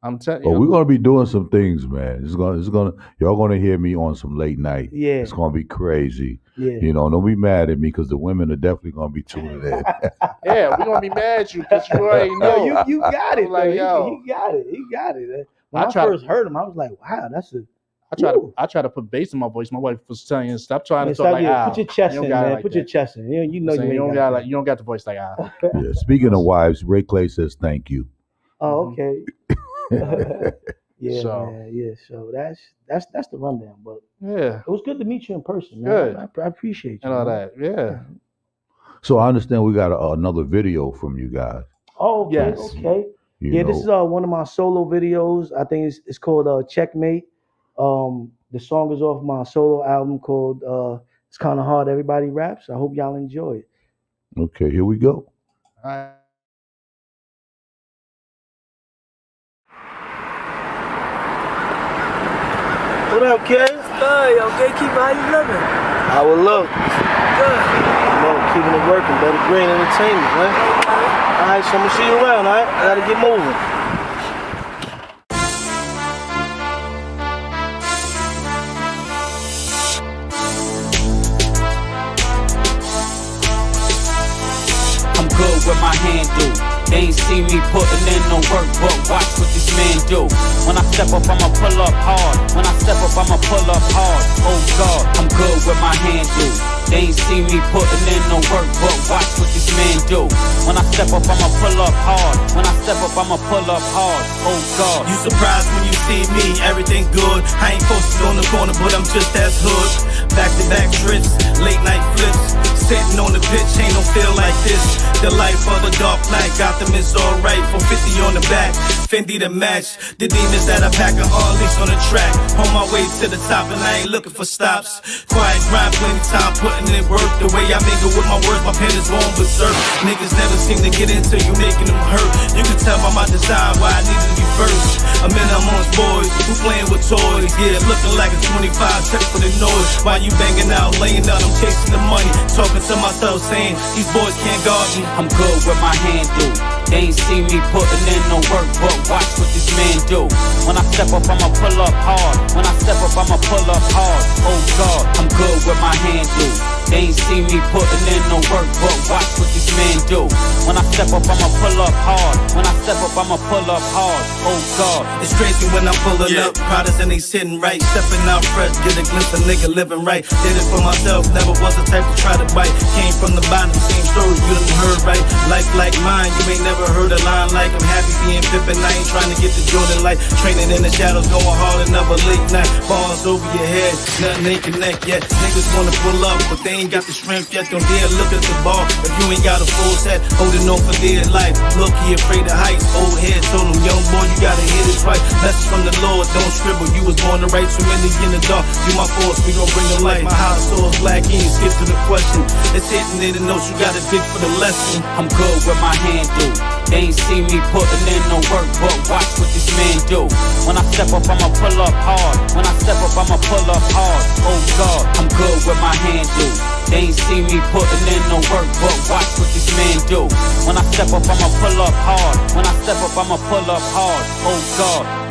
I'm telling you. Well, we're gonna be doing some things, man. It's gonna y'all gonna hear me on some late night. Yeah. It's gonna be crazy. Yeah. You know, don't be mad at me because the women are definitely gonna be tuning in. Yeah, we're gonna be mad at you because you already know. Yo, you got it. Like, he got it. He got it. When I first heard him, I was like, wow, that's a. I try to put bass in my voice. My wife was telling you, stop trying to talk like Al. Put your chest in, man. Put your chest in. You know you don't got you don't got the voice like Al. Yeah. Speaking of wives, Ray Clay says thank you. Oh, okay. Yeah, So. man. Yeah. So that's the rundown. But Yeah, it was good to meet you in person, man. Good. I appreciate you. and all man. that. Yeah. So I understand we got another video from you guys. Oh, okay, Yes. okay. You This is know, one of my solo videos. I think it's called Checkmate. The song is off my solo album called It's Kind of Hard Everybody Raps. I hope y'all enjoy it. okay, here we go. All right. What up, kid? Good, yo, Gatekeeper, how you living? I will look. Good. Keeping it working. Better Green Entertainment, man. All right, so I'm gonna see you around, all right? I gotta get moving. I'm good with my hand do. They ain't see me putting in no work, but watch what this man do. When I step up, I'ma pull up hard. When I step up, I'ma pull up hard. Oh God, I'm good with my hand do. They ain't see me putting in no work, but watch what this man do. When I step up, I'ma pull up hard. When I step up, I'ma pull up hard. Oh God. You surprised when you see me, everything good. I ain't posted on the corner, but I'm just as hood. Back-to-back trips, late night flips. Sitting on the pitch, ain't no feel like this. The life of a dark night, Gotham is alright. 450 on the back, Fendi to match. The demons that I pack are all least on the track. On my way to the top and I ain't looking for stops. Quiet grind, plenty time, putting in work. The way I mingle with my words, my pen is going berserk. Niggas never seem to get into you, making them hurt. You can tell by my design why I needed to be first. I'm in amongst boys who playing with toys. Yeah, looking like a 25, check for the noise. While you banging out, laying out, I'm chasing the money. Talking to myself, saying these boys can't guard me. I'm good with my hand do. They ain't see me putting in no work, but watch what this man do. When I step up, I'ma pull up hard. When I step up, I'ma pull up hard. Oh God, I'm good with my hand do. They ain't see me putting in no work, but watch what this man do. When I step up, I'ma pull up hard. When I step up, I'ma pull up hard. Oh God. It's crazy when I'm pulling up, products and they sitting right. Stepping out fresh, get a glimpse of nigga living right. Did it for myself, never was the type to try to bite. Came from the bottom, same story, you done heard right. Life like mine, you ain't never heard a line like I'm happy being pippin'. I ain't trying to get the Jordan light. Training in the shadows, going hard, another late night. Balls over your head, nothing ain't connect yet. Niggas wanna pull up, but they ain't got the strength yet. Don't dare look at the ball if you ain't got a full set. Holding on for dear life. Look, he afraid of heights. Old head told him, young boy, you gotta hit it right. Message from the Lord, don't scribble. You was born to write too many in the dark. You my force, we gon' bring the light. My house source black, he ain't skip to the question. It's hitting in the notes, you gotta dig for the lesson. I'm good with my hand do. They ain't see me putting in no work, but watch what this man do. When I step up, I'ma pull up hard. When I step up, I'ma pull up hard. Oh God, I'm good with my hand do. They ain't see me putting in no work, but watch what this man do. When I step up, I'ma pull up hard. When I step up, I'ma pull up hard. Oh God.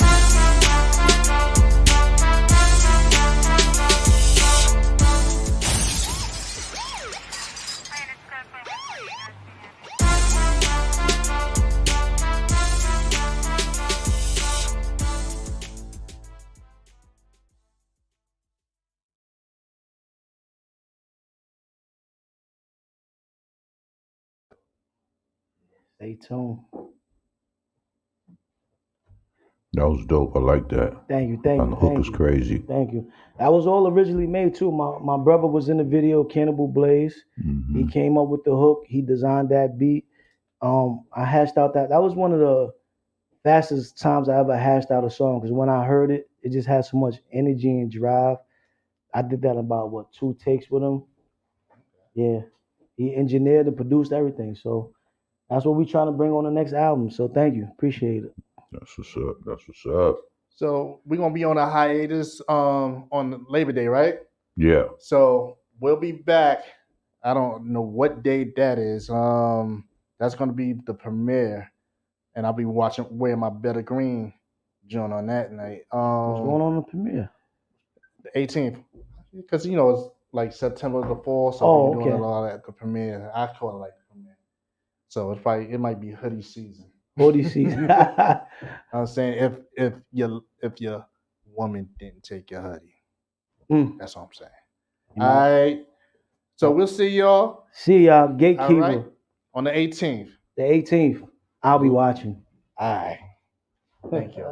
Stay tuned. That was dope. I like that. Thank you, thank And you. the hook thank is you. crazy. Thank you. That was all originally made too. My brother was in the video, Cannibal Blaze. He came up with the hook. He designed that beat. I hashed out that was one of the fastest times I ever hashed out a song because when I heard it, it just had so much energy and drive. I did that in about 2 takes with him. Yeah. He engineered and produced everything. So that's what we're trying to bring on the next album. So thank you. Appreciate it. That's what's up. That's what's up. So we're gonna be on a hiatus on Labor Day, right? Yeah. So we'll be back. I don't know what date that is. That's gonna be the premiere, and I'll be wearing my Better Green joint on that night. What's going on in the premiere? The 18th, because it's like September the 4th, so Oh, we're doing okay. a lot at the premiere. I call it like the premiere. So it might be hoodie season. Hoodie season. I'm saying if your woman didn't take your hoodie, that's what I'm saying. All right. So we'll see y'all. See y'all. Gatekeeper. All right. On the 18th. The 18th. I'll be watching. All right. Thank you.